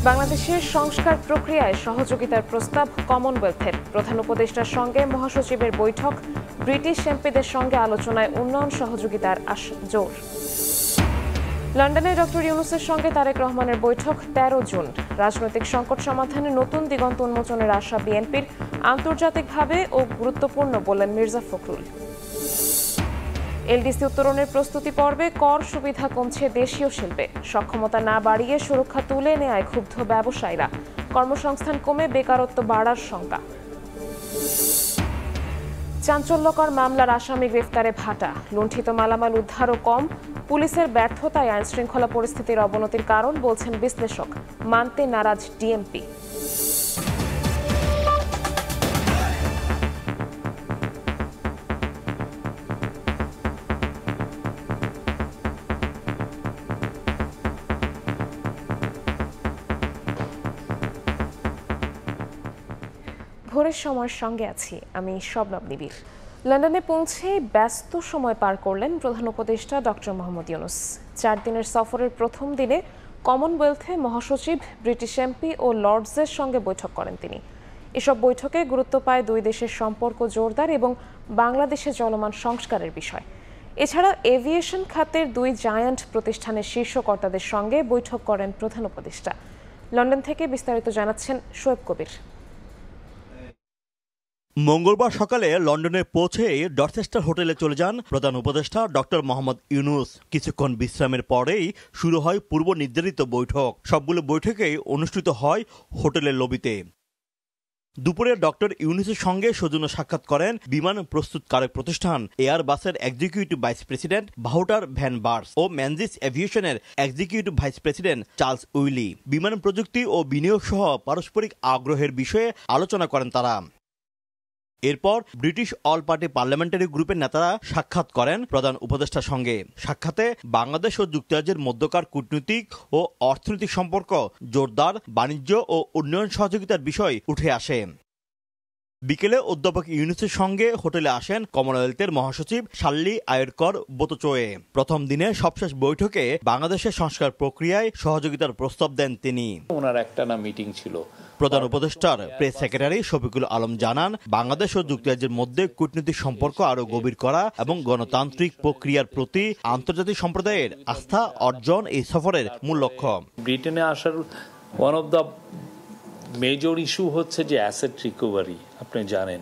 বাংলাদেশের সংস্কার প্রক্রিয়ায় সহযোগিতার প্রস্তাব কমনওয়েলথের। প্রধান উপদেষ্টার সঙ্গে মহাসচিবের বৈঠক। ব্রিটিশ এমপিদের সঙ্গে আলোচনায় উন্নয়ন সহযোগিতার জোর। লন্ডনে ডক্টর ইউনূসের সঙ্গে তারেক রহমানের বৈঠক 13 জুন। রাজনৈতিক সংকট সমাধানে নতুন দিগন্ত উন্মোচনের আশা বিএনপির। আন্তর্জাতিকভাবে ও গুরুত্বপূর্ণ বললেন মির্জা ফখরুল। এলডিসি উত্তরণের প্রস্তুতি পর্বে কর সুবিধা কমছে দেশীয় শিল্পে। সক্ষমতা না বাড়িয়ে সুরক্ষা তুলে নেয় ক্ষুব্ধ ব্যবসায়ীরা। কর্মসংস্থান কমে বেকারত্ব বাড়ার শঙ্কা। চাঞ্চল্যকর মামলার আসামি গ্রেফতারে ভাটা। লুণ্ঠিত মালামাল উদ্ধারও কম। পুলিশের ব্যর্থতায় আইনশৃঙ্খলা পরিস্থিতির অবনতির কারণ বলছেন বিশ্লেষক। মানতে নারাজ ডিএমপি। ভোরের সময়ের সঙ্গে আছি আমি শবনব নিবিড়। লন্ডনে পৌঁছে ব্যস্ত সময় পার করলেন প্রধান উপদেষ্টা ডক্টর মোহাম্মদ ইউনূস। 4 দিনের সফরের প্রথম দিনে কমনওয়েলথে মহাসচিব, ব্রিটিশ এমপি ও লর্ডসের সঙ্গে বৈঠক করেন তিনি। এসব বৈঠকে গুরুত্ব পায় দুই দেশের সম্পর্ক জোরদার এবং বাংলাদেশে চলমান সংস্কারের বিষয়। এছাড়া এভিয়েশন খাতের দুই জায়ান্ট প্রতিষ্ঠানের শীর্ষ কর্তাদের সঙ্গে বৈঠক করেন প্রধান উপদেষ্টা। লন্ডন থেকে বিস্তারিত জানাচ্ছেন শোয়েব কবির। মঙ্গলবার সকালে লন্ডনে পৌঁছে ডরচেস্টার হোটেলে চলে যান প্রধান উপদেষ্টা ডক্টর মোহাম্মদ ইউনূস। কিছুক্ষণ বিশ্রামের পরেই শুরু হয় পূর্ব নির্ধারিত বৈঠক। সবগুলো বৈঠকেই অনুষ্ঠিত হয় হোটেলের লবিতে। দুপুরে ডক্টর ইউনূসের সঙ্গে সৌজন্য সাক্ষাৎ করেন বিমান প্রস্তুতকারক প্রতিষ্ঠান এয়ারবাসের executive vice president Wouter van বার্স ও ম্যানজিস এভিয়েশনের executive vice president Charles Willie. বিমান প্রযুক্তি ও বিনিয়োগ সহ পারস্পরিক আগ্রহের বিষয়ে আলোচনা করেন তারা। এরপর ব্রিটিশ অল পার্টি পার্লামেন্টারি গ্রুপের নেতারা সাক্ষাৎ করেন প্রধান উপদেষ্টার সঙ্গে। সাক্ষাতে বাংলাদেশ ও যুক্তরাজ্যের মধ্যকার কূটনৈতিক ও অর্থনৈতিক সম্পর্ক জোরদার, বাণিজ্য ও উন্নয়ন সহযোগিতার বিষয় উঠে আসে। বিকেলে অধ্যাপক ইউনূসের সঙ্গে হোটেলে আসেন কমনওয়েলথের মহাসচিব শার্লি আয়েরকর বোতচোয়ে। প্রথম দিনে সবশেষ বৈঠকে বাংলাদেশের সংস্কার প্রক্রিয়ায় সহযোগিতার প্রস্তাব দেন তিনি। ওনার একটানা মিটিং ছিল। প্রধান উপদেষ্টার প্রেস সেক্রেটারি শফিকুল আলম জানান, বাংলাদেশ ও যুক্তরাজ্যের মধ্যে কূটনৈতিক সম্পর্ক আরও গভীর করা এবং গণতান্ত্রিক প্রক্রিয়ার প্রতি আন্তর্জাতিক সম্প্রদায়ের আস্থা অর্জন এই সফরের মূল লক্ষ্য। ব্রিটেনে আসার one of the major issue হচ্ছে যে অ্যাসেট রিকভারি। আপনি জানেন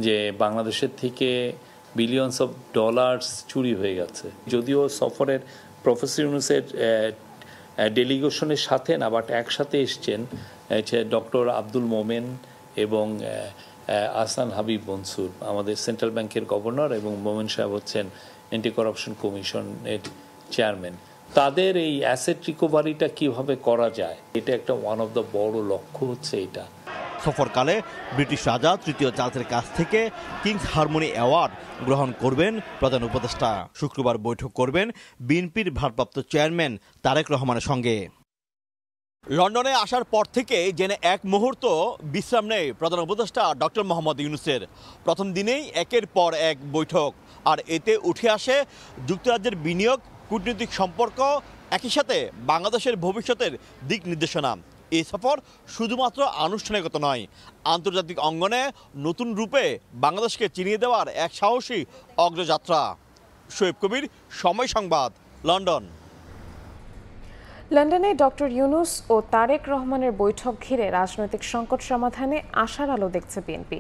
যে বাংলাদেশের থেকে বিলিয়নস অফ ডলার্স চুরি হয়ে গেছে। যদিও সফরের প্রফেসর ইউনূসের ডেলিগেশনের সাথে না, বাট একসাথে এসছেন ডক্টর আব্দুল মোমেন এবং আহসান হাবিব মনসুর, আমাদের সেন্ট্রাল ব্যাংকের গভর্নর, এবং মোমেন সাহেব হচ্ছেন অ্যান্টি করাপশন কমিশনের চেয়ারম্যান। তাদের এই অ্যাসেট রিকভারিটা কিভাবে করা যায়, এটা একটা ওয়ান অফ দ্য বড় লক্ষ্য হচ্ছে এটা। সফরকালে ব্রিটিশ রাজা তৃতীয় চার্লসের কাছ থেকে কিংস হারমোনি অ্যাওয়ার্ড গ্রহণ করবেন প্রধান উপদেষ্টা। শুক্রবার বৈঠক করবেন বিএনপির ভারপ্রাপ্ত চেয়ারম্যান তারেক রহমানের সঙ্গে। লন্ডনে আসার পর থেকে জেনে এক মুহূর্ত বিশ্রাম নেই প্রধান উপদেষ্টা ডক্টর মোহাম্মদ ইউনূসের। প্রথম দিনেই একের পর এক বৈঠক, আর এতে উঠে আসে যুক্তরাজ্যের বিনিয়োগ, কূটনৈতিক সম্পর্ক, একই সাথে বাংলাদেশের ভবিষ্যতের দিক নির্দেশনা। এই সফর শুধুমাত্র আনুষ্ঠানিকতা নয়, আন্তর্জাতিক অঙ্গনে নতুন রূপে বাংলাদেশকে চিনিয়ে দেওয়ার এক সাহসী অগ্রযাত্রা। শোয়েব কবির, সময় সংবাদ, লন্ডন। লন্ডনে ডক্টর ইউনূস ও তারেক রহমানের বৈঠক ঘিরে রাজনৈতিক সংকট সমাধানে আশার আলো দেখছে বিএনপি।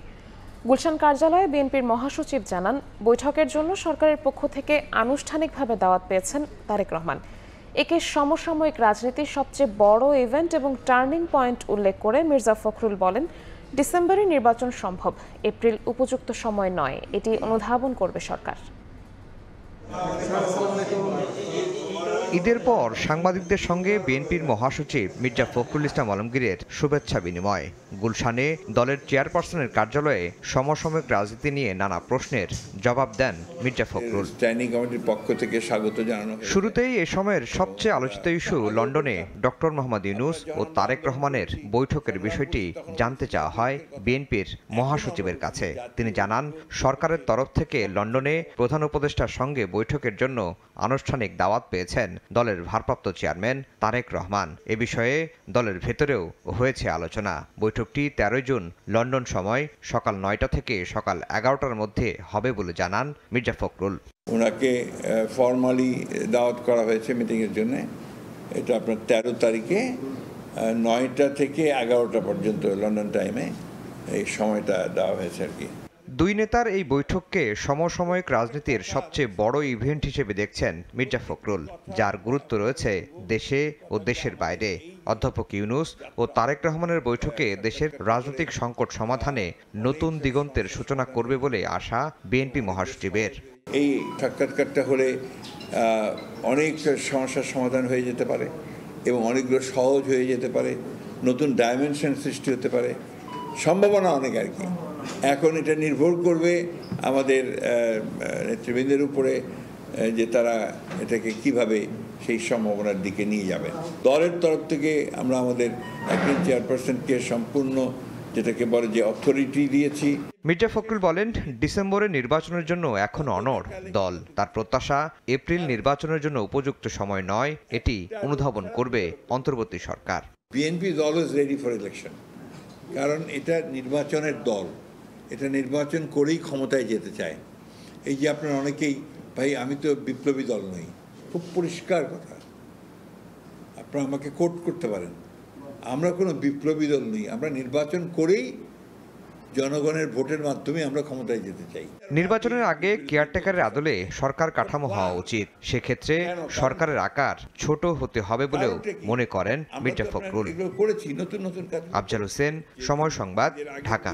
গুলশান কার্যালয়ে বিএনপির মহাসচিব জানান, বৈঠকের জন্য সরকারের পক্ষ থেকে আনুষ্ঠানিকভাবে দাওয়াত পেয়েছেন তারেক রহমান। একে সমসাময়িক রাজনীতির সবচেয়ে বড় ইভেন্ট এবং টার্নিং পয়েন্ট উল্লেখ করে মির্জা ফখরুল বলেন, ডিসেম্বরে নির্বাচন সম্ভব, এপ্রিল উপযুক্ত সময় নয়, এটি অনুধাবন করবে সরকার। ঈদের পর সাংবাদিকদের সঙ্গে বিএনপির মহাসচিব মির্জা ফখরুল ইসলাম আলমগীরের শুভেচ্ছা বিনিময়। গুলশানে দলের চেয়ারপারসনের কার্যালয়ে সমসাময়িক রাজনীতি নিয়ে নানা প্রশ্নের জবাব দেন মির্জা ফখরুল। স্ট্যান্ডিং কমিটির পক্ষ থেকে স্বাগত জানানো। শুরুতেই এ সময়ের সবচেয়ে আলোচিত ইস্যু লন্ডনে ডক্টর মোহাম্মদ ইউনূস ও তারেক রহমানের বৈঠকের বিষয়টি জানতে চাওয়া হয় বিএনপির মহাসচিবের কাছে। তিনি জানান, সরকারের তরফ থেকে লন্ডনে প্রধান উপদেষ্টার সঙ্গে বৈঠকের জন্য আনুষ্ঠানিক দাওয়াত পেয়েছেন দলের ভারপ্রাপ্ত চেয়ারম্যান তারেক রহমান। এ বিষয়ে দলের ভেতরেও হয়েছে আলোচনা। বৈঠকটি 13 জুন লন্ডন সময় সকাল 9টা থেকে সকাল 11টার মধ্যে হবে বলে জানান মির্জা ফখরুল। ওনাকে ফর্মালি দাওয়াত করা হয়েছে মিটিংয়ের জন্য। এটা আপনার 13 তারিখে 9টা থেকে 11টা পর্যন্ত লন্ডন টাইমে এই সময়টা দেওয়া হয়েছে আর কি। দুই নেতার এই বৈঠককে সমসাময়িক রাজনীতির সবচেয়ে বড় ইভেন্ট হিসেবে দেখছেন মির্জা ফখরুল, যার গুরুত্ব রয়েছে দেশে ও দেশের বাইরে। অধ্যাপক ইউনূস ও তারেক রহমানের বৈঠকে দেশের রাজনৈতিক সংকট সমাধানে নতুন দিগন্তের সূচনা করবে বলে আশা বিএনপি মহাসচিবের। এই সাক্ষাৎকারটা হলে অনেক সমস্যার সমাধান হয়ে যেতে পারে এবং অনেকগুলো সহজ হয়ে যেতে পারে, নতুন ডাইমেনশন সৃষ্টি হতে পারে, সম্ভাবনা অনেক আর কি। এখন এটা নির্ভর করবে আমাদের নেতৃবৃন্দের উপরে যে তারা এটাকে কিভাবে সেই সম্ভাবনার দিকে নিয়ে যাবেন। দলের তরফ থেকে আমরা আমাদের একজন চেয়ারপারসনকে সম্পূর্ণ যেটাকে বলে যে অথরিটি দিয়েছি। মির্জা ফখরুল বলেন, ডিসেম্বরে নির্বাচনের জন্য এখন অনড় দল। তার প্রত্যাশা, এপ্রিল নির্বাচনের জন্য উপযুক্ত সময় নয়, এটি অনুধাবন করবে অন্তর্বর্তী সরকার। BNP is always ready for election, কারণ এটা নির্বাচনের দল, এটা নির্বাচন করেই ক্ষমতায় যেতে চায়। এই যে আপনারা অনেকেই, ভাই আমি তো বিপ্লবী দল নই, খুব পরিষ্কার কথা, আপনারা আমাকে কোট করতে পারেন, আমরা কোনো বিপ্লবী দল নই, আমরা নির্বাচন করেই জনগণের ভোটের মাধ্যমে আমরা ক্ষমতায় যেতে চাই। নির্বাচনের আগে কেয়ারটেকারের আদলে সরকার কাঠামো হওয়া উচিত। সেক্ষেত্রে সরকারের আকার ছোট হতে হবে বলেও মনে করেন মির্জা ফখরুল। আফজাল হোসেন, সময় সংবাদ, ঢাকা।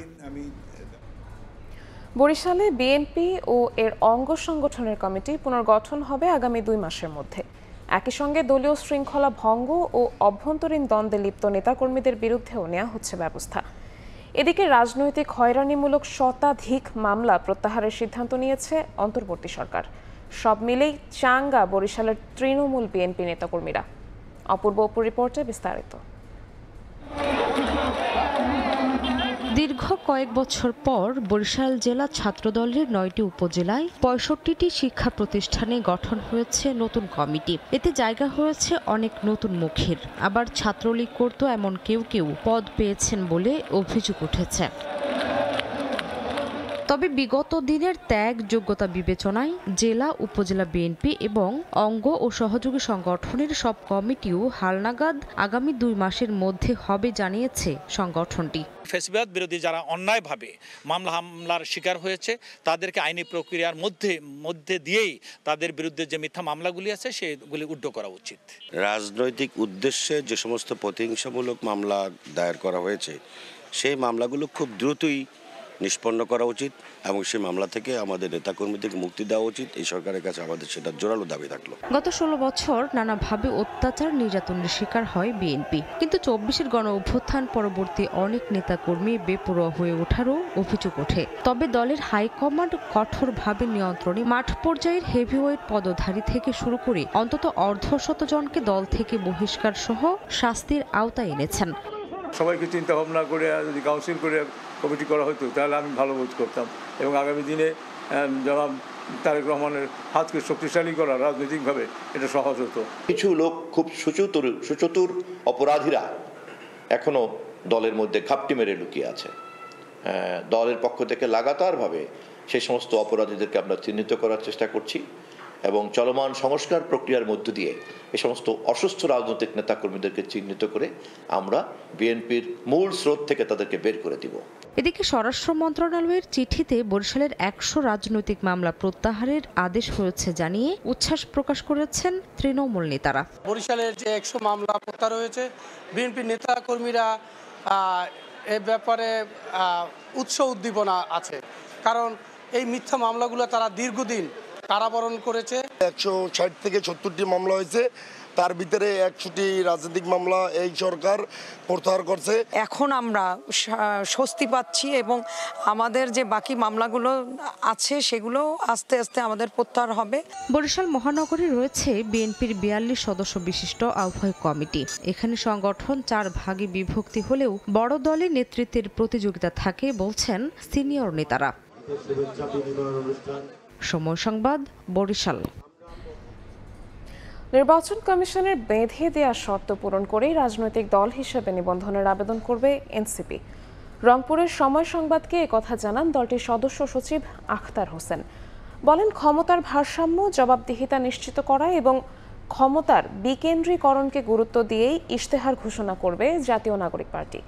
বরিশালে বিএনপি ও এর অঙ্গ সংগঠনের কমিটি পুনর্গঠন হবে আগামী 2 মাসের মধ্যে। একই সঙ্গে দলীয় শৃঙ্খলা ভঙ্গ ও অভ্যন্তরীণ দ্বন্দ্বে লিপ্ত নেতাকর্মীদের বিরুদ্ধেও নেওয়া হচ্ছে ব্যবস্থা। এদিকে রাজনৈতিক হয়রানিমূলক শতাধিক মামলা প্রত্যাহারের সিদ্ধান্ত নিয়েছে অন্তর্বর্তী সরকার। সব মিলেই চাঙ্গা বরিশালের তৃণমূল বিএনপি নেতাকর্মীরা। অপূর্ব রিপোর্টে বিস্তারিত। দীর্ঘ কয়েক বছর পর বরিশাল জেলা ছাত্রদলের 9টি উপজেলায় 65টি শিক্ষা প্রতিষ্ঠানে গঠন হয়েছে নতুন কমিটি। এতে জায়গা হয়েছে অনেক নতুন মুখের। আবার ছাত্রলীগ করত এমন কেউ কেউ পদ পেয়েছেন বলে অভিযোগ উঠেছে। তবে বিগত দিনের ত্যাগ যোগ্যতা বিবেচনায় জেলা উপজেলা বিএনপি এবং অঙ্গ ও সহযোগী সংগঠনের সব কমিটিও হালনাগাদ আগামী 2 মাসের মধ্যে হবে জানিয়েছে সংগঠনটি। ফ্যাসিবাদ বিরোধী যারা অন্যায়ভাবে হামলার শিকার হয়েছে তাদেরকে আইনি প্রক্রিয়ার মধ্যে দিয়েই তাদের বিরুদ্ধে যে মিথ্যা মামলাগুলি আছে সেগুলি উদ্ধ করা উচিত। রাজনৈতিক উদ্দেশ্যে যে সমস্ত প্রতিহিংসামূলক মামলা দায়ের করা হয়েছে সেই মামলাগুলো খুব দ্রুতই নিষ্পন্ন করা উচিত এবং সেই মামলা থেকে আমাদের নেতাকর্মীদেরকে মুক্তি দেওয়া উচিত। এই সরকারের কাছে আমাদের সেটা জোরালো দাবি থাকলো। গত 16 বছর নানাভাবে অত্যাচার নির্যাতনের শিকার হয় বিএনপি, কিন্তু 24-এর গণ অভ্যুত্থান পরবর্তী অনেক নেতাকর্মী বেপরোয়া হয়ে ওঠারও অভিযোগ ওঠে। তবে দলের হাইকমান্ড কঠোরভাবে নিয়ন্ত্রণে মাঠ পর্যায়ের হেভিওয়েট পদধারী থেকে শুরু করে অন্তত অর্ধশত জনকে দল থেকে বহিষ্কার সহ শাস্তির আওতায় এনেছেন। সবাইকে চিন্তা ভাবনা করে যদি কাউন্সিল করে কমিটি করা হতো তাহলে আমি ভালো বোধ করতাম এবং আগামী দিনে জনাব তারেক রহমানের হাতকে শক্তিশালী করা রাজনৈতিকভাবে এটা সহজ হতো। কিছু লোক খুব সুচতুর অপরাধীরা এখনো দলের মধ্যে ঘাপটি মেরে লুকিয়ে আছে। দলের পক্ষ থেকে লাগাতারভাবে সেই সমস্ত অপরাধীদেরকে আমরা চিহ্নিত করার চেষ্টা করছি এবং চলমান সংস্কার প্রক্রিয়ার মধ্য দিয়ে এই সমস্ত অসুস্থ রাজনৈতিক নেতাকর্মীদেরকে চিহ্নিত করে আমরা বিএনপির মূল স্রোত থেকে তাদেরকে বের করে দিব। এদিকে স্বরাষ্ট্র মন্ত্রণালয়ের চিঠিতে বরিশালের 100 রাজনৈতিক মামলা প্রত্যাহারের আদেশ হয়েছে জানিয়ে উচ্ছ্বাস প্রকাশ করেছেন তৃণমূল নেতারা। বরিশালের যে 100 মামলা প্রত্যাহার হয়েছে, বিএনপি নেতাকর্মীরা এ ব্যাপারে উদ্দীপনা আছে, কারণ এই মিথ্যা মামলাগুলো তারা দীর্ঘদিন কারাবরণ করেছে। 160 থেকে 70টি মামলা হয়েছে, তার ভিতরে 100টি রাজনৈতিক মামলা এই সরকার প্রত্যাহার করছে। এখন আমরা স্বস্তি পাচ্ছি এবং আমাদের যে বাকি মামলাগুলো আছে সেগুলো আস্তে আস্তে আমাদের প্রত্যাহার হবে। বরিশাল মহানগরে রয়েছে বিএনপির 42 সদস্য বিশিষ্ট আহ্বায়ক কমিটি। এখানে সংগঠন 4 ভাগে বিভক্তি হলেও বড় দলের নেতৃত্বের প্রতিযোগিতা থাকে বলছেন সিনিয়র নেতারা। সময় সংবাদ, বরিশাল। নির্বাচন কমিশনের বেঁধে দেওয়া শর্ত পূরণ করেই রাজনৈতিক দল হিসেবে নিবন্ধনের আবেদন করবে এনসিপি। রংপুরের সময় সংবাদকে একথা জানান দলটির সদস্য সচিব আখতার হোসেন। বলেন, ক্ষমতার ভারসাম্য, জবাবদিহিতা নিশ্চিত করা এবং ক্ষমতার বিকেন্দ্রীকরণকে গুরুত্ব দিয়েই ইশতেহার ঘোষণা করবে জাতীয় নাগরিক পার্টি।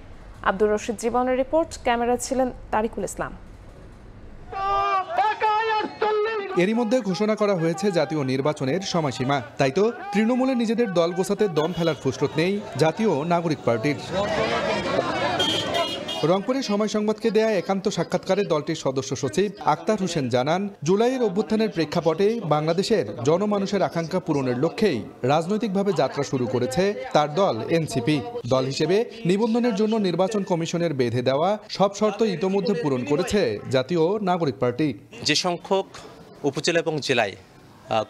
আব্দুর রশিদ জীবনের রিপোর্ট, ক্যামেরা ছিলেন তারিকুল ইসলাম। এরই মধ্যে ঘোষণা করা হয়েছে জাতীয় নির্বাচনের সময়সীমা। তাই তো তৃণমূলে নিজেদের দল গোছাতে দম ফেলার ফুসরত নেই জাতীয় নাগরিক পার্টির। রংপুরে সময় সংবাদকে দেয়া একান্ত সাক্ষাৎকারে দলটির সদস্য সচিব আখতার হোসেন জানান, জুলাইয়ের অভ্যুত্থানের প্রেক্ষাপটে বাংলাদেশের জনমানুষের আকাঙ্ক্ষা পূরণের লক্ষ্যেই রাজনৈতিকভাবে যাত্রা শুরু করেছে তার দল এনসিপি। দল হিসেবে নিবন্ধনের জন্য নির্বাচন কমিশনের বেঁধে দেওয়া সব শর্ত ইতোমধ্যে পূরণ করেছে জাতীয় নাগরিক পার্টি। যে সংখ্যক উপজেলা এবং জেলায়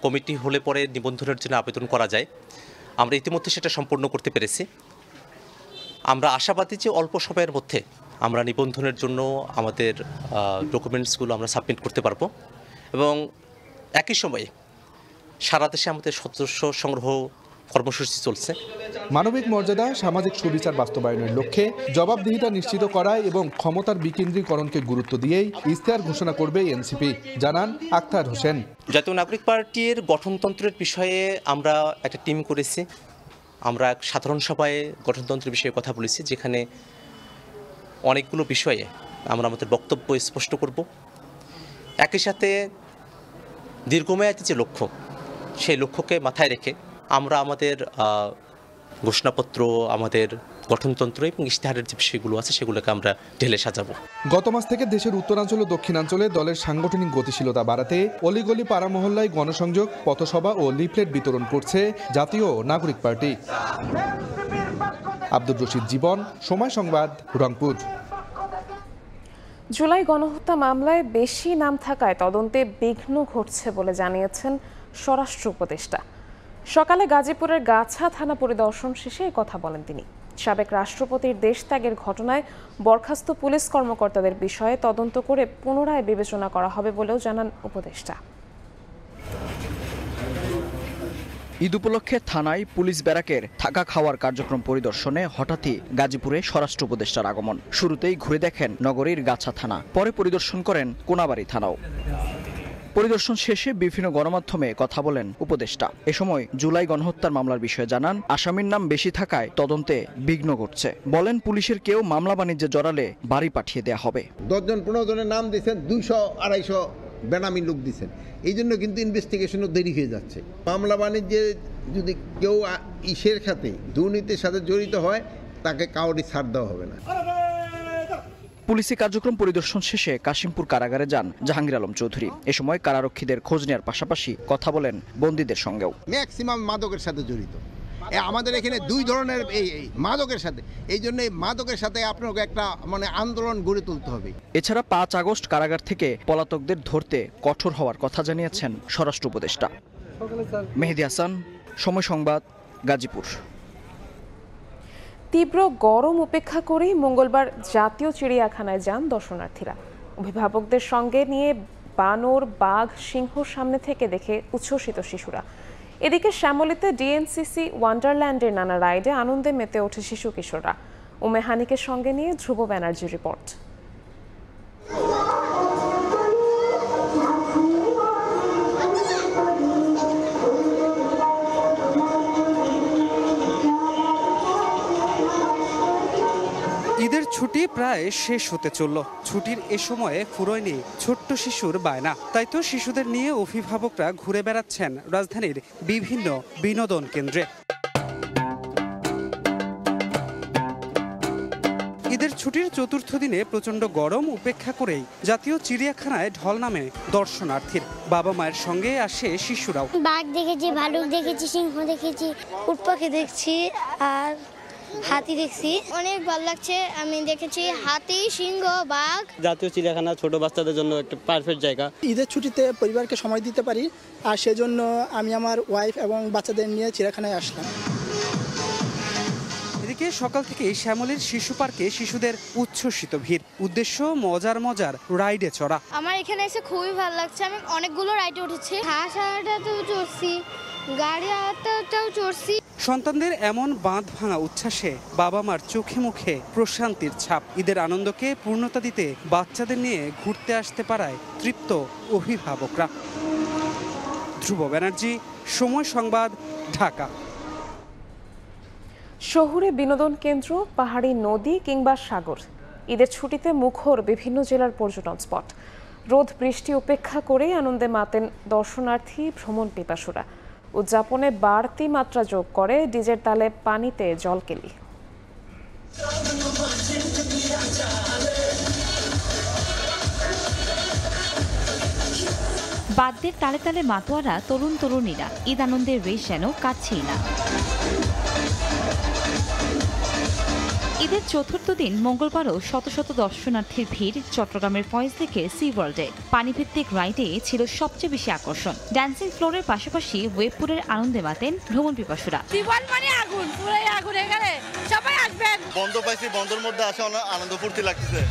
কমিটি হলে পরে নিবন্ধনের জন্য আবেদন করা যায়, আমরা ইতিমধ্যে সেটা সম্পূর্ণ করতে পেরেছি। আমরা আশাবাদী যে অল্প সময়ের মধ্যে আমরা নিবন্ধনের জন্য আমাদের ডকুমেন্টসগুলো আমরা সাবমিট করতে পারবো এবং একই সময়ে সারা দেশে আমাদের সদস্য সংগ্রহ কর্মসূচি চলছে। মানবিক মর্যাদা, সামাজিক সুবিচার বাস্তবায়নের লক্ষ্যে জবাবদিহিতা নিশ্চিত করা এবং ক্ষমতার বিকেন্দ্রীকরণকে গুরুত্ব দিয়েই ইশতেহার ঘোষণা করবে এনসিপি, জানান আখতার হোসেন। জাতীয় নাগরিক পার্টির গঠনতন্ত্রের বিষয়ে আমরা একটা টিম করেছি। আমরা এক সাধারণ সভায় গঠনতন্ত্রের বিষয়ে কথা বলেছি, যেখানে অনেকগুলো বিষয়ে আমরা আমাদের বক্তব্য স্পষ্ট করব। একই সাথে দীর্ঘমেয়াদী যে লক্ষ্য, সেই লক্ষ্যকে মাথায় রেখে আমরা আমাদের ঘোষণাপত্র, আমাদের গঠনতন্ত্র এবং ইশতেহারের যে বিষয়গুলো আছে সেগুলোকে আমরা ঢেলে সাজাবো। গত মাস থেকে দেশের উত্তরাঞ্চল ও দক্ষিণাঞ্চলে দলের সাংগঠনিক গতিশীলতা বাড়াতে অলিগলি, পাড়া মহল্লায় গণসংযোগ, পথসভা ও লিফলেট বিতরণ করছে জাতীয় নাগরিক পার্টি। আব্দুর রশিদ জীবন, সময় সংবাদ, রংপুর। জুলাই গণহত্যা মামলায় বেশি নাম থাকায় তদন্তে বিঘ্ন ঘটছে বলে জানিয়েছেন স্বরাষ্ট্র উপদেষ্টা। সকালে গাজীপুরের গাছা থানা পরিদর্শন শেষে কথা বলেন তিনি। সাবেক রাষ্ট্রপতির দেশত্যাগের ঘটনায় বরখাস্ত পুলিশ কর্মকর্তাদের বিষয়ে তদন্ত করে পুনরায় বিবেচনা করা হবে বলেও জানান উপদেষ্টা। ঈদ উপলক্ষে থানায় পুলিশ ব্যারাকের থাকা খাওয়ার কার্যক্রম পরিদর্শনে হঠাৎই গাজীপুরে স্বরাষ্ট্র উপদেষ্টার আগমন। শুরুতেই ঘুরে দেখেন নগরীর গাছা থানা, পরে পরিদর্শন করেন কোনাবাড়ি থানাও। পরিদর্শন শেষে বিভিন্ন গণমাধ্যমে কথা বলেন উপদেষ্টা। এ সময় জুলাই গণহত্যার মামলার বিষয়ে জানান, আসামির নাম বেশি থাকায় তদন্তে বিঘ্ন ঘটছে। বলেন, পুলিশের কেউ মামলা বাণিজ্যে জড়ালে বাড়ি পাঠিয়ে দেয়া হবে। 10-15 জনের নাম দিয়েছেন, 200-250 বেনামি লোক দিচ্ছেন, এই জন্য কিন্তু ইনভেস্টিগেশনও দেরি হয়ে যাচ্ছে। মামলা বাণিজ্যে যদি কেউ ইসের সাথে দুর্নীতির সাথে জড়িত হয়, তাকে কাউরি ছাড় দেওয়া হবে না। পুলিশি কার্যক্রম পরিদর্শন শেষে কাশিমপুর কারাগারে যান জাহাঙ্গীর আলম চৌধুরী। এ সময় কারারক্ষীদের খোঁজ নেওয়ার পাশাপাশি কথা বলেন বন্দীদের সঙ্গেও। ম্যাক্সিমাম মাদকের সাথে জড়িত আমাদের এখানে 2 ধরনের এই মাদকের সাথে, এই জন্য মাদকের সাথে আপনাকে একটা আন্দোলন গড়ে তুলতে হবে। এছাড়া 5 আগস্ট কারাগার থেকে পলাতকদের ধরতে কঠোর হওয়ার কথা জানিয়েছেন স্বরাষ্ট্র উপদেষ্টা। মেহেদী হাসান, সময় সংবাদ, গাজীপুর। তীব্র গরম উপেক্ষা করেই মঙ্গলবার জাতীয় চিড়িয়াখানায় যান দর্শনার্থীরা। অভিভাবকদের সঙ্গে নিয়ে বানর, বাঘ, সিংহ সামনে থেকে দেখে উচ্ছ্বসিত শিশুরা। এদিকে শ্যামলীতে ডিএনসিসি ওয়ান্ডারল্যান্ডের নানা রাইডে আনন্দে মেতে ওঠে শিশু কিশোররা। উমেহানিকে সঙ্গে নিয়ে ধ্রুব ব্যানার্জি রিপোর্ট। ঈদের ছুটি প্রায় শেষ হতে চলল। ছুটির এ সময়ে ফুরোয়নি ছোট্ট শিশুর বায়না। তাই তো শিশুদের নিয়ে অভিভাবকরা ঘুরে বেড়াচ্ছেন রাজধানীর বিভিন্ন বিনোদন কেন্দ্রে। ঈদের ছুটির চতুর্থ দিনে প্রচণ্ড গরম উপেক্ষা করেই জাতীয় চিড়িয়াখানায় ঢল নামে দর্শনার্থীর। বাবা মায়ের সঙ্গে আসে শিশুরাও। বাঘ দেখেছি, ভালুক দেখেছি, সিংহ দেখেছি, উট পাখি দেখছি আর হাতি দেখছি। অনেক ভালো লাগছে। আমি দেখেছি হাতি, সিংহ, বাঘ। জাতীয় চিড়িয়াখানা ছোট বাচ্চাদের জন্য একটা পারফেক্ট জায়গা। ঈদের ছুটিতে পরিবারকে সময় দিতে পারি, আর সেজন্য আমি আমার ওয়াইফ এবং বাচ্চাদের নিয়ে চিড়িয়াখানায় আসলাম। এদিকে সকাল থেকেই শ্যামলীর শিশু পার্কে শিশুদের উচ্ছ্বসিত ভিড়। উদ্দেশ্য মজার রাইডে চড়া। আমার এখানে এসে খুবই ভালো লাগছে। আমি অনেকগুলো রাইডে উঠেছি। হাঁস তো চড়ছি, গাড়িটাও চড়ছি। সন্তানদের এমন বাঁধ ভাঙা উচ্ছ্বাসে বাবা মার চোখে মুখে প্রশান্তির ছাপ। ঈদের আনন্দকে পূর্ণতা দিতে বাচ্চাদের নিয়ে ঘুরতে আসতে পারায় তৃপ্ত অভিভাবকরা। ধ্রুব ব্যানার্জি, সময় সংবাদ, ঢাকা। শহুরে বিনোদন কেন্দ্র, পাহাড়ি নদী কিংবা সাগর, ঈদের ছুটিতে মুখর বিভিন্ন জেলার পর্যটন স্পট। রোদ বৃষ্টি উপেক্ষা করে আনন্দে মাতেন দর্শনার্থী, ভ্রমণ পিপাসুরা। উদযাপনে বাড়তি মাত্রা যোগ করে ডিজের তালে পানিতে জলকেলি। বাদ্যের তালে তালে মাতোয়ারা তরুণ তরুণীরা। ঈদ আনন্দের রেশ যেন কাটছেই না। ঈদের চতুর্থ দিন মঙ্গলবারও শত শত দর্শনার্থীর ভিড় চট্টগ্রামের ফয়েজলেকে সি ওয়ার্ল্ডে। পানিভিত্তিক রাইডে ছিল সবচেয়ে বেশি আকর্ষণ। ড্যান্সিং ফ্লোরের পাশাপাশি ওয়েবপুরের আনন্দে মাতেন ভ্রমণ পিপাসুরা। আগুন, পুরাই আগুন, এখানে সবাই আসবেন। বন্ধ পাইছি, বন্ধের মধ্যে আসে আনন্দ ফুর্তি লাগতেছে।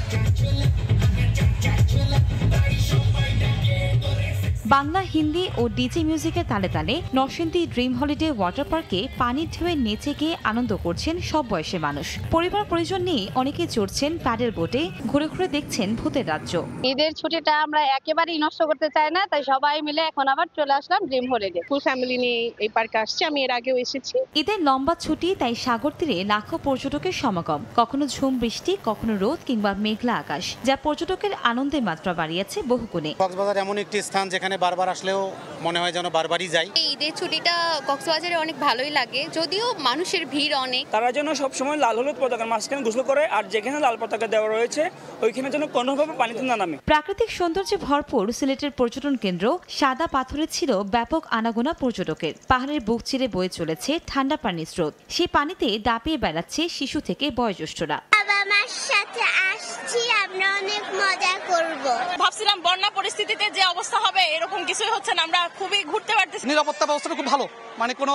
বাংলা, হিন্দি ও ডিজে মিউজিকের তালে তালে নরসিংদী ড্রিম হলিডে ওয়াটার পার্কে পানির ঢেউয়ে নেচে গিয়ে আনন্দ করছেন সব বয়সের মানুষ। পরিবার পরিজন নিয়ে অনেকে চড়ছেন প্যাডেল বোটে, ঘুরে ঘুরে দেখছেন ভূতের রাজ্য। ঈদের ছুটিটা আমরা একেবারেই নষ্ট করতে চাই না, তাই সবাই মিলে এখন আবার চলে আসলাম ড্রিম হলিডে। ফুল ফ্যামিলি নিয়ে এই পার্কে আসছি, আমি এর আগেও এসেছি। ঈদের লম্বা ছুটি, তাই সাগর তীরে লাখো পর্যটকের সমাগম। কখনো ঝুম বৃষ্টি, কখনো রোদ কিংবা মেঘলা আকাশ, যা পর্যটকের আনন্দের মাত্রা বাড়িয়েছে বহুগুণে। কক্সবাজার এমন একটি স্থান যেখানে বারবার আসলেও মনে হয় যেন বারবারই যাই। ঈদের ছুটিটা কক্সবাজারে অনেক ভালোই লাগে, যদিও মানুষের ভিড় অনেক। তারা যেন সবসময় লাল হলুদ পতাকার মাঝখানে গোসল করে, আর যেখানে লাল পতাকা দেওয়া রয়েছে ওইখানে যেন কোনোভাবে পানিতে না নামে। প্রাকৃতিক সৌন্দর্যে ভরপুর সিলেটের পর্যটন কেন্দ্র সাদা পাথরে ছিল ব্যাপক আনাগোনা পর্যটকের। পাহাড়ের বুক চিরে বয়ে চলেছে ঠান্ডা পানির স্রোত। সেই পানিতে দাপিয়ে বেড়াচ্ছে শিশু থেকে বয়োজ্যেষ্ঠরা। আমার সাথে আসছি, আমরা অনেক মজা করব। ভাবছিলাম বন্যা পরিস্থিতিতে যে অবস্থা হবে এরকম কিছুই হচ্ছে না, আমরা খুবই ঘুরতে পারতেছি। নিরাপত্তা ব্যবস্থাটা খুব ভালো, মানে কোনো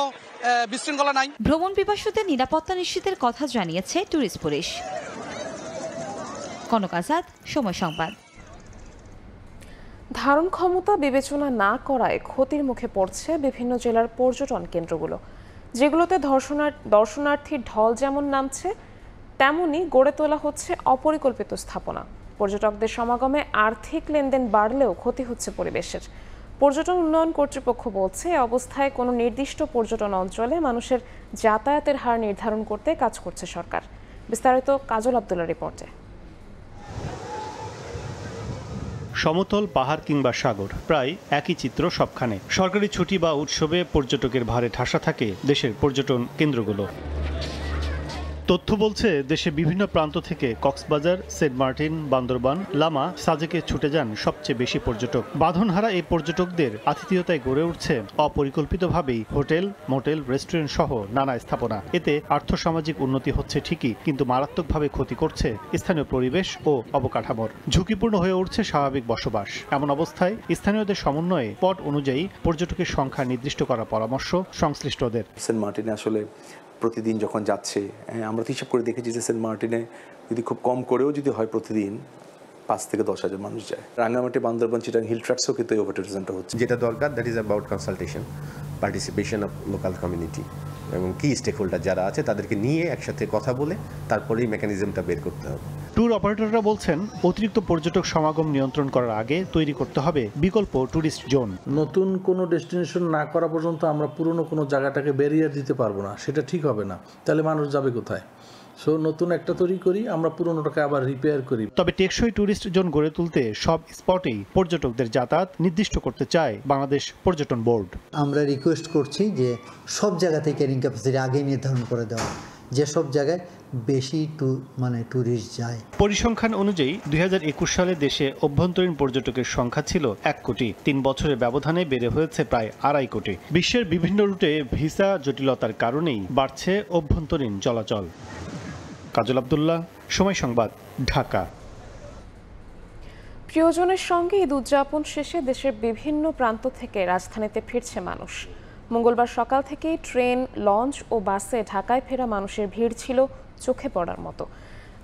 বিশৃঙ্খলা নাই। ভ্রমণ পিপাসুদের নিরাপত্তা নিশ্চিতের কথা জানিয়েছে ট্যুরিস্ট পুলিশ। কনক আজাদ, সময় সংবাদ। ধারণ ক্ষমতা বিবেচনা না করায় ক্ষতির মুখে পড়ছে বিভিন্ন জেলার পর্যটন কেন্দ্রগুলো। যেগুলোতে দর্শনার্থীর ঢল যেমন নামছে, তেমনি গড়ে তোলা হচ্ছে অপরিকল্পিত স্থাপনা। পর্যটকদের সমাগমে আর্থিক লেনদেন বাড়লেও ক্ষতি হচ্ছে পরিবেশের। পর্যটন উন্নয়ন কর্তৃপক্ষ বলছে, অবস্থায় কোনো নির্দিষ্ট পর্যটন অঞ্চলে মানুষের যাতায়াতের হার নির্ধারণ করতে কাজ করছে সরকার। বিস্তারিত কাজল আব্দুল্লাহর রিপোর্টে। সমতল, পাহাড় কিংবা সাগর, প্রায় একই চিত্র সবখানে। সরকারি ছুটি বা উৎসবে পর্যটকের ভারে ঠাসা থাকে দেশের পর্যটন কেন্দ্রগুলো। তথ্য বলছে, দেশে বিভিন্ন প্রান্ত থেকে কক্সবাজার, সেন্ট মার্টিন, বান্দরবান, লামা, সাজেকে ছুটে যান সবচেয়ে বেশি পর্যটক। বাঁধনহারা এই পর্যটকদের আতিথেয়তায় গড়ে উঠছে অপরিকল্পিতভাবেই হোটেল, মোটেল, রেস্টুরেন্ট সহ নানা স্থাপনা। এতে আর্থসামাজিক উন্নতি হচ্ছে ঠিকই, কিন্তু মারাত্মকভাবে ক্ষতি করছে স্থানীয় পরিবেশ ও অবকাঠামোর। ঝুঁকিপূর্ণ হয়ে উঠছে স্বাভাবিক বসবাস। এমন অবস্থায় স্থানীয়দের সমন্বয়ে স্পট অনুযায়ী পর্যটকের সংখ্যা নির্দিষ্ট করার পরামর্শ সংশ্লিষ্টদের। সেন্ট মার্টিনে আসলে প্রতিদিন যখন যাচ্ছে, আমরা হিসাব করে দেখেছি যে সেন্ট মার্টিনে যদি খুব কম করেও যদি হয় প্রতিদিন 5 থেকে 10,000 মানুষ যায়। রাঙ্গামাটি, বান্দরবান, চিটাং, হিল ট্র্যাকসও কিন্তু এই ওভার ট্যুরিজমটা হচ্ছে। যেটা দরকার, that is about consultation, participation of local community এবং কি স্টেক হোল্ডার যারা আছে তাদেরকে নিয়ে একসাথে কথা বলে তারপরেই মেকানিজমটা বের করতে হবে। ট্যুর অপারেটররা বলছেন, অতিরিক্ত পর্যটক সমাগম নিয়ন্ত্রণ করার আগে তৈরি করতে হবে বিকল্প ট্যুরিস্ট জোন। নতুন কোনো ডেস্টিনেশন না করা পর্যন্ত আমরা পুরনো কোনো জায়গাটাকে ব্যারিয়ার দিতে পারবো না, সেটা ঠিক হবে না। তাহলে মানুষ যাবে কোথায়? সো নতুন একটা তৈরি করি, আমরা পুরনোটাকে আবার রিপেয়ার করি। তবে টেকসই ট্যুরিস্ট জোন গড়ে তুলতে সব স্পটেই পর্যটকদের যাতায়াত নির্দিষ্ট করতে চায় বাংলাদেশ পর্যটন বোর্ড। আমরা রিকোয়েস্ট করছি যে সব জায়গাতেই ক্যারিং ক্যাপাসিটি আগেই নির্ধারণ করে দেওয়া, যে সব জায়গায় বেশি ট্যুরিস্ট যায়। পরিসংখ্যান অনুযায়ী 2021 সালে দেশে অভ্যন্তরীণ পর্যটকের সংখ্যা ছিল 1 কোটি। 3 বছরের ব্যবধানে বেড়ে হয়েছে প্রায় 2.5 কোটি। বিশ্বের বিভিন্ন রুটে ভিসা জটিলতার কারণেই বাড়ছে অভ্যন্তরীণ চলাচল। কাজল আব্দুল্লাহ, সময় সংবাদ, ঢাকা। প্রিয়জনের সঙ্গে ঈদ উদযাপন শেষে দেশের বিভিন্ন প্রান্ত থেকে রাজধানীতে ফিরছে মানুষ। মঙ্গলবার সকাল থেকেই ট্রেন, লঞ্চ ও বাসে ঢাকায় ফেরা মানুষের ভিড় ছিল চোখে পড়ার মতো।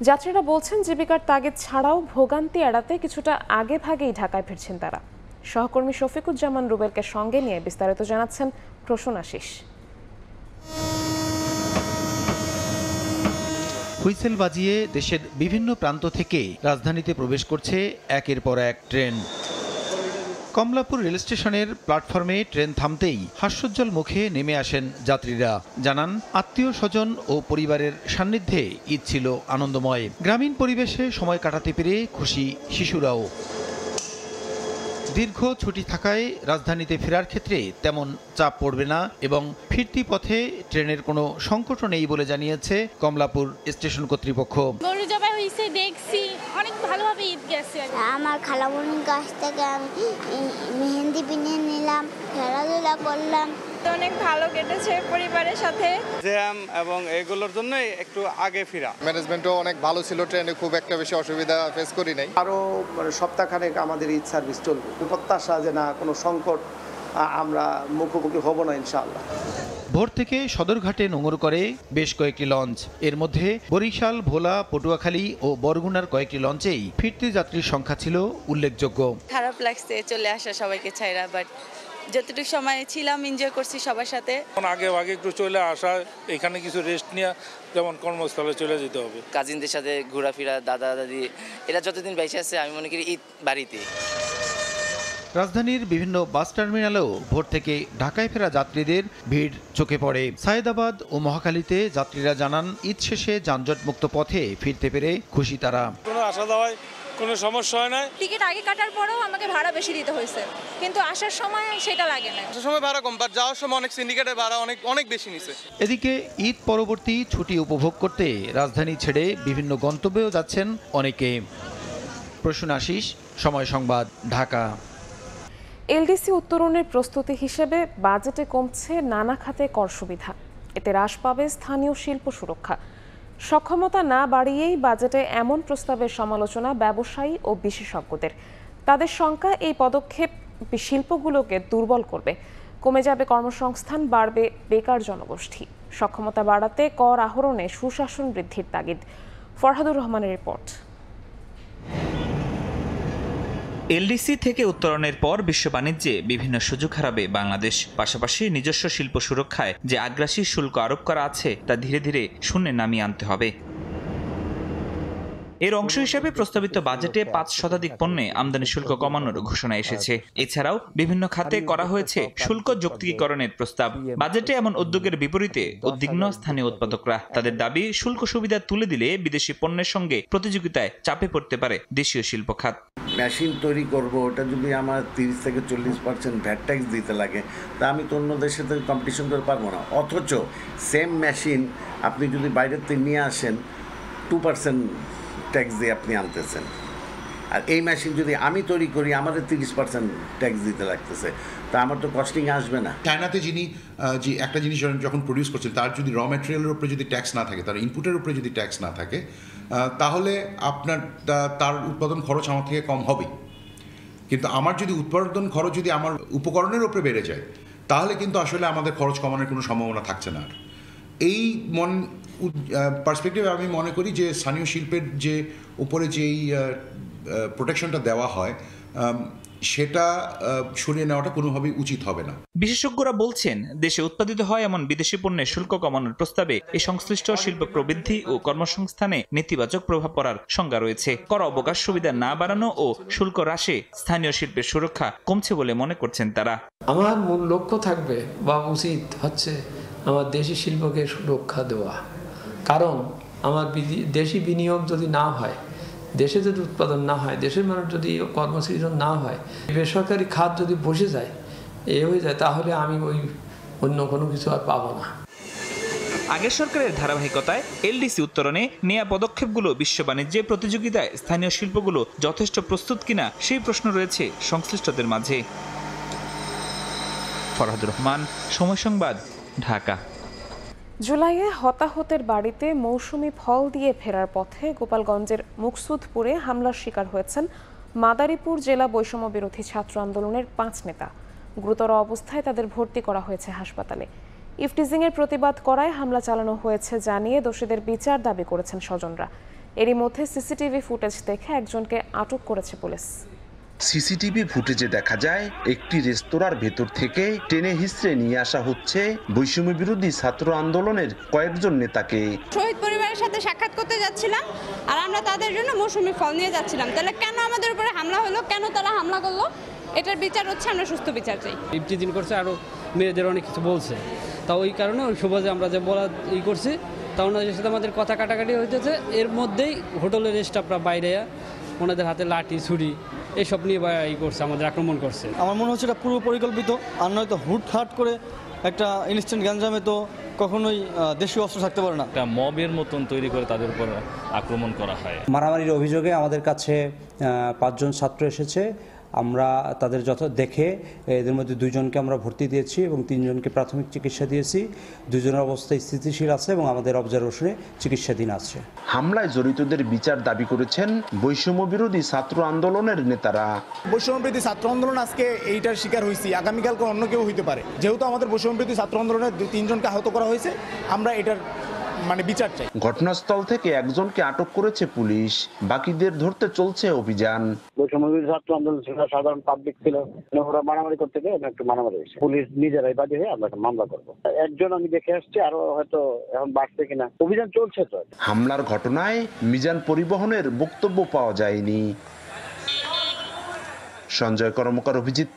যাত্রীরা বলছেন, জীবিকার তাগিদ ছাড়াও ভোগান্তি এড়াতে কিছুটা আগে ভাগেই ঢাকায় ফিরছেন তারা। সহকর্মী শফিকুজ্জামান রুবেলকে সঙ্গে নিয়ে বিস্তারিত জানাচ্ছেন প্রসূন আশিস। হুইসেল বাজিয়ে দেশের বিভিন্ন প্রান্ত থেকে রাজধানীতে প্রবেশ করছে একের পর এক ট্রেন। কমলাপুর রেল স্টেশনের প্ল্যাটফর্মে ট্রেন থামতেই হাস্যোজ্জ্বল মুখে নেমে আসেন যাত্রীরা। জানান, আত্মীয় স্বজন ও পরিবারের সান্নিধ্যে ঈদ ছিল আনন্দময়। গ্রামীণ পরিবেশে সময় কাটাতে পেরে খুশি শিশুরাও। দীর্ঘ ছুটি থাকায় রাজধানীতে ফেরার ক্ষেত্রে তেমন চাপ পড়বে না এবং ফিরতি পথে ট্রেনের কোনো সংকটও নেই বলে জানিয়েছে কমলাপুর স্টেশন কর্তৃপক্ষ। গরু জবাই হয়েছে, দেখছি অনেক ভালোভাবে ঈদ গেছে। আমার খালাবোনের কাছ থেকে আমি মেহেন্দি কিনে নিলাম, খেলাধুলা করলাম। অনেক ভালো কেটেছে পরিবারের সাথে। জ্যাম এবং এগুলোর জন্য একটু আগে ফেরা। ম্যানেজমেন্টও অনেক ভালো ছিল, ট্রেনে খুব একটা বেশি অসুবিধা ফেস করি নাই। আরও সপ্তাহখানেক আমাদের ঈদ সার্ভিস চলবে। প্রত্যাশা যে না কোনো সংকট আমরা মুখোমুখি হব না ইনশাআল্লাহ। ভোর থেকে সদরঘাটে নোঙর করে বেশ কয়েকটি লঞ্চ। এর মধ্যে বরিশাল, ভোলা, পটুয়াখালী ও বরগুনার কয়েকটি লঞ্চেই ফিরতি যাত্রীর সংখ্যা ছিল উল্লেখযোগ্য। খারাপ লাগছে চলে আসা সবাইকে ছাইরা, বাট যতটুকু সময় ছিলাম এনজয় করছি সবার সাথে। আগে একটু চলে আসা, এখানে কিছু রেস্ট নিয়ে যেমন কর্মস্থলে চলে যেতে হবে। কাজিনদের সাথে ঘোরাফেরা, দাদা দাদি এরা যতদিন বেঁচে আছে আমি মনে করি ঈদ বাড়িতে। রাজধানীর বিভিন্ন বাস টার্মিনালেও ভোর থেকে ঢাকায় ফেরা যাত্রীদের ভিড় চোখে পড়ে। সায়েদাবাদ ও মহাখালীতে যাত্রীরা জানান, ঈদ শেষে যানজটমুক্ত পথে ফিরতে পেরে খুশি তারা। কোনো আসা যাওয়ায় কোনো সমস্যা হয় না। টিকিট আগে কাটার পরেও আমাকে ভাড়া বেশি দিতে হয়েছে, কিন্তু আসার সময় সেটা লাগে না। আসার সময় ভাড়া কম, বাট যাওয়ার সময় অনেক সিন্ডিকেটের ভাড়া অনেক বেশি নিছে। এদিকে ঈদ পরবর্তী ছুটি উপভোগ করতে রাজধানী ছেড়ে বিভিন্ন গন্তব্যেও যাচ্ছেন অনেকে। প্রসূন আশিস, সময় সংবাদ, ঢাকা। এলডিসি উত্তরণের প্রস্তুতি হিসেবে বাজেটে কমছে নানা খাতে কর সুবিধা। এতে হ্রাস পাবে স্থানীয় শিল্প সুরক্ষা। সক্ষমতা না বাড়িয়েই বাজেটে এমন প্রস্তাবের সমালোচনা ব্যবসায়ী ও বিশেষজ্ঞদের। তাদের শঙ্কা, এই পদক্ষেপ শিল্পগুলোকে দুর্বল করবে। কমে যাবে কর্মসংস্থান, বাড়বে বেকার জনগোষ্ঠী। সক্ষমতা বাড়াতে কর আহরণে সুশাসন বৃদ্ধির তাগিদ। ফরহাদুর রহমানের রিপোর্ট। এলডিসি থেকে উত্তরণের পর বিশ্ব বাণিজ্যে বিভিন্ন সুযোগ হারাবে বাংলাদেশ। পাশাপাশি নিজস্ব শিল্প সুরক্ষায় যে আগ্রাসী শুল্ক আরোপ করা আছে তা ধীরে ধীরে শূন্যে নামিয়ে আনতে হবে। এর অংশ হিসেবে প্রস্তাবিত বাজেটে ৫% পণ্যে আমদানি শুল্ক কমানোর ঘোষণা এসেছে। এছাড়াও বিভিন্ন খাতে করা হয়েছে শুল্ক যৌক্তিকীকরণের প্রস্তাব। বাজেটে এমন উদ্যোগের বিপরীতে উদ্বিগ্ন স্থানীয় উৎপাদকরা। তাদের দাবি, শুল্ক সুবিধা তুলে দিলে বিদেশি পণ্যের সঙ্গে প্রতিযোগিতায় চাপে পড়তে পারে দেশীয় শিল্প খাত। মেশিন তৈরি করব, ওটা যদি আমার 30 থেকে 40% ভ্যাট ট্যাক্স দিতে লাগে, তা আমি তো অন্য দেশের থেকে কম্পিটিশন করে পারবো না। অথচ সেম মেশিন আপনি যদি বাইরের থেকে নিয়ে আসেন, 2% ট্যাক্স দিয়ে আপনি আনতেছেন। আর এই মেশিন যদি আমি তৈরি করি, আমাদের 30% ট্যাক্স দিতে লাগতেছে, তা আমার তো কস্টিং আসবে না। চায়নাতে যিনি যে একটা জিনিস যখন প্রডিউস করছেন, তার যদি র ম্যাটেরিয়ালের উপরে যদি ট্যাক্স না থাকে, তার ইনপুটের উপরে যদি ট্যাক্স না থাকে, তাহলে আপনার তার উৎপাদন খরচ আমার থেকে কম হবে। কিন্তু আমার যদি উৎপাদন খরচ যদি আমার উপকরণের উপরে বেড়ে যায়, তাহলে কিন্তু আসলে আমাদের খরচ কমানোর কোনো সম্ভাবনা থাকছে না। আর এই পার্সপেক্টিভে আমি মনে করি যে স্থানীয় শিল্পের যে উপরে যেই প্রোটেকশনটা দেওয়া হয়, সেটা সরিয়ে নেওয়াটা কোনোভাবেই উচিত হবে না। বিশেষজ্ঞরা বলছেন, দেশে উৎপাদিত হয় এমন বিদেশি পণ্যের শুল্ক কমানোর প্রস্তাবে এই সংশ্লিষ্ট শিল্প প্রবৃদ্ধি ও কর্মসংস্থানে নেতিবাচক প্রভাব পড়ার শঙ্কা রয়েছে। কর অবকাশ সুবিধা না বাড়ানো ও শুল্ক হ্রাসে স্থানীয় শিল্পের সুরক্ষা কমছে বলে মনে করছেন তারা। আমার মূল লক্ষ্য থাকবে বা উচিত হচ্ছে আমার দেশি শিল্পকে সুরক্ষা দেওয়া। কারণ আমার দেশি বিনিয়োগ যদি না হয়, দেশে যদি উৎপাদন না হয়, দেশের মানুষ যদি কর্মসৃজন না হয়, বেসরকারি খাত যদি বসে যায়, হয়ে যায়, তাহলে আমি ওই অন্য কোনো কিছু আর পাবো না। আগের সরকারের ধারাবাহিকতায় এলডিসি উত্তরণে নেয়া পদক্ষেপগুলো বিশ্ব বাণিজ্যে প্রতিযোগিতায় স্থানীয় শিল্পগুলো যথেষ্ট প্রস্তুত কিনা সেই প্রশ্ন রয়েছে সংশ্লিষ্টদের মাঝে। ফরহাদুর রহমান, সময় সংবাদ, ঢাকা। জুলাইয়ে হতাহতের বাড়িতে মৌসুমি ফল দিয়ে ফেরার পথে গোপালগঞ্জের মুকসুদপুরে হামলার শিকার হয়েছেন মাদারীপুর জেলা বৈষম্য বিরোধী ছাত্র আন্দোলনের 5 নেতা। গুরুতর অবস্থায় তাদের ভর্তি করা হয়েছে হাসপাতালে। ইফটিজিংয়ের প্রতিবাদ করায় হামলা চালানো হয়েছে জানিয়ে দোষীদের বিচার দাবি করেছেন স্বজনরা। এরই মধ্যে সিসিটিভি ফুটেজ দেখে একজনকে আটক করেছে পুলিশ। সিসিটিভি ফুটেজে দেখা যায় একটি রেস্তোরাঁর ভেতর থেকে টেনে হিঁচড়ে নিয়ে আসা হচ্ছে বৈষম্য বিরোধী ছাত্র আন্দোলনের কয়েকজন নেতাকে। শহীদ পরিবারের সাথে সাক্ষাৎ করতে যাচ্ছিলাম আর আমরা তাদের জন্য মৌসুমি ফল নিয়ে যাচ্ছিলাম। তাহলে কেন আমাদের উপরে হামলা হলো, কেন তারা হামলা করলো, এটার বিচার হচ্ছে, আমরা সুস্থ বিচার চাই। ইফতিজিং করছে, আরও মেয়েদের অনেক কিছু বলছে, তা ওই কারণে ওই সুবাদে আমরা যে বলা করছি, তা ওনাদের সাথে আমাদের কথা কাটাকাটি হইতেছে। এর মধ্যেই হোটেলের স্টাফরা বাইরে ওনাদের হাতে লাঠি ছুরি এসব নিয়ে করছে, আমাদের আক্রমণ করছে। আমার মনে হচ্ছে এটা পূর্ব পরিকল্পিত, আর নয়তো হুটহাট করে একটা ইনস্ট্যান্ট গ্যাঞ্জামে তো কখনোই দেশীয় অস্ত্র থাকতে পারে না। একটা মবের মতন তৈরি করে তাদের উপর আক্রমণ করা হয়। মারামারির অভিযোগে আমাদের কাছে 5 জন ছাত্র এসেছে। আমরা তাদের দেখে এদের মধ্যে 2 জনকে আমরা ভর্তি দিয়েছি এবং 3 জনকে প্রাথমিক চিকিৎসা দিয়েছি। 2 জনের অবস্থা স্থিতিশীল আছে এবং আমাদের অবজারভেশনে চিকিৎসাধীন আছে। হামলায় জড়িতদের বিচার দাবি করেছেন বৈষম্য বিরোধী ছাত্র আন্দোলনের নেতারা। বৈষম্য বিরোধী ছাত্র আন্দোলন আজকে এইটার শিকার হয়েছি, আগামীকালকে অন্য কেউ হইতে পারে। যেহেতু আমাদের বৈষম্য বিরোধী ছাত্র আন্দোলনের 2-3 জনকে আহত করা হয়েছে, আমরা এটার বিচার চাই। ঘটনাস্থল থেকে একজনকে আটক করেছে পুলিশ, বাকিদের ধরতে চলছে অভিযান। বৈষম্য বিরোধী ছাত্র আন্দোলন ছিল, সাধারণ পাবলিক ছিল, ওরা মারামারি করতে গিয়ে একটু মারামারি হয়েছে। পুলিশ নিজেরাই বাদী হয়ে আমরা একটা মামলা করবো। একজন আমি দেখে আসছি, আরো হয়তো এখন বাড়ছে কিনা, অভিযান চলছে তো। হামলার ঘটনায় মিজান পরিবহনের বক্তব্য পাওয়া যায়নি। সঞ্জয় কর্মকার, অভিজিৎ,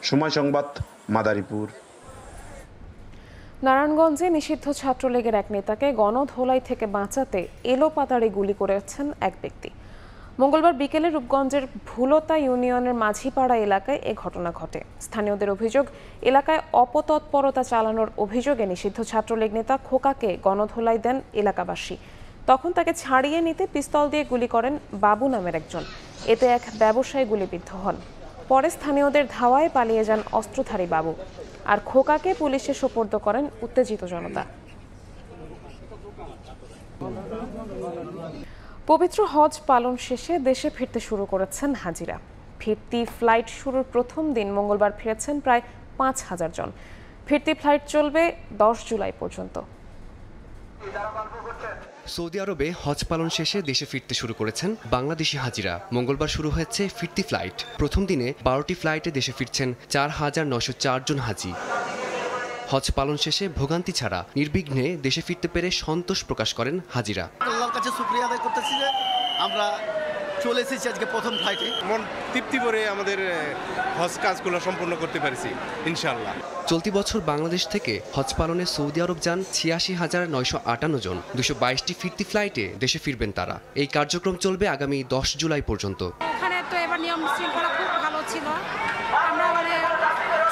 সময় সংবাদ, মাদারীপুর। নারায়ণগঞ্জে নিষিদ্ধ ছাত্রলীগের এক নেতাকে গণধোলাই থেকে বাঁচাতে এলোপাতাড়ি গুলি করেছেন এক ব্যক্তি। মঙ্গলবার বিকেলে রূপগঞ্জের ভুলতা ইউনিয়নের মাঝিপাড়া এলাকায় এ ঘটনা ঘটে। স্থানীয়দের অভিযোগ, এলাকায় অপতৎপরতা চালানোর অভিযোগে নিষিদ্ধ ছাত্রলীগ নেতা খোকাকে গণধোলাই দেন এলাকাবাসী। তখন তাকে ছাড়িয়ে নিতে পিস্তল দিয়ে গুলি করেন বাবু নামের একজন। এতে এক ব্যবসায়ী গুলিবিদ্ধ হন। পরে স্থানীয়দের ধাওয়ায় পালিয়ে যান অস্ত্রধারী বাবু, আর খোকাকে পুলিশে সোপর্দ করেন উত্তেজিত জনতা। পবিত্র হজ পালন শেষে দেশে ফিরতে শুরু করেছেন হাজিরা। ফিরতি ফ্লাইট শুরুর প্রথম দিন মঙ্গলবার ফিরেছেন প্রায় 5,000 জন। ফিরতি ফ্লাইট চলবে 10 জুলাই পর্যন্ত। সৌদি আরবে হজ পালন শেষে দেশে ফিরতে শুরু করেছেন বাংলাদেশি হাজিরা। মঙ্গলবার শুরু হয়েছে ফিরতি ফ্লাইট। প্রথম দিনে 12টি ফ্লাইটে দেশে ফিরছেন 4,904 জন হাজি। হজ পালন শেষে ভোগান্তি ছাড়া নির্বিঘ্নে দেশে ফিরতে পেরে সন্তোষ প্রকাশ করেন হাজিরা। আল্লাহর কাছে শুকরিয়া আদায় করতেছি যে আমরা চলে এসেছি আজকে প্রথম ফ্লাইটে। মন তৃপ্তি করে আমাদের হজ কাজগুলো সম্পূর্ণ করতে পারছি ইনশাআল্লাহ। চলতি বছর বাংলাদেশ থেকে হজ পালনে সৌদি আরব যান 86,958 জন। 222টি ফিরতি ফ্লাইটে দেশে ফিরবেন তারা। এই কার্যক্রম চলবে আগামী 10 জুলাই পর্যন্ত। এখানে তো এবার নিয়ম শৃঙ্খলা খুব ভালো ছিল, আমরা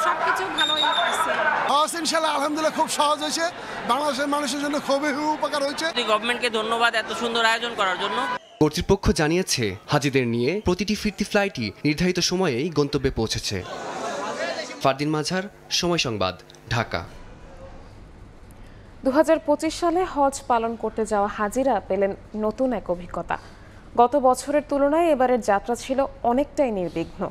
সবকিছু ভালোই পাচ্ছি। হজ ইনশাআল্লাহ আলহামদুলিল্লাহ খুব সহজ হয়েছে, বাংলাদেশের মানুষের জন্য খুবই উপকার হয়েছে। গভর্নমেন্টকে ধন্যবাদ এত সুন্দর আয়োজন করার জন্য। কর্তৃপক্ষ জানিয়েছে হাজিদের নিয়ে প্রতিটি ফিরতি ফ্লাইটই নির্ধারিত সময়েই গন্তব্যে পৌঁছেছে। ফারদিন মাঝার, সময় সংবাদ, ঢাকা। 2025 সালে হজ পালন করতে যাওয়া হাজিরা পেলেন নতুন এক অভিজ্ঞতা। গত বছরের তুলনায় এবারের যাত্রা ছিল অনেকটাই নির্বিঘ্ন।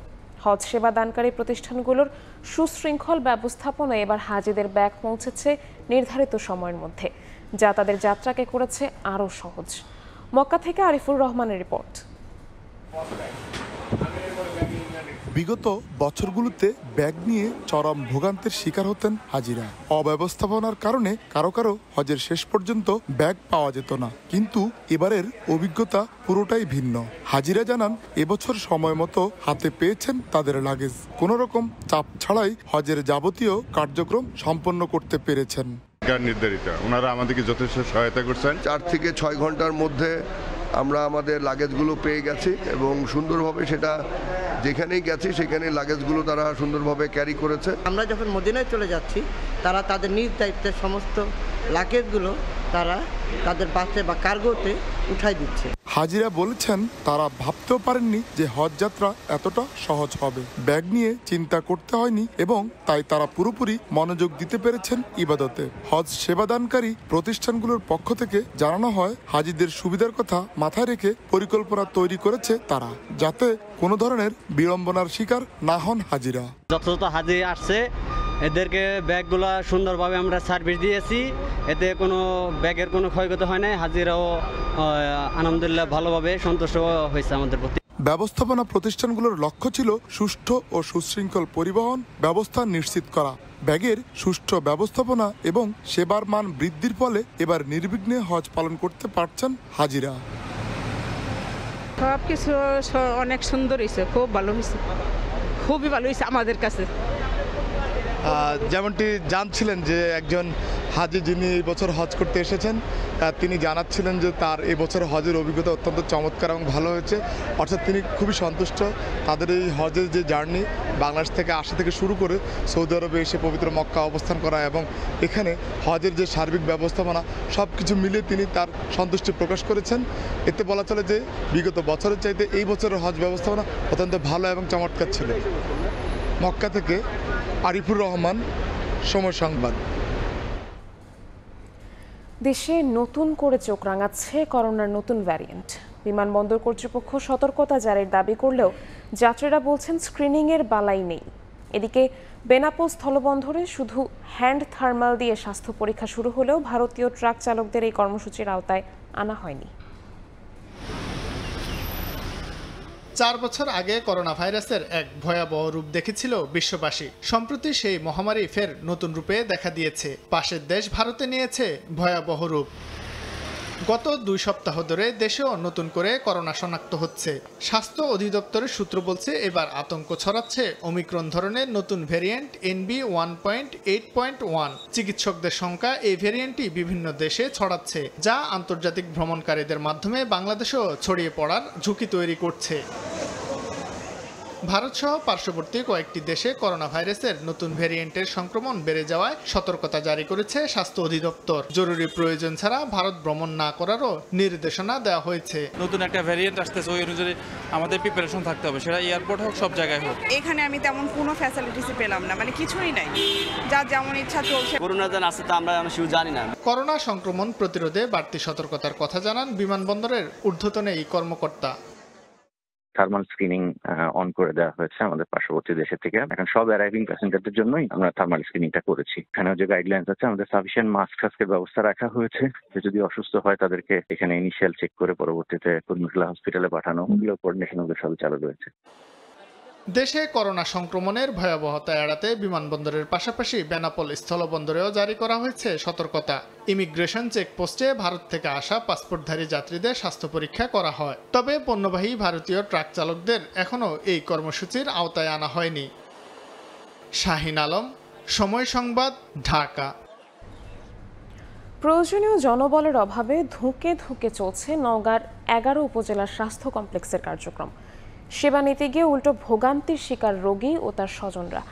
হজ সেবা দানকারী প্রতিষ্ঠানগুলোর সুশৃঙ্খল ব্যবস্থাপনায় এবার হাজিদের ব্যাগ পৌঁছেছে নির্ধারিত সময়ের মধ্যে, যা তাদের যাত্রাকে করেছে আরও সহজ। মক্কা থেকে আরিফুর রহমানের রিপোর্ট। বিগত বছরগুলোতে ব্যাগ নিয়ে চরম ভোগান্তির শিকার হতেন হাজিরা। অব্যবস্থাপনার কারণে কারো কারো হজের শেষ পর্যন্ত ব্যাগ পাওয়া যেত না। কিন্তু এবারের অভিজ্ঞতা পুরোটাই ভিন্ন। হাজিরা জানান এবছর সময় মতো হাতে পেয়েছেন তাদের লাগেজ। কোনো রকম চাপ ছাড়াই হজের যাবতীয় কার্যক্রম সম্পন্ন করতে পেরেছেন। নির্ধারিত ওনারা আমাদেরকে যথেষ্ট সহায়তা করছেন। 4 থেকে 6 ঘন্টার মধ্যে আমরা আমাদের লাগেজগুলো পেয়ে গেছি এবং সুন্দরভাবে সেটা যেখানেই গেছি সেখানে লাগেজগুলো তারা সুন্দরভাবে ক্যারি করেছে। আমরা যখন মদিনায় চলে যাচ্ছি, তারা তাদের নিজ দায়িত্বে সমস্ত লাগেজগুলো তারা তাদের বাসে বা কার্গোতে উঠাই দিচ্ছে। হাজিরা বলেছেন তারা ভাবতেও পারেননি যে হজ যাত্রা এতটা সহজ হবে। ব্যাগ নিয়ে চিন্তা করতে হয়নি এবং তাই তারা পুরোপুরি মনোযোগ দিতে পেরেছেন ইবাদতে। হজ সেবাদানকারী প্রতিষ্ঠানগুলোর পক্ষ থেকে জানানো হয় হাজিদের সুবিধার কথা মাথায় রেখে পরিকল্পনা তৈরি করেছে তারা, যাতে কোনো ধরনের বিড়ম্বনার শিকার না হন হাজিরা। যত হাজি আসছে এদেরকে ব্যাগগুলো সুন্দরভাবে আমরা সার্ভিস দিয়েছি, এতে কোনো ব্যাগের কোনো ক্ষয়ক্ষতি হয় নাই। হাজিরাও আলহামদুলিল্লাহ ভালোভাবে সন্তুষ্ট হয়েছে আমাদের প্রতি। ব্যবস্থাপনা প্রতিষ্ঠানগুলোর লক্ষ্য ছিল সুষ্ঠু ও সুশৃঙ্খল পরিবহন ব্যবস্থা নিশ্চিত করা। ব্যাগের সুষ্ঠু ব্যবস্থাপনা এবং সেবার মান বৃদ্ধির ফলে এবার নির্বিঘ্নে হজ পালন করতে পারছেন হাজিরা। সব কিছু অনেক সুন্দর হয়েছে, খুব ভালো হয়েছে, খুবই ভালো হয়েছে আমাদের কাছে। যেমনটি জানছিলেন যে একজন হাজি যিনি এই বছর হজ করতে এসেছেন তিনি জানাচ্ছিলেন যে তার এই বছর হজের অভিজ্ঞতা অত্যন্ত চমৎকার এবং ভালো হয়েছে, অর্থাৎ তিনি খুবই সন্তুষ্ট। তাদের এই হজের যে জার্নি বাংলাদেশ থেকে আসা থেকে শুরু করে সৌদি আরবে এসে পবিত্র মক্কা অবস্থান করা এবং এখানে হজের যে সার্বিক ব্যবস্থাপনা সব কিছু মিলিয়ে তিনি তার সন্তুষ্টি প্রকাশ করেছেন। এতে বলা চলে যে বিগত বছরের চাইতে এই বছরের হজ ব্যবস্থাপনা অত্যন্ত ভালো এবং চমৎকার ছিল। মক্কা থেকে আরিফুর রহমান, সময় সংবাদ। দেশে নতুন করে চোখ রাঙাচ্ছে করোনার নতুন ভ্যারিয়েন্ট। বিমানবন্দর কর্তৃপক্ষ সতর্কতা জারির দাবি করলেও যাত্রীরা বলছেন স্ক্রিনিংয়ের বালাই নেই। এদিকে বেনাপোল স্থলবন্দরে শুধু হ্যান্ড থার্মাল দিয়ে স্বাস্থ্য পরীক্ষা শুরু হলেও ভারতীয় ট্রাক চালকদের এই কর্মসূচির আওতায় আনা হয়নি। 4 বছর আগে করোনা ভাইরাসের এক ভয়াবহ রূপ দেখেছিল বিশ্ববাসী। সম্প্রতি সেই মহামারী ফের নতুন রূপে দেখা দিয়েছে। পাশের দেশ ভারতে নিয়েছে ভয়াবহ রূপ। গত 2 সপ্তাহ ধরে দেশেও নতুন করে করোনা শনাক্ত হচ্ছে। স্বাস্থ্য অধিদপ্তরের সূত্র বলছে এবার আতঙ্ক ছড়াচ্ছে ওমিক্রন ধরনের নতুন ভ্যারিয়েন্ট NB1.8.1। চিকিৎসকদের সংখ্যা এই ভ্যারিয়েন্টটি বিভিন্ন দেশে ছড়াচ্ছে, যা আন্তর্জাতিক ভ্রমণকারীদের মাধ্যমে বাংলাদেশেও ছড়িয়ে পড়ার ঝুঁকি তৈরি করছে। ভারতসহ পার্শ্ববর্তী কয়েকটি দেশে করোনা ভাইরাসের নতুন ভ্যারিয়েন্টের সংক্রমণ বেড়ে যাওয়ায় সতর্কতা জারি করেছে স্বাস্থ্য অধিদপ্তর। জরুরি প্রয়োজন ছাড়া ভারত ভ্রমণ না করারও নির্দেশনা দেওয়া হয়েছে। নতুন একটা ভ্যারিয়েন্ট আসতেছে, ওই অনুযায়ী আমাদের প্রিপারেশন থাকতে হবে, সেটা এয়ারপোর্ট হোক সব জায়গায় হোক। এখানে আমি তেমন কোনো ফ্যাসিলিটিস পেলাম না, মানে কিছুই নাই, যা যেমন ইচ্ছা চলছে। করোনা যেন আসছে তা আমরা শিওর জানি না। করোনা সংক্রমণ প্রতিরোধে বাড়তি সতর্কতার কথা জানান বিমানবন্দরের ঊর্ধ্বতন এই কর্মকর্তা। থার্মাল স্ক্রিনিং অন করে দেওয়া হয়েছে আমাদের পার্শ্ববর্তী দেশের থেকে। এখন সব অ্যারাইভিং প্যাসেঞ্জারদের জন্যই আমরা থার্মাল স্ক্রিনিংটা করেছি। এখানেও যে গাইডলাইন্স আছে আমাদের সাফিসিয়েন্ট মাস্ক টাস্কের ব্যবস্থা রাখা হয়েছে, যে যদি অসুস্থ হয় তাদেরকে এখানে ইনিশিয়াল চেক করে পরবর্তীতে কুর্মিটোলা হসপিটালে পাঠানো, ওগুলো কোঅর্ডিনেশন ওদের সবই চালু রয়েছে। দেশে করোনা সংক্রমণের ভয়াবহতা এড়াতে বিমানবন্দরের পাশাপাশি বেনাপোল স্থলবন্দরেও জারি করা হয়েছে সতর্কতা। ইমিগ্রেশন চেকপোস্টে ভারত থেকে আসা পাসপোর্টধারী যাত্রীদের স্বাস্থ্য পরীক্ষা করা হয়। তবে পণ্যবাহী ভারতীয় ট্রাক চালকদের এখনও এই কর্মসূচির আওতায় আনা হয়নি। শাহিন আলম, সময় সংবাদ, ঢাকা। প্রয়োজনীয় জনবলের অভাবে ধুঁকে ধুঁকে চলছে নওগাঁর 11 উপজেলার স্বাস্থ্য কমপ্লেক্সের কার্যক্রম। সেবা নিতে গিয়ে উল্টো ভোগান্তির শিকার রোগী ও তার স্বজনরা।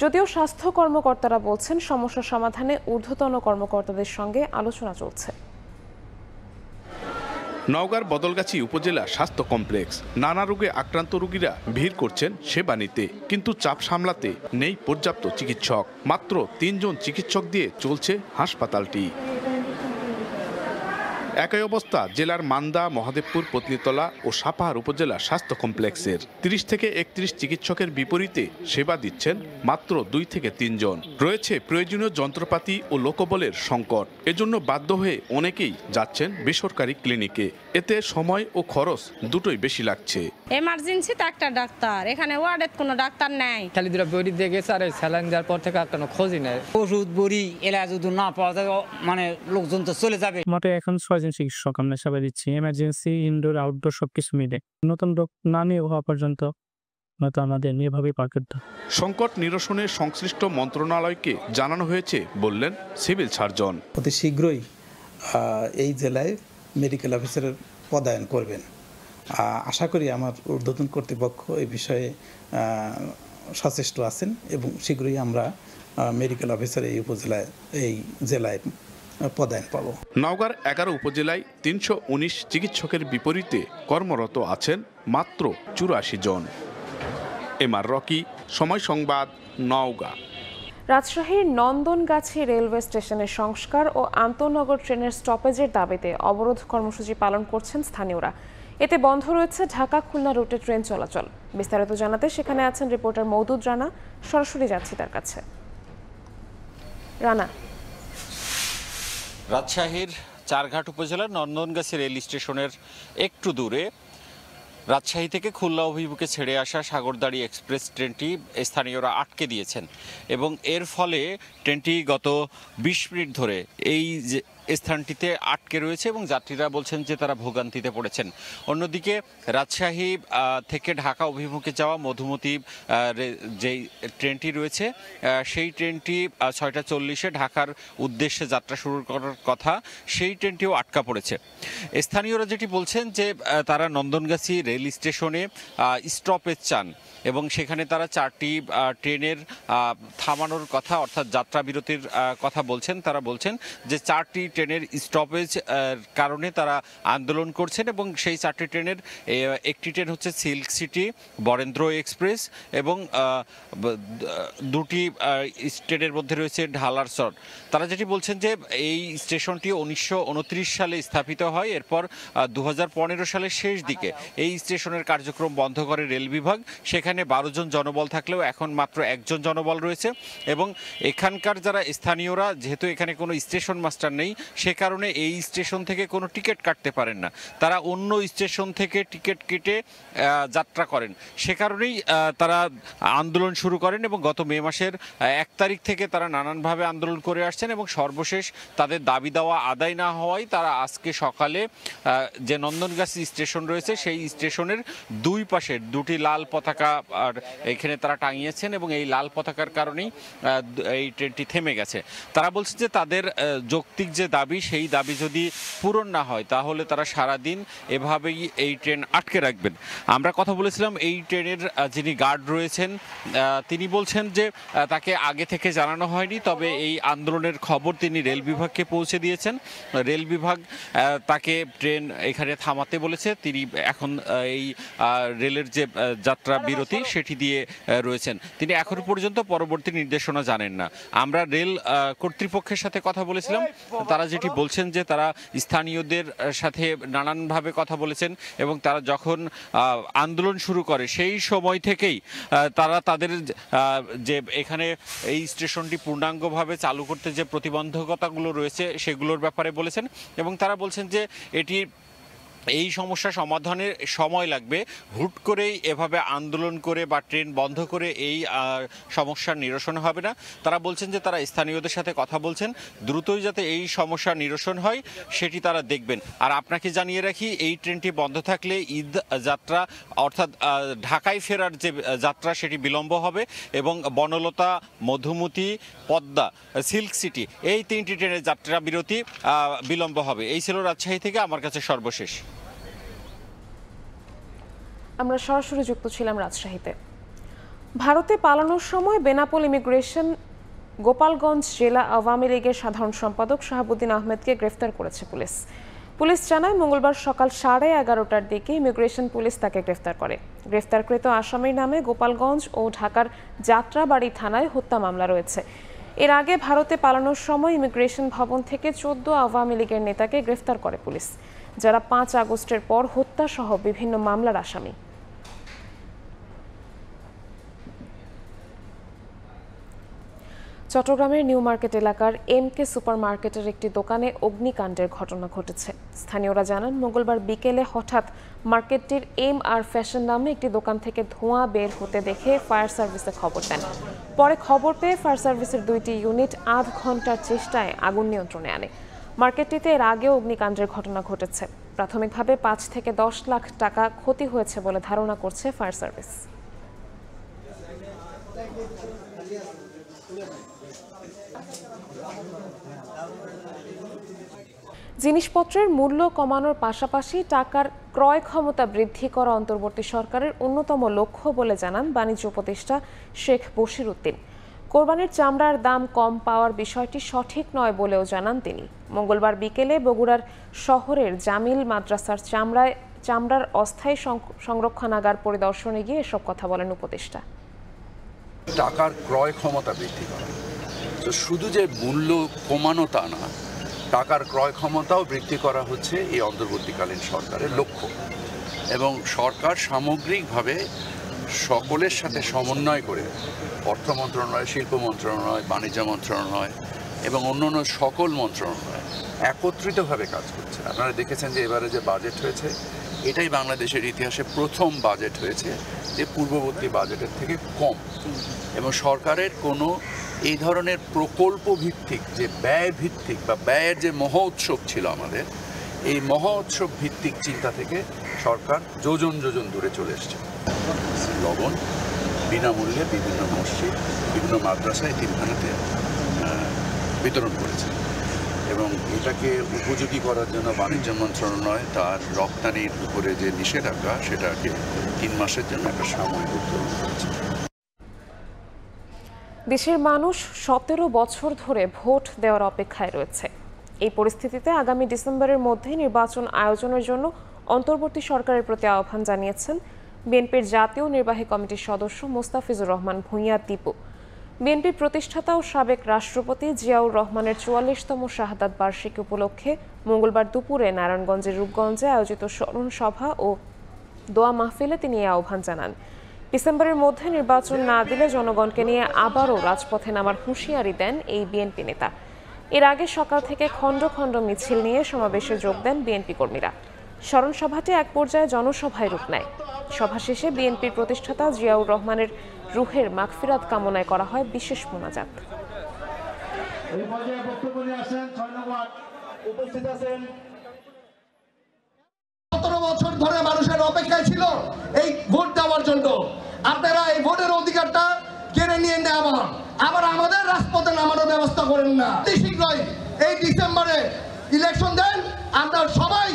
যদিও স্বাস্থ্য কর্মকর্তারা বলছেন সমস্যা সমাধানে ঊর্ধ্বতন কর্মকর্তাদের সঙ্গে আলোচনা চলছে। নওগাঁর বদলগাছি উপজেলা স্বাস্থ্য কমপ্লেক্স। নানা রোগে আক্রান্ত রোগীরা ভিড় করছেন সেবা নিতে, কিন্তু চাপ সামলাতে নেই পর্যাপ্ত চিকিৎসক। মাত্র 3 জন চিকিৎসক দিয়ে চলছে হাসপাতালটি। একই অবস্থা জেলার মান্দা, মহাদেবপুর, পত্নীতলা ও সাপাহার উপজেলা স্বাস্থ্য কমপ্লেক্সের। 30 থেকে 31 চিকিৎসকের বিপরীতে সেবা দিচ্ছেন মাত্র 2 থেকে 3 জন। রয়েছে প্রয়োজনীয় যন্ত্রপাতি ও লোকবলের সংকট। এজন্য বাধ্য হয়ে অনেকেই যাচ্ছেন বেসরকারি ক্লিনিকে। এতে সময় ও খরচ দুটোই বেশি লাগছে। এমার্জেন্সিতে একটা ডাক্তার, এখানে ওয়ার্ডের কোনো ডাক্তার নেই। খালি দুটো বড়ি দিয়ে গেছে আর স্যালাইন দেওয়ার পর থেকে একটা খোঁজই নেই। ওষুধ বড়ি এলা যদি না পাওয়া যায় মানে লোকজন তো চলে যাবে। মোটে এখন 6 জন চিকিৎসক আমরা সেবা দিচ্ছি, এমার্জেন্সি, ইনডোর, আউটডোর সবকিছু মিলে। নতুন রোগ না নিয়ে হওয়া পর্যন্ত নয়তো আমাদের এভাবেই পার করতে। সংকট নিরসনে সংশ্লিষ্ট মন্ত্রণালয়কে জানানো হয়েছে বললেন সিভিল সার্জন। অতি শীঘ্রই এই জেলায় মেডিকেল অফিসারের পদায়ন করবেন। আশা করি আমার ঊর্ধ্বতন কর্তৃপক্ষ এই বিষয়ে সচেষ্ট আছেন এবং শীঘ্রই আমরা মেডিকেল অফিসার এই উপজেলায়, এই জেলায় পদায়ন পাব। নওগাঁর 11 উপজেলায় 319 চিকিৎসকের বিপরীতে কর্মরত আছেন মাত্র 84 জন। এমআর রকি, সময় সংবাদ, নওগাঁ। রাজশাহীর নন্দনগাছি রেলওয়ে স্টেশনের সংস্কার ও আন্তনগর ট্রেনের স্টপেজের দাবিতে অবরোধ কর্মসূচি পালন করছেন স্থানীয়রা। এতে বন্ধ রয়েছে ঢাকা-খুলনা রুটে ট্রেন চলাচল। বিস্তারিত জানাতে সেখানে আছেন রিপোর্টার মওদুদ রানা। সরাসরি যাচ্ছি তার কাছে। রানা, রাজশাহীর চারঘাট উপজেলার নন্দনগাছি রেল স্টেশনের একটু দূরে রাজশাহী থেকে খুলনা অভিমুখে ছেড়ে আসা সাগরদাড়ি এক্সপ্রেস ট্রেনটি স্থানীয়রা আটকে দিয়েছেন এবং এর ফলে ট্রেনটি গত ২০ মিনিট ধরে এই যে স্থানটিতে আটকে রয়েছে এবং যাত্রীরা বলছেন যে তারা ভোগান্তিতে পড়েছেন। অন্যদিকে রাজশাহী থেকে ঢাকা অভিমুখে যাওয়া মধুমতি যেই ট্রেনটি রয়েছে সেই ট্রেনটি ৬টা ৪০-এ ঢাকার উদ্দেশ্যে যাত্রা শুরু করার কথা, সেই ট্রেনটিও আটকা পড়েছে। স্থানীয়রা যেটি বলছেন যে তারা নন্দনগাছি রেল স্টেশনে স্টপেজ চান এবং সেখানে তারা 4টি ট্রেনের থামানোর কথা অর্থাৎ যাত্রা বিরতির কথা বলছেন। তারা বলছেন যে 4টি ট্রেনের স্টপেজ কারণে তারা আন্দোলন করছেন এবং সেই 4টি ট্রেনের একটি ট্রেন হচ্ছে সিল্ক সিটি বরেন্দ্র এক্সপ্রেস এবং 2টি ট্রেনের মধ্যে রয়েছে ঢালার চর। তারা যেটি বলছেন যে এই স্টেশনটি 1929 সালে স্থাপিত হয়, এরপর 2015 সালের শেষ দিকে এই স্টেশনের কার্যক্রম বন্ধ করে রেল বিভাগ। সেখানে 12 জন জনবল থাকলেও এখন মাত্র 1 জন জনবল রয়েছে এবং এখানকার যারা স্থানীয়রা, যেহেতু এখানে কোনো স্টেশন মাস্টার নেই, সে কারণে এই স্টেশন থেকে কোনো টিকিট কাটতে পারেন না, তারা অন্য স্টেশন থেকে টিকিট কেটে যাত্রা করেন। সে কারণেই তারা আন্দোলন শুরু করেন এবং গত মে মাসের 1 তারিখ থেকে তারা নানানভাবে আন্দোলন করে আসছেন এবং সর্বশেষ তাদের দাবি দেওয়া আদায় না হওয়ায় তারা আজকে সকালে যে নন্দনগাছি স্টেশন রয়েছে সেই স্টেশনের 2 পাশের 2টি লাল পতাকা আর এখানে তারা টাঙিয়েছেন এবং এই লাল পতাকার কারণেই এই ট্রেনটি থেমে গেছে। তারা বলছে যে তাদের যৌক্তিক যে দাবি, সেই দাবি যদি পূরণ না হয় তাহলে তারা সারাদিন এভাবেই এই ট্রেন আটকে রাখবেন। আমরা কথা বলেছিলাম এই ট্রেনের যিনি গার্ড রয়েছেন তিনি বলছেন যে তাকে আগে থেকে জানানো হয়নি, তবে এই আন্দোলনের খবর তিনি রেল বিভাগকে পৌঁছে দিয়েছেন। রেল বিভাগ তাকে ট্রেন এখানে থামাতে বলেছে। তিনি এখন এই রেলের যে যাত্রা বিরতি সেটি দিয়ে রয়েছেন। তিনি এখনো পর্যন্ত পরবর্তী নির্দেশনা জানেন না। আমরা রেল কর্তৃপক্ষের সাথে কথা বলেছিলাম, তারা যেটি বলছেন যে তারা স্থানীয়দের সাথে নানানভাবে কথা বলেছেন এবং তারা যখন আন্দোলন শুরু করে সেই সময় থেকেই তারা তাদের যে এখানে এই স্টেশনটি পূর্ণাঙ্গভাবে চালু করতে যে প্রতিবন্ধকতাগুলো রয়েছে সেগুলোর ব্যাপারে বলেছেন এবং তারা বলছেন যে এটি এই সমস্যা সমাধানের সময় লাগবে। হুট করেই এভাবে আন্দোলন করে বা ট্রেন বন্ধ করে এই সমস্যার নিরসন হবে না। তারা বলছেন যে তারা স্থানীয়দের সাথে কথা বলছেন, দ্রুতই যাতে এই সমস্যার নিরসন হয় সেটি তারা দেখবেন। আর আপনাকে জানিয়ে রাখি, এই ট্রেনটি বন্ধ থাকলে ঈদ যাত্রা অর্থাৎ ঢাকায় ফেরার যে যাত্রা সেটি বিলম্ব হবে এবং বনলতা, মধুমতি, পদ্মা, সিল্ক সিটি এই 3টি ট্রেনের যাত্রা বিরতি বিলম্ব হবে। এই ছিল রাজশাহী থেকে আমার কাছে সর্বশেষ। আমরা সরাসরি যুক্ত ছিলাম রাজশাহীতে। ভারতে পালানোর সময় বেনাপোল ইমিগ্রেশন গোপালগঞ্জ জেলা আওয়ামী লীগের সাধারণ সম্পাদক শাহাবুদ্দিন আহমেদকে গ্রেফতার করেছে পুলিশ। পুলিশ জানায় মঙ্গলবার সকাল 11:30টার দিকে ইমিগ্রেশন পুলিশ তাকে গ্রেফতার করে। গ্রেফতারকৃত আসামির নামে গোপালগঞ্জ ও ঢাকার যাত্রাবাড়ি থানায় হত্যা মামলা রয়েছে। এর আগে ভারতে পালানোর সময় ইমিগ্রেশন ভবন থেকে 14 আওয়ামী লীগের নেতাকে গ্রেফতার করে পুলিশ, যারা 5 আগস্টের পর হত্যা সহ বিভিন্ন মামলার আসামি। চট্টগ্রামের নিউ মার্কেট এলাকার MK সুপার মার্কেটের একটি দোকানে অগ্নিকাণ্ডের ঘটনা ঘটেছে। স্থানীয়রা জানান, মঙ্গলবার বিকেলে হঠাৎ মার্কেটটির MR ফ্যাশন নামে একটি দোকান থেকে ধোঁয়া বের হতে দেখে ফায়ার সার্ভিসে খবর দেন। পরে খবর পেয়ে ফায়ার সার্ভিসের 2টি ইউনিট আধ ঘন্টার চেষ্টায় আগুন নিয়ন্ত্রণে আনে। মার্কেটটিতে এর আগেও অগ্নিকাণ্ডের ঘটনা ঘটেছে। প্রাথমিকভাবে 5 থেকে 10 লাখ টাকা ক্ষতি হয়েছে বলে ধারণা করছে ফায়ার সার্ভিস। জিনিসপত্রের মূল্য কমানোর পাশাপাশি টাকার ক্রয় ক্ষমতা বৃদ্ধি করা অন্তর্বর্তী সরকারের অন্যতম লক্ষ্য বলে জানান বাণিজ্য উপদেষ্টা শেখ বশির উদ্দিন। কোরবানির চামড়ার দাম কম পাওয়ার বিষয়টি সঠিক নয় বলেও জানান তিনি। মঙ্গলবার বিকেলে বগুড়ার শহরের জামিল মাদ্রাসার চামড়ার অস্থায়ী সংরক্ষণাগার পরিদর্শনে গিয়ে এসব কথা বলেন উপদেষ্টা। টাকার ক্রয় ক্ষমতা বৃদ্ধি করা, তো শুধু যে মূল্য কমানো তা না, টাকার ক্রয় ক্ষমতাও বৃদ্ধি করা হচ্ছে এই অন্তর্বর্তীকালীন সরকারের লক্ষ্য। এবং সরকার সামগ্রিকভাবে সকলের সাথে সমন্বয় করে অর্থ মন্ত্রণালয়, শিল্প মন্ত্রণালয়, বাণিজ্য মন্ত্রণালয় এবং অন্যান্য সকল মন্ত্রণালয় একত্রিতভাবে কাজ করছে। আপনারা দেখেছেন যে এবারে যে বাজেট হয়েছে এটাই বাংলাদেশের ইতিহাসে প্রথম বাজেট হয়েছে যে পূর্ববর্তী বাজেটের থেকে কম, এবং সরকারের কোনো এই ধরনের প্রকল্প ভিত্তিক যে ব্যয় ভিত্তিক বা ব্যয়ের যে মহোৎসব ছিল আমাদের, এই মহোৎসব ভিত্তিক চিন্তা থেকে সরকার যোজন যোজন দূরে চলে এসছে। লবণ বিনামূল্যে বিভিন্ন মসজিদ, বিভিন্ন মাদ্রাসায় তিনখানাতে বিতরণ করেছে, এবং এটাকে উপযোগী করার জন্য বাণিজ্য মন্ত্রণালয় তার রপ্তানির উপরে যে নিষেধাজ্ঞা সেটাকে 3 মাসের জন্য একটা সাময়িক উত্তোলন করেছে। দেশের মানুষ 17 বছর ধরে ভোট দেওয়ার অপেক্ষায় রয়েছে। এই পরিস্থিতিতে আগামী ডিসেম্বরের মধ্যে নির্বাচন আয়োজনের জন্য অন্তর্বর্তী সরকারের প্রতি আহ্বান জানিয়েছেন বিএনপির জাতীয় নির্বাহী কমিটির সদস্য মোস্তাফিজুর রহমান ভূঁইয়া দীপু। বিএনপির প্রতিষ্ঠাতা ও সাবেক রাষ্ট্রপতি জিয়াউর রহমানের 44তম শাহাদাত বার্ষিকী উপলক্ষে মঙ্গলবার দুপুরে নারায়ণগঞ্জের রূপগঞ্জে আয়োজিত স্মরণ সভা ও দোয়া মাহফিলে তিনি এই আহ্বান জানান। ডিসেম্বরের মধ্যে নির্বাচন না দিলে জনগণকে নিয়ে আবারও রাজপথে নামার হুঁশিয়ারি দেন এই বিএনপি নেতা। এর আগে সকাল থেকে খণ্ড খণ্ড মিছিল নিয়ে সমাবেশে যোগ দেন বিএনপি কর্মীরা। স্মরণ সভাটি এক পর্যায়ে জনসভায় রূপ নেয়। সভা শেষে বিএনপির প্রতিষ্ঠাতা জিয়াউর রহমানের রুহের মাগফিরাত কামনায় করা হয় বিশেষ মোনাজাত। উপস্থিত আছেন 17 বছর ধরে মানুষের অপেক্ষায় ছিল এই ভোট দেওয়ার জন্য। আপনারা এই ভোটের অধিকারটা কেড়ে নিয়ে আবার আমাদের রাজপথে নামানোর ব্যবস্থা করেন না। শীঘ্রই এই ডিসেম্বরে ইলেকশন দেন। আমরা সবাই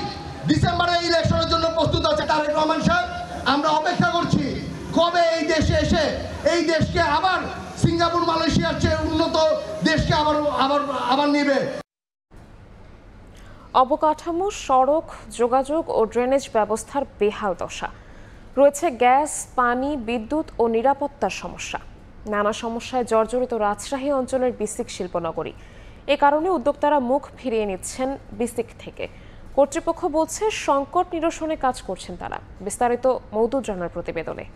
ডিসেম্বরে ইলেকশনের জন্য প্রস্তুত আছে। তারেক রহমান সাহেব, আমরা অপেক্ষা করছি কবে এই দেশে এসে এই দেশকে আবার সিঙ্গাপুর মালয়েশিয়ার চেয়ে উন্নত দেশকে আবার নিবে। অবকাঠামো, সড়ক, যোগাযোগ ও ড্রেনেজ ব্যবস্থার বেহাল দশা। রয়েছে গ্যাস, পানি, বিদ্যুৎ ও নিরাপত্তার সমস্যা। নানা সমস্যায় জর্জরিত রাজশাহী অঞ্চলের বিসিক শিল্পনগরী। এ কারণে উদ্যোক্তারা মুখ ফিরিয়ে নিচ্ছেন বিসিক থেকে। কর্তৃপক্ষ বলছে সংকট নিরসনে কাজ করছেন তারা। বিস্তারিত মওদুদ রানার প্রতিবেদনে।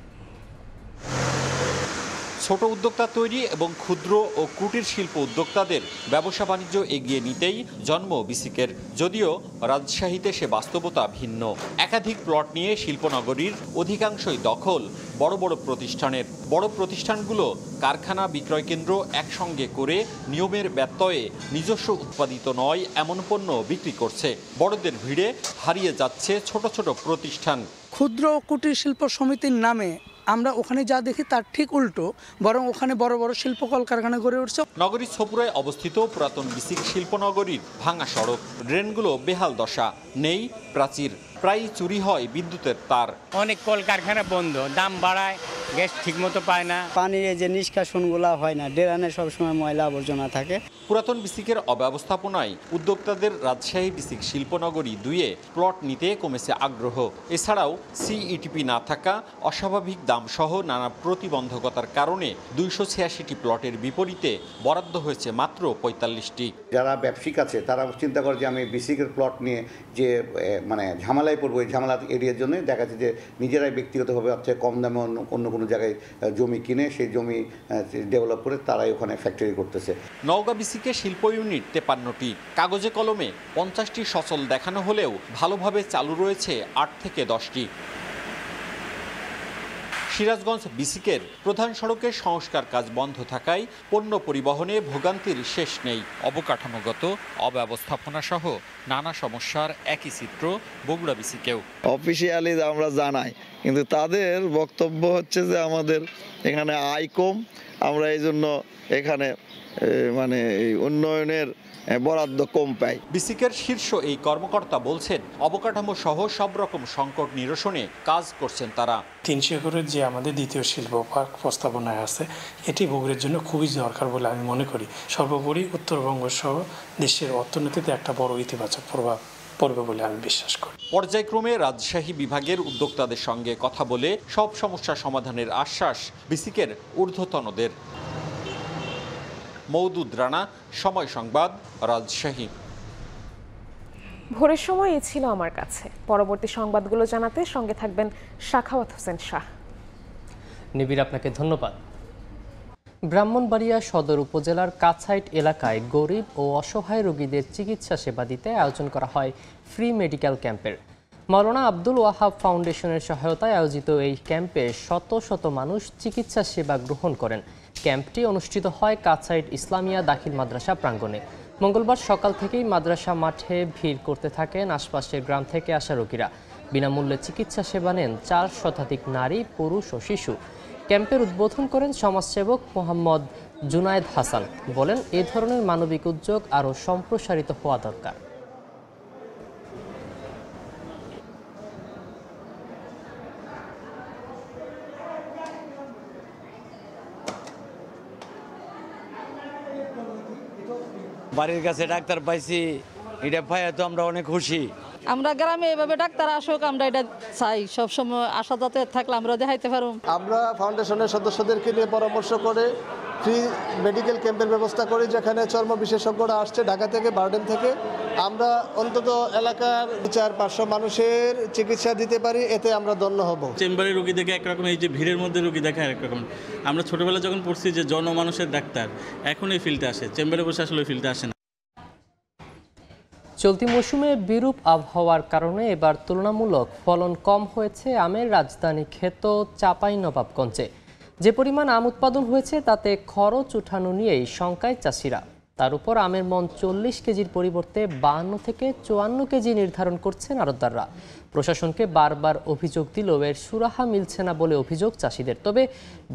ছোট উদ্যোক্তা তৈরি এবং ক্ষুদ্র ও কুটির শিল্প উদ্যোক্তাদের ব্যবসা বাণিজ্য এগিয়ে নিতেই জন্ম বিসিকের। যদিও রাজশাহীতে সে বাস্তবতা ভিন্ন। একাধিক প্লট নিয়ে শিল্পনগরীর অধিকাংশই দখল বড় বড় প্রতিষ্ঠানের। বড় প্রতিষ্ঠানগুলো কারখানা, বিক্রয় কেন্দ্র একসঙ্গে করে নিয়মের ব্যত্যয়ে নিজস্ব উৎপাদিত নয় এমন পণ্য বিক্রি করছে। বড়দের ভিড়ে হারিয়ে যাচ্ছে ছোট ছোট প্রতিষ্ঠান। ক্ষুদ্র ও কুটির শিল্প সমিতির নামে আমরা ওখানে যা দেখি তার ঠিক উল্টো, বরং ওখানে বড় বড় শিল্প কলকারখানা গড়ে উঠছে। নগরীর ছপুরায় অবস্থিত পুরাতন বিসিক শিল্পনগরীর ভাঙা সড়ক, ড্রেনগুলো বেহাল দশা, নেই প্রাচীর, প্রায় চুরি হয় বিদ্যুতের তার। অনেক কলকারখানা বন্ধ, দাম বাড়ায়, গ্যাস ঠিকমতো পায় না, পানির যে নিষ্কাশনগুলো হয় না, ড্রেনে সবসময় ময়লা আবর্জনা থাকে। পুরাতন বিসিকের অব্যবস্থাপনায় উদ্যোক্তাদের রাজশাহী বিসিক শিল্পনগরী 2-এ প্লট নিতে কমেছে আগ্রহ। এছাড়াও সিইটিপি না থাকা, অস্বাভাবিক দাম সহ নানা প্রতিবন্ধকতার কারণে 286টি প্লটের বিপরীতে বরাদ্দ হয়েছে মাত্র 45টি। যারা ব্যবসায়িক আছে তারা চিন্তা করে যে আমি বিসিকের প্লট নিয়ে যে মানে ঝামেলায় পড়বো, এই ঝামেলা এড়িয়ে জন্য দেখা যাচ্ছে যে নিজেরাই ব্যক্তিগতভাবে হচ্ছে কম দামে অন্য কোনো জায়গায় জমি কিনে সেই জমি ডেভেলপ করে তারাই ওখানে ফ্যাক্টরি করতেছে। নওগাঁ বিসিকে শিল্প ইউনিট 53টি, কাগজে কলমে 50টি সচল দেখানো হলেও ভালোভাবে চালু রয়েছে 8 থেকে 10টি। সিরাজগঞ্জ বিসিকের প্রধান সড়কের সংস্কার কাজ বন্ধ থাকায় পণ্য পরিবহনে ভোগান্তির শেষ নেই। অবকাঠামোগত অব্যবস্থাপনা সহ নানা সমস্যার একই চিত্র বগুড়া বিসিকেও। অফিসিয়ালি আমরা জানাই, কিন্তু তাদের বক্তব্য হচ্ছে যে আমাদের এখানে আয় কম, আমরা এই জন্য এখানে মানে উন্নয়নের বরাদ্দ কম পাই। বিসিকের শীর্ষ এই কর্মকর্তা বলছেন অবকাঠামো সহ সব রকম সংকট নিরসনে কাজ করছেন তারা। 300 একরের যে আমাদের দ্বিতীয় শিল্প পার্ক প্রস্তাবনায় আছে, এটি বগুড়ার জন্য খুবই দরকার বলে আমি মনে করি। সর্বোপরি উত্তরবঙ্গ সহ দেশের অর্থনীতিতে একটা বড় ইতিবাচক প্রভাব পড়বে বলে আমি বিশ্বাস করি। পর্যায়ক্রমে রাজশাহী বিভাগের উদ্যোক্তাদের সঙ্গে কথা বলে সব সমস্যা সমাধানের আশ্বাস বিসিকের ঊর্ধ্বতনদের। মওদুদ রানা, সময় সংবাদ, রাজশাহী। ভোরের সময় এই ছিল আমার কাছে। পরবর্তী সংবাদগুলো জানাতে সঙ্গে থাকবেন সাখাওয়াত হোসেন শাহ। নিবিড়, আপনাকে ধন্যবাদ। ব্রাহ্মণবাড়িয়া সদর উপজেলার কাছাইট এলাকায় গরিব ও অসহায় রোগীদের চিকিৎসা সেবা দিতে আয়োজন করা হয় ফ্রি মেডিকেল ক্যাম্পের। মাওলানা আব্দুল ওয়াহাব ফাউন্ডেশনের সহায়তায় আয়োজিত এই ক্যাম্পে শত শত মানুষ চিকিৎসা সেবা গ্রহণ করেন। ক্যাম্পটি অনুষ্ঠিত হয় কাছাইট ইসলামিয়া দাখিল মাদ্রাসা প্রাঙ্গণে। মঙ্গলবার সকাল থেকেই মাদ্রাসা মাঠে ভিড় করতে থাকেন আশপাশের গ্রাম থেকে আসা রোগীরা। বিনামূল্যে চিকিৎসা সেবা নেন 4 শতাধিক নারী, পুরুষ ও শিশু। ক্যাম্পের উদ্বোধন করেন সমাজসেবক মোহাম্মদ জুনায়েদ হাসান। বলেন, এ ধরনের মানবিক উদ্যোগ আরও সম্প্রসারিত হওয়া দরকার। বাড়ির কাছে ডাক্তার পাইছি, এটা পাই তো আমরা অনেক খুশি। আমরা গ্রামে এভাবে ডাক্তার আসুক, আমরা এটা চাই। সবসময় আশা যাতায়াত থাকলে আমরা দেখাইতে পারব। আমরা ফাউন্ডেশনের সদস্যদেরকে নিয়ে পরামর্শ করে ফ্রি মেডিকেল ক্যাম্পের ব্যবস্থা করি, যেখানে চর্ম বিশেষজ্ঞরা আসছে ঢাকা থেকে, বারডেম থেকে। আমরা অন্তত এলাকার 400-500 মানুষের চিকিৎসা দিতে পারি, এতে আমরা ধন্য হব। চেম্বারে রোগী দেখে একরকম, এই যে ভিড়ের মধ্যে রোগী দেখা একরকম। আমরা ছোটবেলা যখন পড়ছি যে জনমানুষের ডাক্তার, এখন এই ফিল্ডে আসে, চেম্বারে বসে আসলে ওই ফিল্ডে আসে না। চলতি মৌসুমে বিরূপ আবহাওয়ার কারণে এবার তুলনামূলক ফলন কম হয়েছে আমের রাজধানী খ্যাত চাঁপাইনবাবগঞ্জে। যে পরিমাণ আম উৎপাদন হয়েছে তাতে খরচ উঠানো নিয়েই শঙ্কায় চাষিরা। তার উপর আমের মন 40 কেজির পরিবর্তে 52 থেকে 54 কেজি নির্ধারণ করছেন আড়তদাররা। প্রশাসনকে বারবার অভিযোগ দিলেও এর সুরাহা মিলছে না বলে অভিযোগ চাষিদের। তবে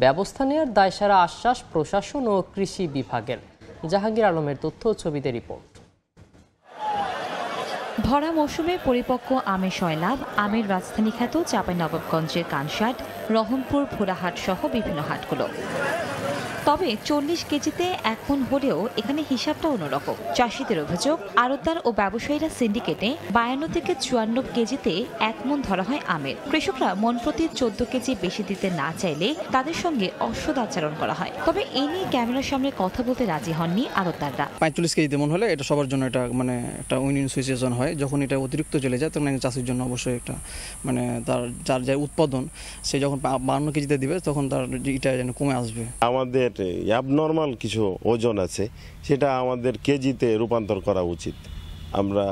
ব্যবস্থা নেওয়ার দায়সারা আশ্বাস প্রশাসন ও কৃষি বিভাগের। জাহাঙ্গীর আলমের তথ্য ও ছবিতে রিপোর্ট। ভরা মৌসুমে পরিপক্ক আমের সয়লাভ আমের রাজধানী খ্যাত চাঁপাইনবাবগঞ্জের কানসাট, রহমপুর, ভোলাহাট সহ বিভিন্ন হাটগুলো। তবে 40 কেজিতে 1 মণ হলেও এখানে হিসাবটা অন্যরকম। চাষিদের অভিযোগ, আড়তদার ও ব্যবসায়ীরা সিন্ডিকেটে 52 থেকে 54 কেজিতে 1 মণ ধরা হয় আমের। কৃষকরা মণ প্রতি 14 কেজি বেশি দিতে না চাইলে তাদের সঙ্গে অসৎ আচরণ করা হয়। তবে এ নিয়ে ক্যামেরার সামনে কথা বলতে রাজি হননি আড়তদাররা। 45 কেজিতে মণ হলে এটা সবার জন্য এটা মানে একটা উইন সিচুয়েশন হয়। যখন এটা অতিরিক্ত চলে যায় তখন চাষির জন্য অবশ্যই একটা মানে যার যে উৎপাদন, সে যখন 52 কেজিতে দিবে তখন তার এটা যেন কমে আসবে। আমাদের অ্যাবনর্মাল কিছু ওজন আছে, সেটা আমাদের কেজিতে রূপান্তর করা উচিত। আমরা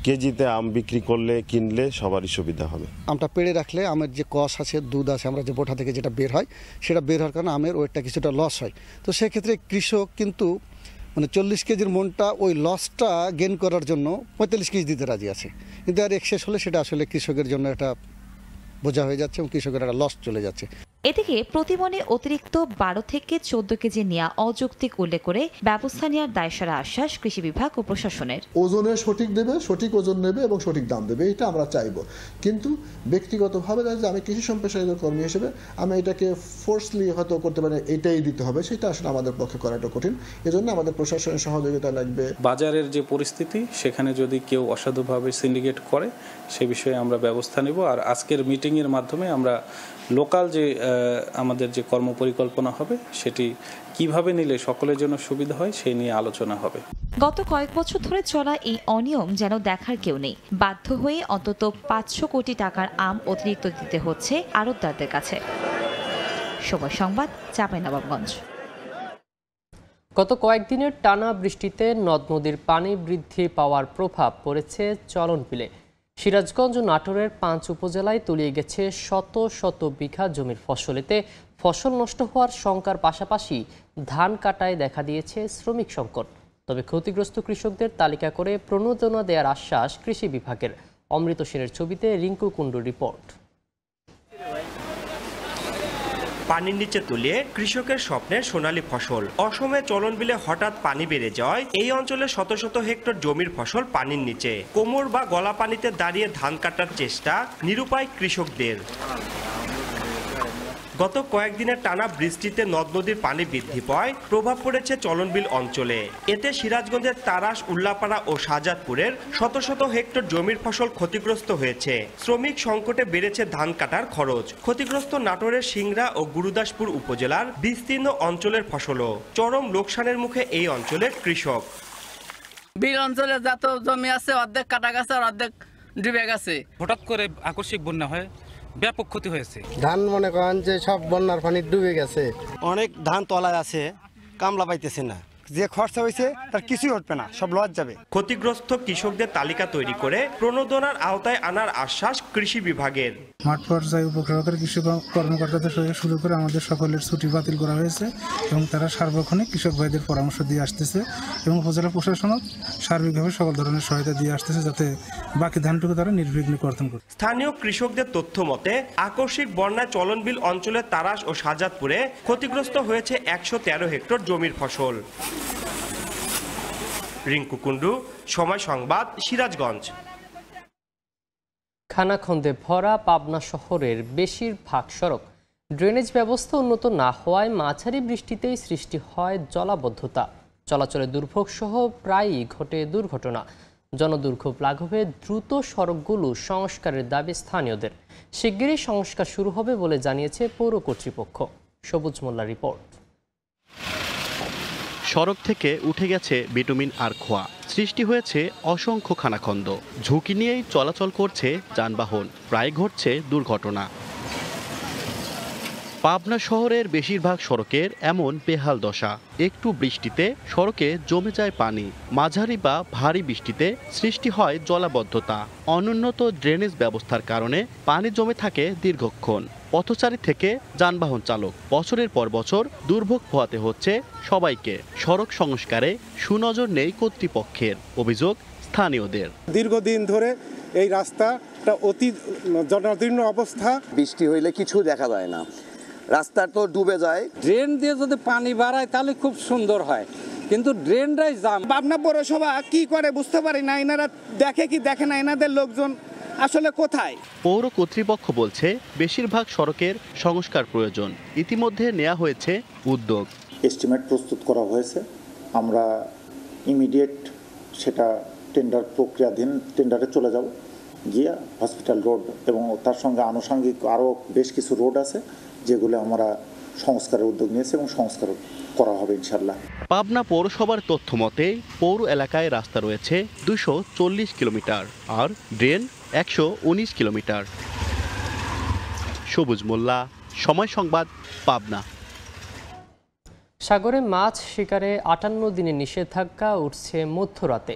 কেজিতে আম বিক্রি করলে, কিনলে সবারই সুবিধা হবে। আমটা পেড়ে রাখলে আমের যে কষ আছে, দুধ আছে, আমরা যে বোঠা থেকে যেটা বের হয়, সেটা বের হওয়ার কারণে আমের ওয়েটটা কিছুটা লস হয়। তো সেক্ষেত্রে কৃষক কিন্তু মানে 40 কেজির মনটা ওই লসটা গেইন করার জন্য 45 কেজি দিতে রাজি আছে। কিন্তু আর এক্সেস হলে সেটা আসলে কৃষকের জন্য একটা বোঝা হয়ে যাচ্ছে এবং কৃষকের একটা লস চলে যাচ্ছে। এদিকে প্রতিমনে অতিরিক্ত 12 থেকে 14 কেজি নেওয়া অযৌক্তিক উল্লেখ করে ব্যবস্থা নেওয়ার দায়সারা আশ্বাস কৃষি বিভাগ ও প্রশাসনের। ওজনে সঠিক দেবে, সঠিক ওজন নেবে এবং সঠিক দাম দেবে, এটা আমরা চাইবো। কিন্তু ব্যক্তিগতভাবে যে আমি কৃষি সম্প্রসারিত কর্মী হিসেবে আমি এটাকে ফোর্সলি হয়তো করতে পারি, এটাই দিতে হবে, সেটা আসলে আমাদের পক্ষে করাটা কঠিন। এজন্য আমাদের প্রশাসনের সহযোগিতা লাগবে। বাজারের যে পরিস্থিতি, সেখানে যদি কেউ অসাধুভাবে সিন্ডিকেট করে সে বিষয়ে আমরা ব্যবস্থা নেব। আর আজকের মিটিংয়ের মাধ্যমে আমরা লোকাল যে আমাদের যে কর্মপরিকল্পনা হবে, সেটি কিভাবে নিলে সকলের জন্য সুবিধা হয় সেই নিয়ে আলোচনা হবে। গত কয়েক বছর ধরে চলা এই অনিয়ম যেন দেখার কেউ নেই। বাধ্য হয়ে অন্তত 500 কোটি টাকার আম অতিরিক্ত দিতে হচ্ছে আড়তদারদের কাছে। সময় সংবাদ, চাঁপাইনবাবগঞ্জ। গত কয়েকদিনের টানা বৃষ্টিতে নদ নদীর পানি বৃদ্ধি পাওয়ার প্রভাব পড়েছে চলন বিলে। সিরাজগঞ্জ ও নাটোরের 5 উপজেলায় তলিয়ে গেছে শত শত বিঘা জমির ফসল। এতে ফসল নষ্ট হওয়ার শঙ্কার পাশাপাশি ধান কাটায় দেখা দিয়েছে শ্রমিক সংকট। তবে ক্ষতিগ্রস্ত কৃষকদের তালিকা করে প্রণোদনা দেওয়ার আশ্বাস কৃষি বিভাগের। অমৃত সেনের ছবিতে রিঙ্কু কুণ্ডুর রিপোর্ট। পানির নিচে তুলে কৃষকের স্বপ্নের সোনালী ফসল। অসমে চলন বিলে হঠাৎ পানি বেড়ে যায় এই অঞ্চলে শত শত হেক্টর জমির ফসল পানির নিচে। কোমর বা গলা পানিতে দাঁড়িয়ে ধান কাটার চেষ্টা নিরুপায় কৃষকদের। গত কয়েকদিনের টানা বৃষ্টিতে নদ নদীর পানি বৃদ্ধি পায়, প্রভাব পড়েছে চলনবিল অঞ্চলে। এতে সিরাজগঞ্জের তারাস, উল্লাপাড়া ও শাহজাদপুরের শত শত হেক্টর জমির ফসল ক্ষতিগ্রস্ত হয়েছে। শ্রমিক সংকটে বেড়েছে ধান কাটার খরচ। ক্ষতিগ্রস্ত নাটোরের সিংড়া ও গুরুদাসপুর উপজেলার বিস্তীর্ণ অঞ্চলের ফসলও। চরম লোকসানের মুখে এই অঞ্চলের কৃষক। বিল অঞ্চলে যত জমি আছে অর্ধেক কাটা গেছে আর অর্ধেক ডুবে গেছে। হঠাৎ করে আকস্মিক বন্যা হয়, ব্যাপক ক্ষতি হয়েছে। ধান মনে করেন যে সব বন্যার পানি ডুবে গেছে। অনেক ধান তলায় আছে, কামলা পাইতেছে না, যে খরচা হয়েছে তার কিছুই উঠবে না, সব লস যাবে। ক্ষতিগ্রস্ত কৃষকদের তালিকা তৈরি করে প্রণোদনার আওতায় আনার আশ্বাস কৃষি বিভাগের। মাঠ পর্যায়ে উপসহকারী কৃষি কর্মকর্তাদের সঙ্গে শুরু করে আমাদের সকলের ছুটি বাতিল করা হয়েছে এবং তারা সার্বক্ষণিক কৃষক ভাইদের পরামর্শ দিয়ে আসতেছে এবং উপজেলা প্রশাসনও সার্বিকভাবে সকল ধরনের সহায়তা দিয়ে আসতেছে যাতে বাকি ধানটুকু তারা নির্বিঘ্নে কর্তন করে। স্থানীয় কৃষকদের তথ্য মতে আকস্মিক বন্যায় চলনবিল অঞ্চলের তারাস ও সাজাদপুরে ক্ষতিগ্রস্ত হয়েছে 113 হেক্টর জমির ফসল। রিঙ্কু কুন্ডু, সময় সংবাদ, সিরাজগঞ্জ। খানাখন্দে ভরা পাবনা শহরের বেশিরভাগ সড়ক ড্রেনেজ ব্যবস্থা উন্নত না হওয়ায় মাঝারি বৃষ্টিতেই সৃষ্টি হয় জলাবদ্ধতা, চলাচলে দুর্ভোগ সহ প্রায়ই ঘটে দুর্ঘটনা। জনদুর্ভোগ লাঘবে দ্রুত সড়কগুলো সংস্কারের দাবি স্থানীয়দের। শিগগিরই সংস্কার শুরু হবে বলে জানিয়েছে পৌর কর্তৃপক্ষ। সবুজ মোল্লা রিপোর্ট। সড়ক থেকে উঠে গেছে বিটুমিন আর খোয়া, সৃষ্টি হয়েছে অসংখ্য খানাখন্দ। ঝুঁকি নিয়েই চলাচল করছে যানবাহন, প্রায় ঘটছে দুর্ঘটনা। পাবনা শহরের বেশিরভাগ সড়কের এমন বেহাল দশা। একটু বৃষ্টিতে সড়কে জমে যায় পানি, মাঝারি বা ভারী বৃষ্টিতে সৃষ্টি হয় জলাবদ্ধতা। অনুন্নত ড্রেনেজ ব্যবস্থার কারণে পানি জমে থাকে দীর্ঘক্ষণ। পথচারী থেকে যানবাহন চালক বছরের পর বছর দুর্ভোগ পোহাতে হচ্ছে সবাইকে। সড়ক সংস্কারে সুনজর নেই কর্তৃপক্ষের, অভিযোগ স্থানীয়দের। দীর্ঘদিন ধরে এই রাস্তাটা অতি জনাদীর্ণ অবস্থা। বৃষ্টি হইলে কিছু দেখা যায় না, রাস্তা তো ডুবে যায়। ড্রেন দিয়ে যদি পানি বাড়ায় তাহলে খুব সুন্দর হয়, কিন্তু ড্রেনটাই জাম। পাবনা পৌরসভা কি করে বুঝতে পারি না, এনারা দেখে কি দেখে না, এনাদের লোকজন আসলে কোথায়? পৌর কর্তৃপক্ষ বলছে বেশিরভাগ সড়কের সংস্কার প্রয়োজন। ইতিমধ্যে নেওয়া হয়েছে উদ্যোগ। এস্টিমেট প্রস্তুত করা হয়েছে, আমরা ইমিডিয়েট সেটা টেন্ডার প্রক্রিয়াধীন টেন্ডারে চলে যাব, গিয়ে হসপিটাল রোড এবং তার সঙ্গে আনুষঙ্গিক আরও বেশ কিছু রোড আছে যেগুলো আমরা সংস্কারের উদ্যোগ নিয়েছি এবং সংস্কার করা হবে ইনশাল্লাহ। পাবনা পৌরসভার তথ্য মতে পৌর এলাকায় রাস্তা রয়েছে 240 কিলোমিটার আর ড্রেন 119 কিলোমিটার। সবুজ মোল্লা, সময় সংবাদ, পাবনা। সাগরে মাছ শিকারে 58 দিনের নিষেধাজ্ঞা উঠছে মধ্যরাতে।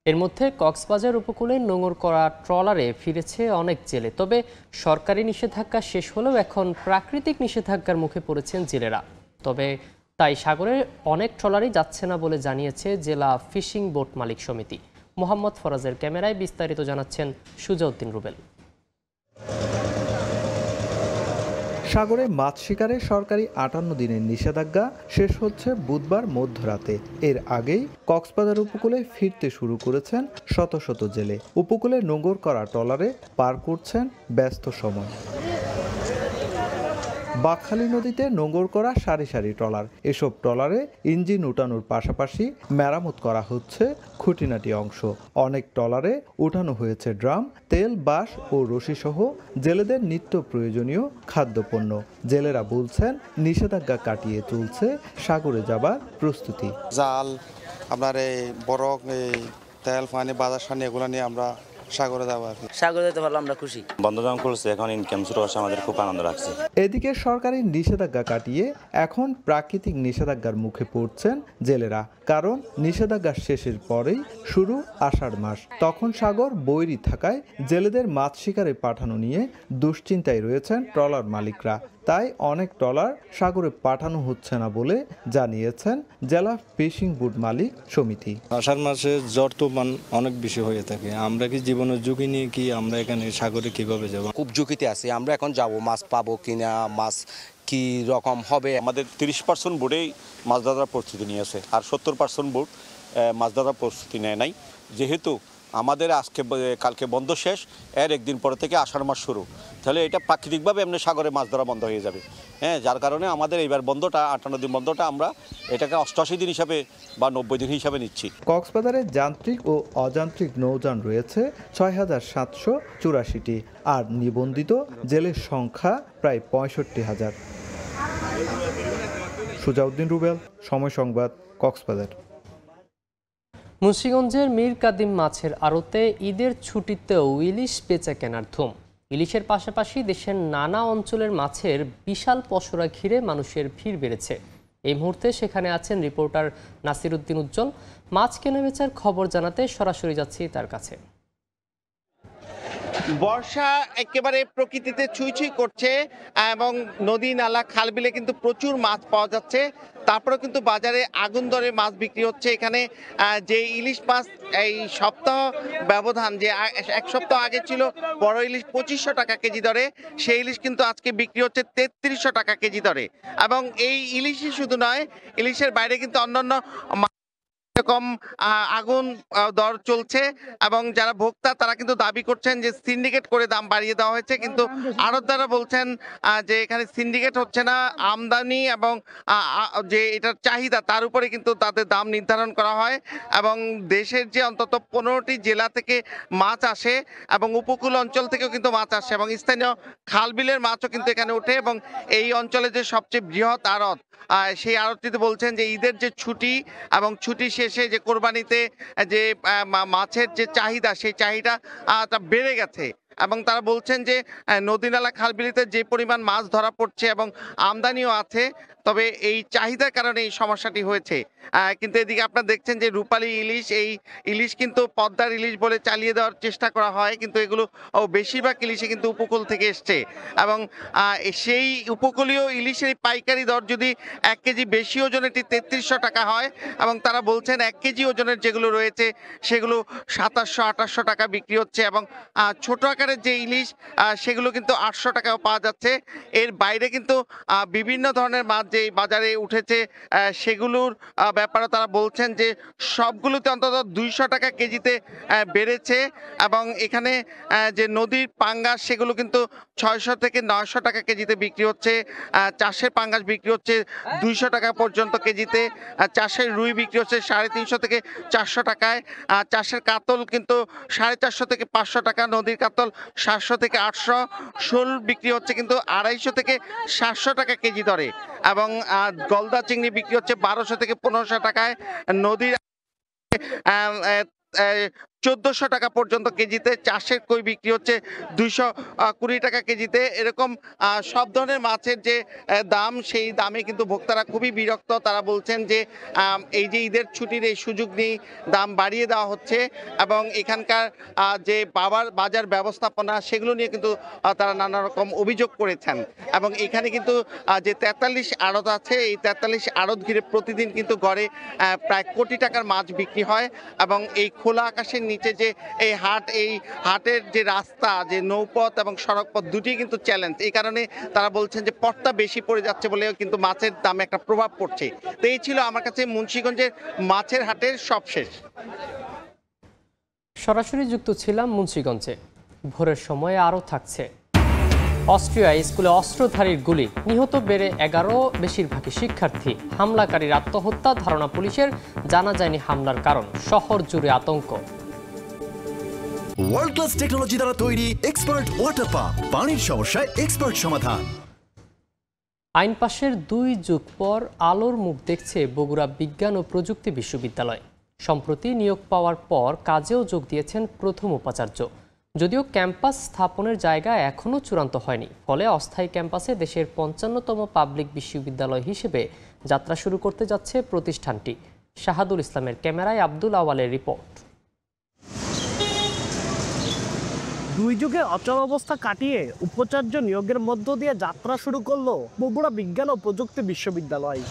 এর মধ্যে কক্সবাজার উপকূলে নোঙর করা ট্রলারে ফিরেছে অনেক জেলে। তবে সরকারি নিষেধাজ্ঞা শেষ হলেও এখন প্রাকৃতিক নিষেধাজ্ঞার মুখে পড়েছেন জেলেরা। তবে তাই সাগরে অনেক ট্রলারই যাচ্ছে না বলে জানিয়েছে জেলা ফিশিং বোট মালিক সমিতি। মোহাম্মদ ফরাজের ক্যামেরায় বিস্তারিত জানাচ্ছেন সুজাউদ্দিন রুবেল। সাগরে মাছ শিকারে সরকারি 58 দিনের নিষেধাজ্ঞা শেষ হচ্ছে বুধবার মধ্যরাতে। এর আগেই কক্সবাজার উপকূলে ফিরতে শুরু করেছেন শত শত জেলে। উপকূলে নোঙর করা ট্রলারে পার করছেন ব্যস্ত সময়। বাকখালী নদীতে নোঙর করা সারি সারি ট্রলার। এসব ট্রলারে ইঞ্জিন উঠানোর পাশাপাশি মেরামত করা হচ্ছে খুঁটিনাটি অংশ। অনেক ট্রলারে উঠানো হয়েছে ড্রাম, তেল, বাঁশ ও রশি সহ জেলেদের নিত্য প্রয়োজনীয় খাদ্যপণ্য। জেলেরা বলছেন নিষেধাজ্ঞা কাটিয়ে চলছে সাগরে যাবার প্রস্তুতি। জাল, আপনার এই বরফ, এই তেল, পানি, বাজার সানি এগুলো নিয়ে আমরা সাগরে যাবো। সাগরে যেতে পারলে আমরা খুশি। বন্ধ যখন করছে এখন ইনকাম শুরু হচ্ছে, আমাদের খুব আনন্দ লাগছে। এদিকে সরকারি নিষেধাজ্ঞা কাটিয়ে এখন প্রাকৃতিক নিষেধাজ্ঞার মুখে পড়ছেন জেলেরা। কারণ নিষেধাজ্ঞা শেষের পরেই শুরু আষাঢ় মাস। তখন সাগর বৈরী থাকায় জেলেদের মাছ শিকারে পাঠানো নিয়ে দুশ্চিন্তায় রয়েছেন ট্রলার মালিকরা। তাই অনেক ট্রলার সাগরে পাঠানো হচ্ছে না বলে জানিয়েছেন জেলা ফিশিং বোট মালিক সমিতি। আষাঢ় মাসে জ্বর তুফান অনেক বেশি হয়ে থাকে। আমরা কি জীবনের ঝুঁকি নিয়ে কি আমরা এখানে সাগরে কিভাবে যাব? খুব ঝুঁকিতে আছি আমরা। এখন যাব, মাছ পাবো কিনা, মাছ কি রকম হবে। আমাদের 30% বোটেই মাছ ধরার প্রস্তুতি নিয়েছে, আর 70% বোট মাছ ধরার প্রস্তুতি নেয় নাই। যেহেতু আমাদের কালকে বন্ধ শেষ, এর একদিন পরে থেকে আষাঢ় মাস শুরু, তাহলে এটা প্রাকৃতিকভাবে এমনি সাগরে মাছ ধরা বন্ধ হয়ে যাবে। যার কারণে আমাদের এইবার বন্ধটা 58 দিন বন্ধটা আমরা এটাকে 88 দিন হিসাবে বা 90 দিন হিসাবে নিচ্ছি। কক্সবাজারে যান্ত্রিক ও অযান্ত্রিক নৌযান রয়েছে 6784টি আর নিবন্ধিত জেলের সংখ্যা প্রায় 65,000। সুজাউদ্দিন রুবেল, সময় সংবাদ, কক্সবাজার। মুন্সিগঞ্জের মীর কাদিম মাছের আড়তে ঈদের ছুটিতেও ইলিশ বেচা কেনার ধুম। ইলিশের পাশাপাশি দেশের নানা অঞ্চলের মাছের বিশাল পসরা ঘিরে মানুষের ভিড় বেড়েছে। এই মুহূর্তে সেখানে আছেন রিপোর্টার নাসিরউদ্দিন উজ্জ্বল। মাছ কেনাবেচার খবর জানাতে সরাসরি যাচ্ছি তার কাছে। বর্ষা একেবারে প্রকৃতিতে ছুঁই ছুঁই করছে এবং নদী নালা খালবিলে কিন্তু প্রচুর মাছ পাওয়া যাচ্ছে। তারপরেও কিন্তু বাজারে আগুন দরে মাছ বিক্রি হচ্ছে। এখানে যে ইলিশ মাছ এই সপ্তাহ ব্যবধান, যে এক সপ্তাহ আগে ছিল বড় ইলিশ 2500 টাকা কেজি দরে, সেই ইলিশ কিন্তু আজকে বিক্রি হচ্ছে 3300 টাকা কেজি দরে। এবং এই ইলিশই শুধু নয়, ইলিশের বাইরে কিন্তু অন্যান্য এরকম আগুন দর চলছে এবং যারা ভোক্তা তারা কিন্তু দাবি করছেন যে সিন্ডিকেট করে দাম বাড়িয়ে দেওয়া হয়েছে, কিন্তু আড়তদাররা বলছেন যে এখানে সিন্ডিকেট হচ্ছে না, আমদানি এবং যে এটার চাহিদা তার উপরে কিন্তু তাদের দাম নির্ধারণ করা হয়। এবং দেশের যে অন্তত 15টি জেলা থেকে মাছ আসে এবং উপকূল অঞ্চল থেকেও কিন্তু মাছ আসে এবং স্থানীয় খালবিলের মাছও কিন্তু এখানে ওঠে। এবং এই অঞ্চলে যে সবচেয়ে বৃহৎ আড়ত, সেই আড়তটিতে বলছেন যে ঈদের যে ছুটি এবং ছুটি শেষে যে কোরবানিতে যে মাছের যে চাহিদা, সেই চাহিদাটা বেড়ে গেছে। এবং তারা বলছেন যে নদী নালা খালবিলিতে যে পরিমাণ মাছ ধরা পড়ছে এবং আমদানিও আছে, তবে এই চাহিদার কারণে এই সমস্যাটি হয়েছে। কিন্তু এদিকে আপনারা দেখছেন যে রূপালী ইলিশ, এই ইলিশ কিন্তু পদ্মার ইলিশ বলে চালিয়ে দেওয়ার চেষ্টা করা হয়, কিন্তু এগুলো বেশিরভাগ ইলিশে কিন্তু উপকূল থেকে এসছে। এবং সেই উপকূলীয় ইলিশের পাইকারি দর যদি 1 কেজি বেশি ওজনেরটি 3300 টাকা হয় এবং তারা বলছেন 1 কেজি ওজনের যেগুলো রয়েছে সেগুলো 2700-2800 টাকা বিক্রি হচ্ছে। এবং ছোট আকারের যে ইলিশ সেগুলো কিন্তু 800 টাকাও পাওয়া যাচ্ছে। এর বাইরে কিন্তু বিভিন্ন ধরনের মাছ যে বাজারে উঠেছে সেগুলোর ব্যাপারে তারা বলছেন যে সবগুলোতে অন্তত 200 টাকা কেজিতে বেড়েছে। এবং এখানে যে নদীর পাঙ্গাস সেগুলো কিন্তু 600 থেকে 900 টাকা কেজিতে বিক্রি হচ্ছে। চাষের পাঙ্গাস বিক্রি হচ্ছে 200 টাকা পর্যন্ত কেজিতে। চাষের রুই বিক্রি হচ্ছে 350 থেকে 400 টাকায়। চাষের কাতল কিন্তু 450 থেকে 500 টাকা, নদীর কাতল 700 থেকে 800, শোল বিক্রি হচ্ছে কিন্তু 250 থেকে 700 টাকা কেজি দরে। এবং গলদা চিংড়ি বিক্রি হচ্ছে 1200 থেকে 1500 টাকায়। নদীর 1400 টাকা পর্যন্ত কেজিতে। চাষের কই বিক্রি হচ্ছে 220 টাকা কেজিতে। এরকম সব ধরনের মাছের যে দাম, সেই দামে কিন্তু ভোক্তারা খুবই বিরক্ত। তারা বলছেন যে এই যে ঈদের ছুটির এই সুযোগ নিয়ে দাম বাড়িয়ে দেওয়া হচ্ছে এবং এখানকার যে বাজার ব্যবস্থাপনা সেগুলো নিয়ে কিন্তু তারা নানা রকম অভিযোগ করেছেন। এবং এখানে কিন্তু যে 43 আড়ত আছে, এই 43 আড়ত ঘিরে প্রতিদিন কিন্তু গড়ে প্রায় কোটি টাকার মাছ বিক্রি হয়। এবং এই খোলা আকাশের নিচে যে এই হাটের যে রাস্তা, যে নৌপথ এবং সড়কপথ দুটি কিন্তু চ্যালেঞ্জ। এই কারণে তারা বলছেন যে পড়তা বেশি পড়ে যাচ্ছে বলেও কিন্তু মাছের দামে একটা প্রভাব পড়ছে। তো এই ছিল আমার কাছে মুন্সিগঞ্জের মাছের হাটের সবশেষ। সরাসরি যুক্ত ছিলাম মুন্সিগঞ্জে। ভোরের সময় আরও থাকছে। অস্ট্রিয়ায় স্কুলে অস্ত্রধারীর গুলি, নিহত বেড়ে 11, বেশিরভাগই শিক্ষার্থী। হামলাকারীর আত্মহত্যা, ধারণা পুলিশের। জানা যায়নি হামলার কারণ। শহর জুড়ে আতঙ্ক। ওয়ার্ল্ড ক্লাস টেকনোলজি দ্বারা তৈরি এক্সপার্ট ওয়াটার পাম্প, পানির সমস্যায় এক্সপার্ট সমাধান। আইন পাশের 2 যুগ পর আলোর মুখ দেখছে বগুড়া বিজ্ঞান ও প্রযুক্তি বিশ্ববিদ্যালয়। সম্প্রতি নিয়োগ পাওয়ার পর কাজেও যোগ দিয়েছেন প্রথম উপাচার্য। যদিও ক্যাম্পাস স্থাপনের জায়গা এখনও চূড়ান্ত হয়নি, ফলে অস্থায়ী ক্যাম্পাসে দেশের 55তম পাবলিক বিশ্ববিদ্যালয় হিসেবে যাত্রা শুরু করতে যাচ্ছে প্রতিষ্ঠানটি। শাহাদুল ইসলামের ক্যামেরায় আব্দুল আওয়ালের রিপোর্ট। 2 যুগের অচল অবস্থা কাটিয়ে উপাচার্য নিয়োগের মধ্য দিয়ে যাত্রা শুরু করলো বগুড়া বিজ্ঞান ও প্রযুক্তি বিশ্ববিদ্যালয়।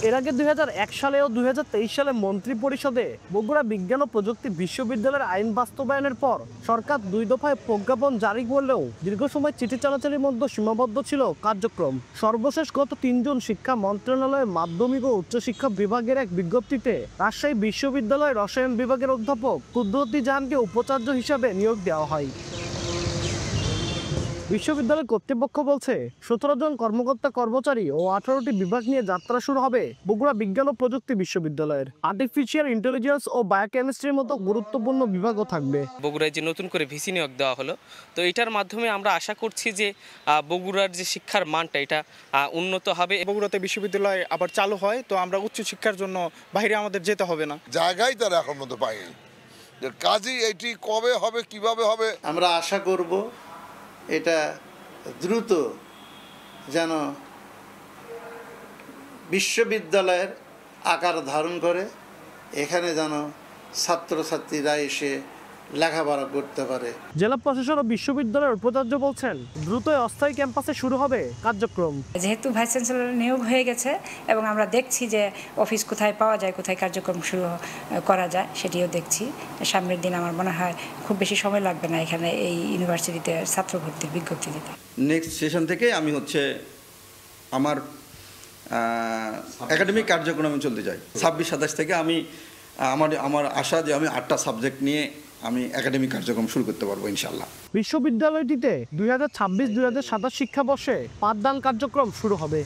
এর আগে 2001 সালে ও 2023 সালে মন্ত্রী পরিষদে বগুড়া বিজ্ঞান ও প্রযুক্তি বিশ্ববিদ্যালয়ের আইন বাস্তবায়নের পর সরকার 2 দফায় প্রজ্ঞাপন জারি করলেও দীর্ঘ সময় চিঠি চালাচালির মধ্যে সীমাবদ্ধ ছিল কার্যক্রম। সর্বশেষ গত 3 জুন শিক্ষা মন্ত্রণালয়ের মাধ্যমিক ও উচ্চশিক্ষা বিভাগের এক বিজ্ঞপ্তিতে রাজশাহী বিশ্ববিদ্যালয়ের রসায়ন বিভাগের অধ্যাপক কুদরতি জাহানকে উপাচার্য হিসাবে নিয়োগ দেওয়া হয়। বিশ্ববিদ্যালয় কর্তৃপক্ষ বলছে 17 জন কর্মকর্তা কর্মচারী ও 18টি বিভাগ নিয়ে যাত্রা শুরু হবে বগুড়া বিজ্ঞান ও প্রযুক্তি বিশ্ববিদ্যালয়ের। আর্টিফিশিয়াল ইন্টেলিজেন্স ও বায়োকেমিস্ট্রির মতো গুরুত্বপূর্ণ বিভাগও থাকবে। বগুড়ায় যে নতুন করে ভিসি নিয়োগ দেওয়া হলো, তো এটার মাধ্যমে আমরা আশা করছি যে বগুড়ার যে শিক্ষার মানটা এটা উন্নত হবে। বগুড়াতে বিশ্ববিদ্যালয় আবার চালু হয় তো আমরা উচ্চ শিক্ষার জন্য বাইরে আমাদের যেতে হবে না। জায়গায় তারা এখন মতো পায়নি, কাজই এটি কবে হবে কিভাবে হবে। আমরা আশা করব এটা দ্রুত যেন বিশ্ববিদ্যালয়ের আকার ধারণ করে, এখানে যেন ছাত্রছাত্রীরা এসে লেখাপড়া করতে পারে। জেলা প্রশাসন ও বিশ্ববিদ্যালয়ের উপাচার্য বলছেন দ্রুত অস্থায়ী ক্যাম্পাসে শুরু হবে কার্যক্রম। যেহেতু ভাইস চ্যান্সেলর নিয়োগ হয়ে গেছে এবং আমরা দেখছি যে অফিস কোথায় পাওয়া যায়, কোথায় কার্যক্রম শুরু করা যায়, সেটিও দেখছি। সামনের দিন আমার মনে হয় খুব বেশি সময় লাগবে না এখানে এই ইউনিভার্সিটিতে ছাত্র ভর্তির বিজ্ঞপ্তি দিতে। নেক্সট সেশন থেকে আমি আমার একাডেমিক কার্যক্রমে চলতে চাই। 26-27 থেকে আমি আমার আশা যে আমি 8টা সাবজেক্ট নিয়ে আমি একাডেমিক কার্যক্রম শুরু করতে পারবো ইনশাল্লাহ। বিশ্ববিদ্যালয়টিতে 2026-2027 শিক্ষাবর্ষে পাঠদান কার্যক্রম শুরু হবে।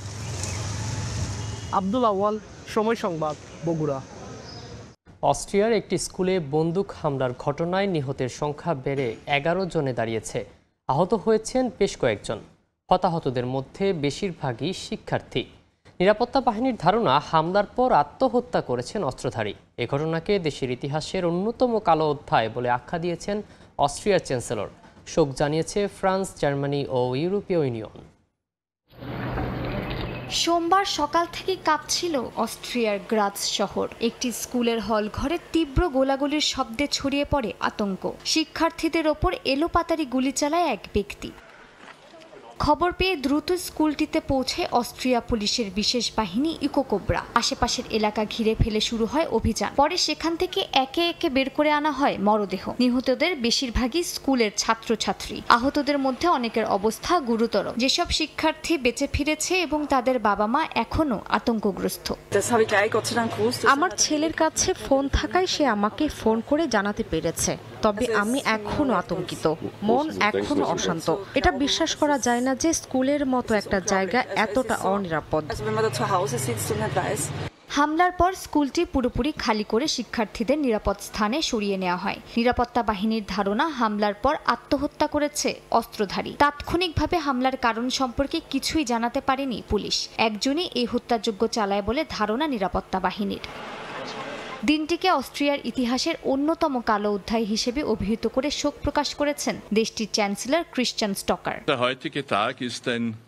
আব্দুল আওয়াল, সময় সংবাদ, বগুড়া। অস্ট্রিয়ার একটি স্কুলে বন্দুক হামলার ঘটনায় নিহতের সংখ্যা বেড়ে 11 জনে দাঁড়িয়েছে। আহত হয়েছেন বেশ কয়েকজন। হতাহতদের মধ্যে বেশিরভাগই শিক্ষার্থী। নিরাপত্তা বাহিনীর ধারণা, হামলার পর আত্মহত্যা করেছেন অস্ত্রধারী। এ ঘটনাকে দেশের ইতিহাসের অন্যতম কালো অধ্যায় বলে আখ্যা দিয়েছেন অস্ট্রিয়ার চ্যান্সেলর। শোক জানিয়েছে ফ্রান্স, জার্মানি ও ইউরোপীয় ইউনিয়ন। সোমবার সকাল থেকে কাঁপছিল অস্ট্রিয়ার গ্রাৎস শহর। একটি স্কুলের হল ঘরে তীব্র গোলাগুলির শব্দে ছড়িয়ে পড়ে আতঙ্ক। শিক্ষার্থীদের ওপর এলোপাতাড়ি গুলি চালায় এক ব্যক্তি। খবর পেয়ে দ্রুত স্কুলটিতে পৌঁছায় অস্ট্রিয়া পুলিশের বিশেষ বাহিনী ইকোকোবরা। আশেপাশের এলাকা ঘিরে ফেলে শুরু হয় অভিযান। পরে সেখান থেকে একে একে বের করে আনা হয় মরদেহ। নিহতদের বেশিরভাগই স্কুলের ছাত্রছাত্রী। আহতদের মধ্যে অনেকের অবস্থা গুরুতর। যেসব শিক্ষার্থী বেঁচে ফিরেছে এবং তাদের বাবা মা এখনো আতঙ্কগ্রস্ত। আমার ছেলের কাছে ফোন থাকায় সে আমাকে ফোন করে জানাতে পেরেছে। তবে আমি এখনো আতঙ্কিত, মন এখনো অশান্ত। এটা বিশ্বাস করা যায় না যে স্কুলের মতো একটা জায়গা এতটা অনিরাপদ। হামলার পর স্কুলটি পুরোপুরি খালি করে শিক্ষার্থীদের নিরাপদ স্থানে সরিয়ে নেওয়া হয়। নিরাপত্তা বাহিনীর ধারণা, হামলার পর আত্মহত্যা করেছে অস্ত্রধারী। তাৎক্ষণিকভাবে হামলার কারণ সম্পর্কে কিছুই জানাতে পারেনি পুলিশ। একজনই এই হত্যাযজ্ঞ চালায় বলে ধারণা নিরাপত্তা বাহিনীর। দিনটিকে অস্ট্রিয়ার ইতিহাসের অন্যতম কালো অধ্যায় হিসেবে অভিহিত করে শোক প্রকাশ করেছেন দেশটির চ্যান্সেলর ক্রিশ্চিয়ান স্টকার।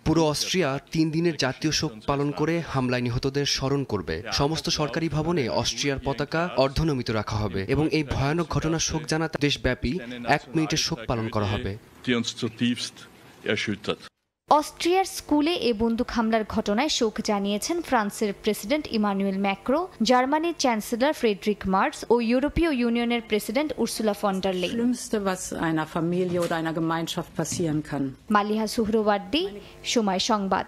পুরো অস্ট্রিয়া 3 দিনের জাতীয় শোক পালন করে হামলায় নিহতদের স্মরণ করবে। সমস্ত সরকারি ভবনে অস্ট্রিয়ার পতাকা অর্ধনমিত রাখা হবে এবং এই ভয়ানক ঘটনার শোক জানাতে দেশব্যাপী 1 মিনিটের শোক পালন করা হবে। অস্ট্রিয়ার স্কুলে এ বন্দুক হামলার ঘটনায় শোক জানিয়েছেন ফ্রান্সের প্রেসিডেন্ট ইমানুয়েল ম্যাক্রো, জার্মানির চ্যান্সেলর ফ্রেডরিক মার্স ও ইউরোপীয় ইউনিয়নের president Ursula von der Leyen. Maliha Suhrawardy, Somoy Sangbad.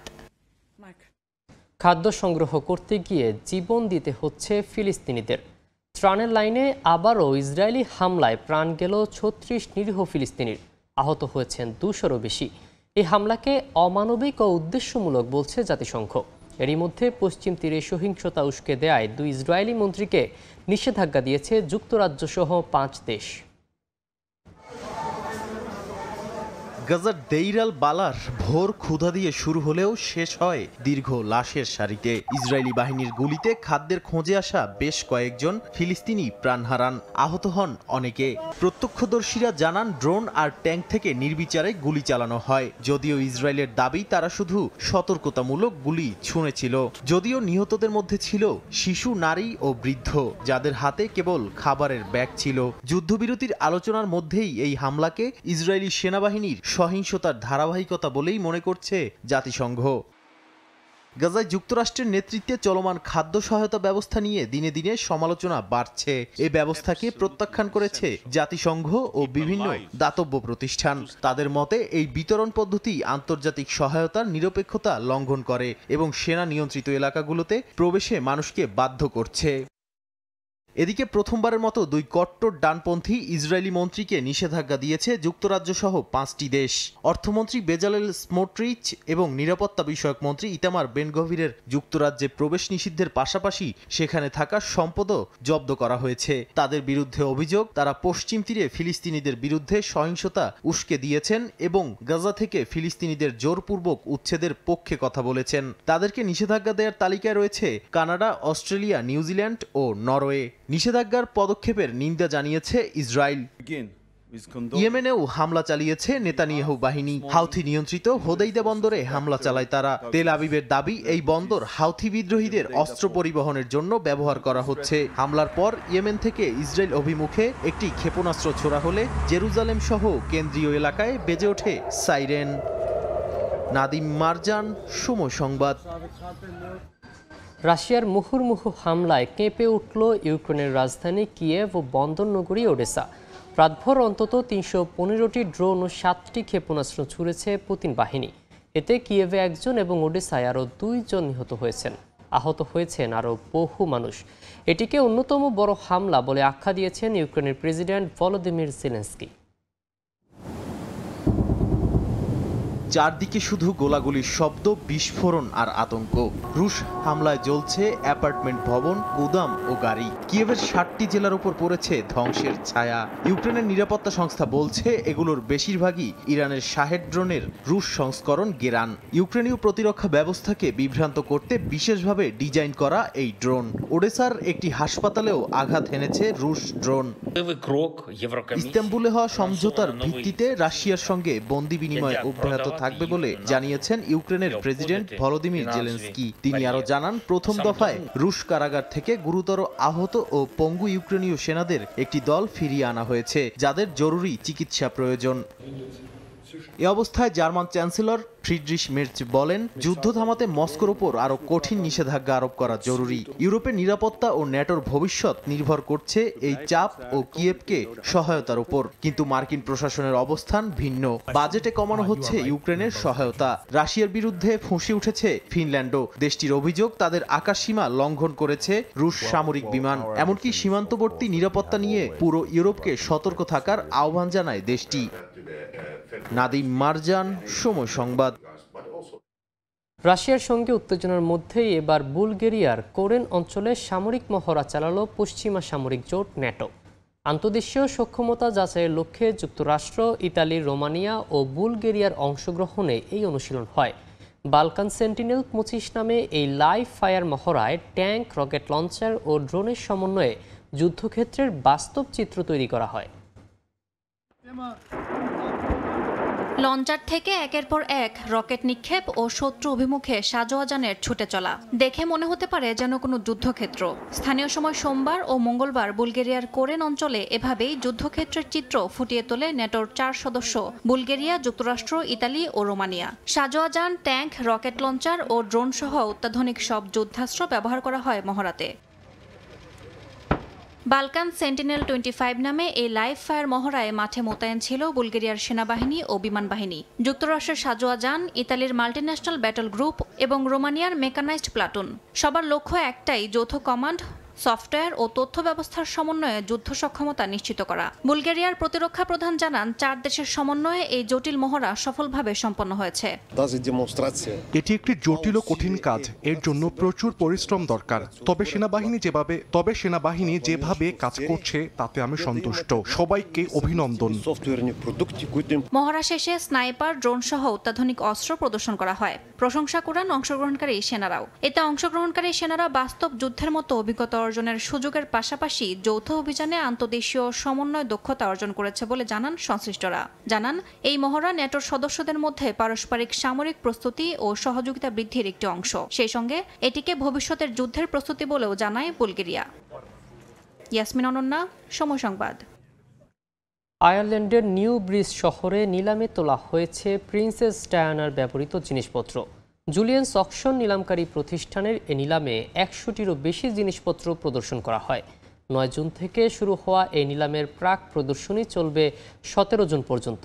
খাদ্য সংগ্রহ করতে গিয়ে জীবন দিতে হচ্ছে ফিলিস্তিনিদের। ত্রাণের লাইনে আবারও ইসরায়েলি হামলায় প্রাণ গেল 36 নিরীহ ফিলিস্তিনির। আহত হয়েছেন 200-এরও বেশি। এই হামলাকে অমানবিক ও উদ্দেশ্যমূলক বলছে জাতিসংঘ। এরই মধ্যে পশ্চিম তীরে সহিংসতা উস্কে দেয় 2 ইসরায়েলি মন্ত্রীকে নিষেধাজ্ঞা দিয়েছে যুক্তরাজ্য সহ 5 দেশ। গাজার দেইর আল বালার ভোর ক্ষুধা দিয়ে শুরু হলেও শেষ হয় দীর্ঘ লাশের সারিতে। ইসরায়েলি বাহিনীর গুলিতে খাদ্যের খোঁজে আসা বেশ কয়েকজন ফিলিস্তিনি প্রাণ হারান, আহত হন অনেকে। প্রত্যক্ষদর্শীরা জানান ড্রোন আর ট্যাঙ্ক থেকে নির্বিচারে গুলি চালানো হয়। যদিও ইসরায়েলের দাবি তারা শুধু সতর্কতামূলক গুলি ছুঁড়েছিল। যদিও নিহতদের মধ্যে ছিল শিশু, নারী ও বৃদ্ধ, যাদের হাতে কেবল খাবারের ব্যাগ ছিল। যুদ্ধবিরতির আলোচনার মধ্যেই এই হামলাকে ইসরায়েলি সেনাবাহিনীর সহিংসতার ধারাবাহিকতা বলেই মনে করছে জাতিসংঘ। গাজায় যুক্তরাষ্ট্রের নেতৃত্বে চলমান খাদ্য সহায়তা ব্যবস্থা নিয়ে দিনে দিনে সমালোচনা বাড়ছে। এই ব্যবস্থাকে প্রত্যাখ্যান করেছে জাতিসংঘ ও বিভিন্ন দাতব্য প্রতিষ্ঠান। তাদের মতে এই বিতরণ পদ্ধতি আন্তর্জাতিক সহায়তার নিরপেক্ষতা লঙ্ঘন করে এবং সেনা নিয়ন্ত্রিত এলাকাগুলোতে প্রবেশে মানুষকে বাধ্য করছে। এদিকে প্রথমবারের মতো 2 কট্টর ডানপন্থী ইসরায়েলি মন্ত্রীকে নিষেধাজ্ঞা দিয়েছে যুক্তরাজ্য সহ 5টি দেশ। অর্থমন্ত্রী বেজালেল স্মোট্রিচ এবং নিরাপত্তা বিষয়ক মন্ত্রী ইতামার বেন গভিরের যুক্তরাজ্যে প্রবেশ নিষিদ্ধের পাশাপাশি সেখানে থাকা সম্পদও জব্দ করা হয়েছে। তাদের বিরুদ্ধে অভিযোগ, তারা পশ্চিম তীরে ফিলিস্তিনিদের বিরুদ্ধে সহিংসতা উস্কে দিয়েছেন এবং গাজা থেকে ফিলিস্তিনিদের জোরপূর্বক উচ্ছেদের পক্ষে কথা বলেছেন। তাদেরকে নিষেধাজ্ঞা দেওয়ার তালিকায় রয়েছে কানাডা, অস্ট্রেলিয়া, নিউজিল্যান্ড ও নরওয়ে। নিষেধাজ্ঞার পদক্ষেপের নিন্দা জানিয়েছে ইসরায়েল। ইয়েমেনেও হামলা চালিয়েছে নেতানিয়াহু বাহিনী। হাউথি নিয়ন্ত্রিত হোদেইদা বন্দরে হামলা চালায় তারা। তেল আবিবের দাবি, এই বন্দর হাউথি বিদ্রোহীদের অস্ত্র পরিবহনের জন্য ব্যবহার করা হচ্ছে। হামলার পর ইয়েমেন থেকে ইসরায়েল অভিমুখে একটি ক্ষেপণাস্ত্র ছোড়া হলে জেরুজালেম সহ কেন্দ্রীয় এলাকায় বেজে ওঠে সাইরেন। নাদিম মারজান, সময় সংবাদ। রাশিয়ার মুহুর্মুহু হামলায় কেঁপে উঠল ইউক্রেনের রাজধানী কিয়েভ ও বন্দর নগরী ওডেসা। রাতভর অন্তত ৩১৫টি ড্রোন ও ৭টি ক্ষেপণাস্ত্র ছুড়েছে পুতিন বাহিনী। এতে কিয়েভে একজন এবং ওডেসায় আরও ২ জন নিহত হয়েছেন। আহত হয়েছেন আরও বহু মানুষ। এটিকে অন্যতম বড় হামলা বলে আখ্যা দিয়েছেন ইউক্রেনের প্রেসিডেন্ট ভলোদিমির জেলেনস্কি। চারদিকে শুধু গোলাগুলির শব্দ, বিস্ফোরণ আর আতঙ্ক। রুশ হামলায় জ্বলছে অ্যাপার্টমেন্ট ভবন, গুদাম ও গাড়ি। কিয়েভের ৬০টি জেলার উপর পড়েছে ধ্বংসের ছায়া। ইউক্রেনের নিরাপত্তা সংস্থা বলছে এগুলোর বেশিরভাগই ইরানের শাহেদ ড্রোনের রুশ সংস্করণ গেরান। ইউক্রেনীয় প্রতিরক্ষা ব্যবস্থাকে বিভ্রান্ত করতে বিশেষভাবে ডিজাইন করা এই ড্রোন। ওডেসার একটি হাসপাতালেও আঘাত হেনেছে রুশ ড্রোন। ইস্তাম্বুলে হওয়া সমঝোতার ভিত্তিতে রাশিয়ার সঙ্গে বন্দি বিনিময় অব্যাহত থাকবে বলে জানিয়েছেন ইউক্রেনের প্রেসিডেন্ট ভলোদিমির জেলেনস্কি। তিনি আরো জানান, প্রথম দফায় রুশ কারাগার থেকে গুরুতর আহত ও পঙ্গু ইউক্রেনীয় সেনাদের একটি দল ফিরিয়ে আনা হয়েছে, যাদের জরুরি চিকিৎসা প্রয়োজন। এ অবস্থায় জার্মান চ্যান্সেলর ফ্রিডরিশ মের্চ বলেন, যুদ্ধ থামাতে মস্কোর উপর আরো কঠিন নিষেধাজ্ঞা আরোপ করা জরুরি। ইউরোপের নিরাপত্তা ও ন্যাটোর ভবিষ্যৎ নির্ভর করছে এই চাপ ও কিয়েভকে সহায়তার উপর। কিন্তু মার্কিন প্রশাসনের অবস্থান ভিন্ন। বাজেটে কমানো হচ্ছে ইউক্রেনের সহায়তা। রাশিয়ার বিরুদ্ধে ফুঁসে উঠেছে ফিনল্যান্ডও। দেশটির অভিযোগ, তাদের আকাশসীমা লঙ্ঘন করেছে রুশ সামরিক বিমান। এমনকি সীমান্তবর্তী নিরাপত্তা নিয়ে পুরো ইউরোপকে সতর্ক থাকার আহ্বান জানায় দেশটি। নাদিম মারজান, সময় সংবাদ। রাশিয়ার সঙ্গে উত্তেজনার মধ্যেই এবার বুলগেরিয়ার কোরেন অঞ্চলে সামরিক মহড়া চালালো পশ্চিমা সামরিক জোট ন্যাটো। আন্তদেশীয় সক্ষমতা যাচাইয়ের লক্ষ্যে যুক্তরাষ্ট্র, ইতালি, রোমানিয়া ও বুলগেরিয়ার অংশগ্রহণে এই অনুশীলন হয়। বালকান সেন্টিনেল ২৫ নামে এই লাইভ ফায়ার মহড়ায় ট্যাঙ্ক, রকেট লঞ্চার ও ড্রোনের সমন্বয়ে যুদ্ধক্ষেত্রের বাস্তব চিত্র তৈরি করা হয়। লঞ্চার থেকে একের পর এক রকেট নিক্ষেপ ও শত্রু অভিমুখে সাজোয়া যানের ছুটে চলা দেখে মনে হতে পারে যেন কোনো যুদ্ধক্ষেত্র। স্থানীয় সময় সোমবার ও মঙ্গলবার বুলগেরিয়ার কোরেন অঞ্চলে এভাবেই যুদ্ধক্ষেত্রের চিত্র ফুটিয়ে তোলে ন্যাটোর ৪ সদস্য বুলগেরিয়া, যুক্তরাষ্ট্র, ইতালি ও রোমানিয়া। সাজোয়া যান, ট্যাঙ্ক, রকেট লঞ্চার ও ড্রোন সহ অত্যাধুনিক সব যুদ্ধাস্ত্র ব্যবহার করা হয় মহড়াতে। বালকান সেন্টিনেল 25 নামে এই লাইভ ফায়ার মহড়ায় মাঠে মোতায়েন ছিল বুলগেরিয়ার সেনাবাহিনী ও বিমান বাহিনী, যুক্তরাষ্ট্রের সাজোয়া যান, ইতালির মাল্টিন্যাশনাল ব্যাটল গ্রুপ এবং রোমানিয়ার মেকানাইজড প্লাটুন। সবার লক্ষ্য একটাই, যৌথ কমান্ড, সফটওয়্যার ও তথ্য ব্যবস্থার সমন্বয়ে যুদ্ধ সক্ষমতা নিশ্চিত করা। বুলগেরিয়ার প্রতিরক্ষা প্রধান জানান, ৪ দেশের সমন্বয়ে এই জটিল মহড়া সফলভাবে সম্পন্ন হয়েছে। এটি একটি জটিল ও কঠিন কাজ, এর জন্য প্রচুর পরিশ্রম দরকার। তবে সেনাবাহিনী যেভাবে কাজ করছে তাতে আমি সন্তুষ্ট। সবাইকে অভিনন্দন। মহড়া শেষে স্নাইপার, ড্রোন সহ অত্যাধুনিক অস্ত্র প্রদর্শন করা হয়। প্রশংসা করেন অংশগ্রহণকারী সেনারাও। এতে অংশগ্রহণকারী সেনারা বাস্তব যুদ্ধের মতো অভিজ্ঞতা অর্জনের সুযোগের পাশাপাশি যৌথ অভিযানে আন্তদেশীয় সমন্বয় দক্ষতা অর্জন করেছে বলে জানান সংশ্লিষ্টরা। জানান, এই মহড়া ন্যাটোর সদস্যদের মধ্যে পারস্পরিক সামরিক প্রস্তুতি ও সহযোগিতা বৃদ্ধির একটি অংশ। সেই সঙ্গে এটিকে ভবিষ্যতের যুদ্ধের প্রস্তুতি বলেও জানায় বুলগেরিয়া। ইয়াসমিন অনন্যা, সময় সংবাদ। আয়ারল্যান্ডের নিউ ব্রিজ শহরে নিলামে তোলা হয়েছে প্রিন্সেস ডায়ানার ব্যবহৃত জিনিসপত্র। জুলিয়েন্স অকশন নিলামকারী প্রতিষ্ঠানের এ নিলামে ১০০টিরও বেশি জিনিসপত্র প্রদর্শন করা হয়। ৯ জুন থেকে শুরু হওয়া এই নিলামের প্রাক প্রদর্শনী চলবে ১৭ জুন পর্যন্ত।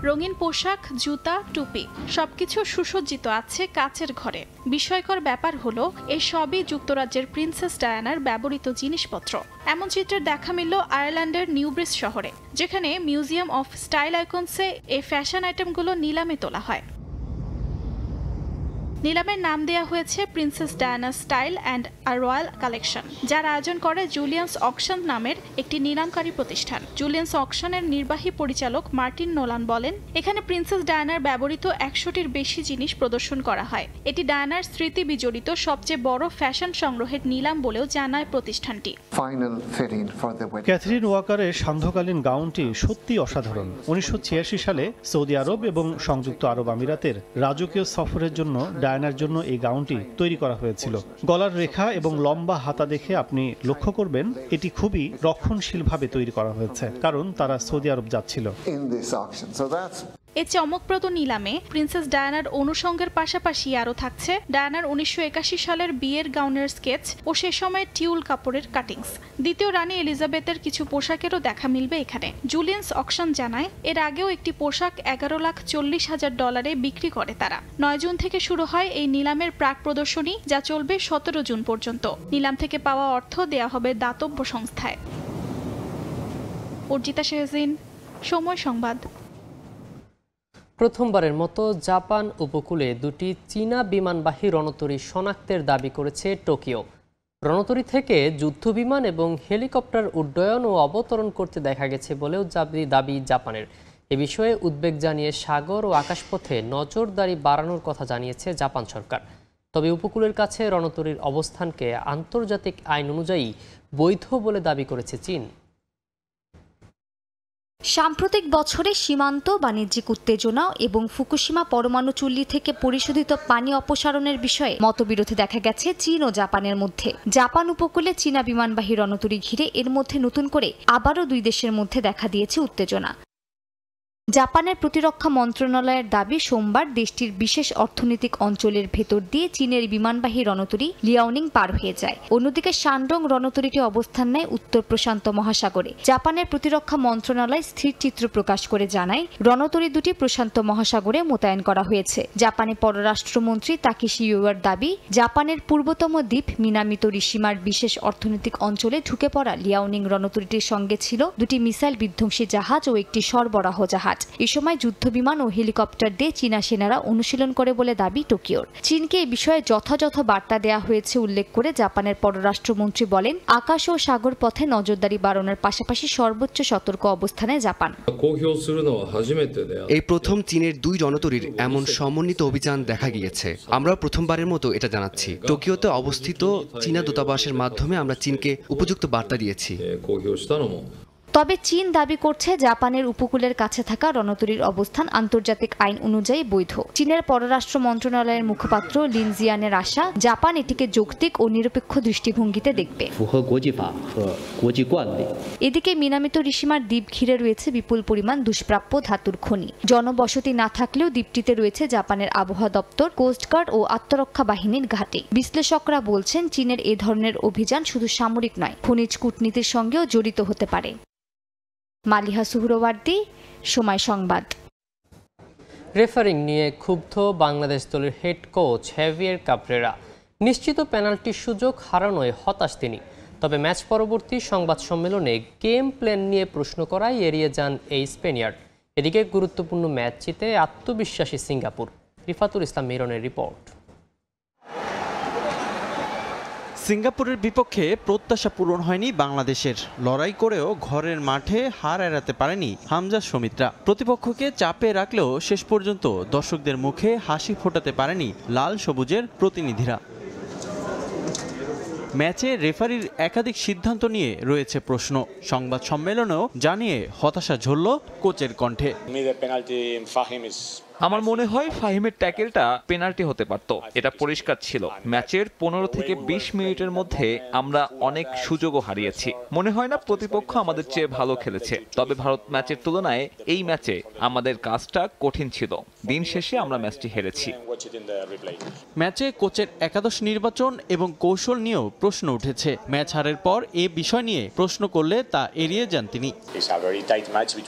রঙিন পোশাক, জুতা, টুপি সবকিছু সুসজ্জিত আছে কাচের ঘরে। বিস্ময়কর ব্যাপার হলো, এসবই যুক্তরাজ্যের প্রিন্সেস ডায়ানার ব্যবহৃত জিনিসপত্র। এমন চিত্রের দেখা মিলল আয়ারল্যান্ডের নিউব্রিজ শহরে, যেখানে মিউজিয়াম অফ স্টাইল আইকনসে এই ফ্যাশন আইটেমগুলো নিলামে তোলা হয়। নিলামের নাম দেয়া হয়েছে princess Diana style and a royal collection, যার আয়োজন করে জুলিয়ান্স অকশন নামের একটি নিলামকারী প্রতিষ্ঠান। জুলিয়ান্স অকশনের নির্বাহী পরিচালক মার্টিন নোলান বলেন, এখানে প্রিন্সেস ডায়ানার ব্যবহৃত 100টির বেশি জিনিস প্রদর্শন করা হয়। এটি ডায়ানার স্মৃতি বিজড়িত সবচেয়ে বড় ফ্যাশন সংগ্রহের নিলাম বলেও জানায় প্রতিষ্ঠানটি। ক্যাথরিন ওয়াকারের সান্ধ্যকালীন গাউনটি সত্যি অসাধারণ। 1986 সালে সৌদি আরব এবং সংযুক্ত আরব আমিরাতের রাজকীয় সফরের জন্য ডায়ানার জন্য এই গাউনটি তৈরি করা হয়েছিল। গলার রেখা এবং লম্বা হাতা দেখে আপনি লক্ষ্য করবেন এটি খুবই রক্ষণশীলভাবে তৈরি করা হয়েছে, কারণ তারা সৌদি আরব যাচ্ছিল। এ চমকপ্রদ নিলামে প্রিন্সেস ডায়ানার অনুষঙ্গের পাশাপাশি আরও থাকছে ডায়ানার 1981 সালের বিয়ের গাউনের স্কেচ ও সে সময় টিউল কাপড়ের কাটিংস। দ্বিতীয় রানী এলিজাবেথের কিছু পোশাকেরও দেখা মিলবে এখানে। জুলিয়ান্স অকশন জানায়, এর আগেও একটি পোশাক $11,40,000 বিক্রি করে তারা। 9 জুন থেকে শুরু হয় এই নিলামের প্রাক প্রদর্শনী, যা চলবে 17 জুন পর্যন্ত। নিলাম থেকে পাওয়া অর্থ দেয়া হবে দাতব্য সংস্থায়। অর্জিতা শেহজিন, সময় সংবাদ। প্রথমবারের মতো জাপান উপকূলে দুটি চীনা বিমানবাহী রণতরী শনাক্তের দাবি করেছে টোকিও। রণতরী থেকে যুদ্ধবিমান এবং হেলিকপ্টার উড্ডয়ন ও অবতরণ করতে দেখা গেছে বলেও দাবি জাপানের। এ বিষয়ে উদ্বেগ জানিয়ে সাগর ও আকাশপথে নজরদারি বাড়ানোর কথা জানিয়েছে জাপান সরকার। তবে উপকূলের কাছে রণতরীর অবস্থানকে আন্তর্জাতিক আইন অনুযায়ী বৈধ বলে দাবি করেছে চীন। সাম্প্রতিক বছরে সীমান্ত বাণিজ্যিক উত্তেজনা এবং ফুকুশিমা পরমাণু চুল্লি থেকে পরিশোধিত পানি অপসারণের বিষয়ে মতবিরোধ দেখা গেছে চীন ও জাপানের মধ্যে। জাপান উপকূলে চীনা বিমানবাহী রণতরী ঘিরে এর মধ্যে নতুন করে আবারও দুই দেশের মধ্যে দেখা দিয়েছে উত্তেজনা। জাপানের প্রতিরক্ষা মন্ত্রণালয়ের দাবি, সোমবার দেশটির বিশেষ অর্থনৈতিক অঞ্চলের ভেতর দিয়ে চীনের বিমানবাহী রণতরী লিয়াওনিং পার হয়ে যায়। অন্যদিকে শানডং রণতরীটি অবস্থান নেয় উত্তর প্রশান্ত মহাসাগরে। জাপানের প্রতিরক্ষা মন্ত্রণালয় স্থির চিত্র প্রকাশ করে জানায়, রণতরী দুটি প্রশান্ত মহাসাগরে মোতায়েন করা হয়েছে। জাপানের পররাষ্ট্রমন্ত্রী তাকেশি ইউয়ার দাবি, জাপানের পূর্বতম দ্বীপ মিনামিতো রিশিমার বিশেষ অর্থনৈতিক অঞ্চলে ঢুকে পড়া লিয়াওনিং রণতরীটির সঙ্গে ছিল দুটি মিসাইল বিধ্বংসী জাহাজ ও একটি সরবরাহ জাহাজ। এ সময় যুদ্ধবিমান ও হেলিকপ্টার দিয়ে চীনা সেনারা অনুশীলন করে বলে দাবি টোকিওর। চীনকে এ বিষয়ে যথাযথ বার্তা দেওয়া হয়েছে উল্লেখ করে জাপানের পররাষ্ট্রমন্ত্রী বলেন, আকাশ ও সাগর পথে নজরদারি বাড়ানোর পাশাপাশি সর্বোচ্চ সতর্ক অবস্থানে জাপান। এই প্রথম চীনের দুই রণতরীর এমন সমন্বিত অভিযান দেখা গিয়েছে। আমরা প্রথমবারের মতো এটা জানাচ্ছি। টোকিওতে অবস্থিত চীনা দূতাবাসের মাধ্যমে আমরা চীনকে উপযুক্ত বার্তা দিয়েছি। তবে চীন দাবি করছে জাপানের উপকূলের কাছে থাকা রণতরীর অবস্থান আন্তর্জাতিক আইন অনুযায়ী বৈধ। চীনের পররাষ্ট্র মন্ত্রণালয়ের মুখপাত্র লিন জিয়ানের আশা, জাপান এটিকে যৌক্তিক ও নিরপেক্ষ দৃষ্টিভঙ্গিতে দেখবে। এদিকে মিনামিতো রিশিমার দ্বীপ ঘিরে রয়েছে বিপুল পরিমাণ দুষ্প্রাপ্য ধাতুর খনি। জনবসতি না থাকলেও দ্বীপটিতে রয়েছে জাপানের আবহাওয়া দপ্তর, কোস্টগার্ড ও আত্মরক্ষা বাহিনীর ঘাঁটি। বিশ্লেষকরা বলছেন, চীনের এ ধরনের অভিযান শুধু সামরিক নয়, খনিজ কূটনীতির সঙ্গেও জড়িত হতে পারে। মালিহা সুহরওয়ার্দী, সময় সংবাদ। রেফারিং নিয়ে ক্ষুব্ধ বাংলাদেশ দলের হেড কোচ হেভিয়ার কাবরেরা। নিশ্চিত পেনাল্টির সুযোগ হারানোয় হতাশ তিনি। তবে ম্যাচ পরবর্তী সংবাদ সম্মেলনে গেম প্ল্যান নিয়ে প্রশ্ন করায় এড়িয়ে যান এই স্পেনিয়ার্ড। এদিকে গুরুত্বপূর্ণ ম্যাচ জিতে আত্মবিশ্বাসী সিঙ্গাপুর। রিফাতুল ইসলাম মিরনের রিপোর্ট। সিঙ্গাপুরের বিপক্ষে প্রত্যাশা পূরণ হয়নি বাংলাদেশের। লড়াই করেও ঘরের মাঠে হার এড়াতে পারেনি হামজা সমিতরা। প্রতিপক্ষকে চাপে রাখলেও শেষ পর্যন্ত দর্শকদের মুখে হাসি ফোটাতে পারেনি লাল সবুজের প্রতিনিধিরা। ম্যাচে রেফারির একাধিক সিদ্ধান্ত নিয়ে রয়েছে প্রশ্ন। সংবাদ সম্মেলনেও জানিয়ে হতাশা ঝরল কোচের কণ্ঠে। আমার মনে হয় ফাহিমের ট্যাকেলটা পেনাল্টি হতে পারত, এটা পরিষ্কার ছিল। ম্যাচের 15 থেকে 20 মিনিটের মধ্যে আমরা অনেক সুযোগও হারিয়েছি। মনে হয় না প্রতিপক্ষ আমাদের চেয়ে ভালো খেলেছে, তবে ভারত ম্যাচের তুলনায় এই ম্যাচে আমাদের কাজটা কঠিন ছিল। দিন শেষে আমরা ম্যাচটি হেরেছি। ম্যাচে কোচের একাদশ নির্বাচন এবং কৌশল নিয়েও প্রশ্ন উঠেছে। ম্যাচ হারের পর এ বিষয় নিয়ে প্রশ্ন করলে তা এড়িয়ে যান তিনি।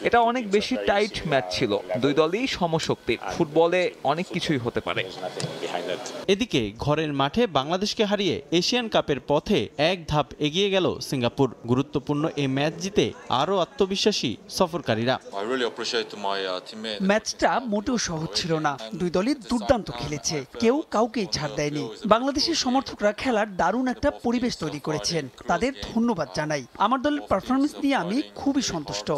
এটা অনেক বেশি টাইট ম্যাচ ছিল, দুই দলই সমশক্তি। ফুটবলে অনেক কিছুই হতে পারে। এদিকে ঘরের মাঠে বাংলাদেশকে হারিয়ে এশিয়ান কাপের পথে এক ধাপ এগিয়ে গেল সিঙ্গাপুর। গুরুত্বপূর্ণ এই ম্যাচ জিতে আরও আত্মবিশ্বাসী সফরকারীরা। ম্যাচটা মোটেও সহজ ছিল না, দুই দলই দুর্দান্ত খেলেছে, কেউ কাউকেই ছাড় দেয়নি। বাংলাদেশের সমর্থকরা খেলার দারুণ একটা পরিবেশ তৈরি করেছেন, তাদের ধন্যবাদ জানাই। আমার দলের পারফরমেন্স নিয়ে আমি খুবই সন্তুষ্ট।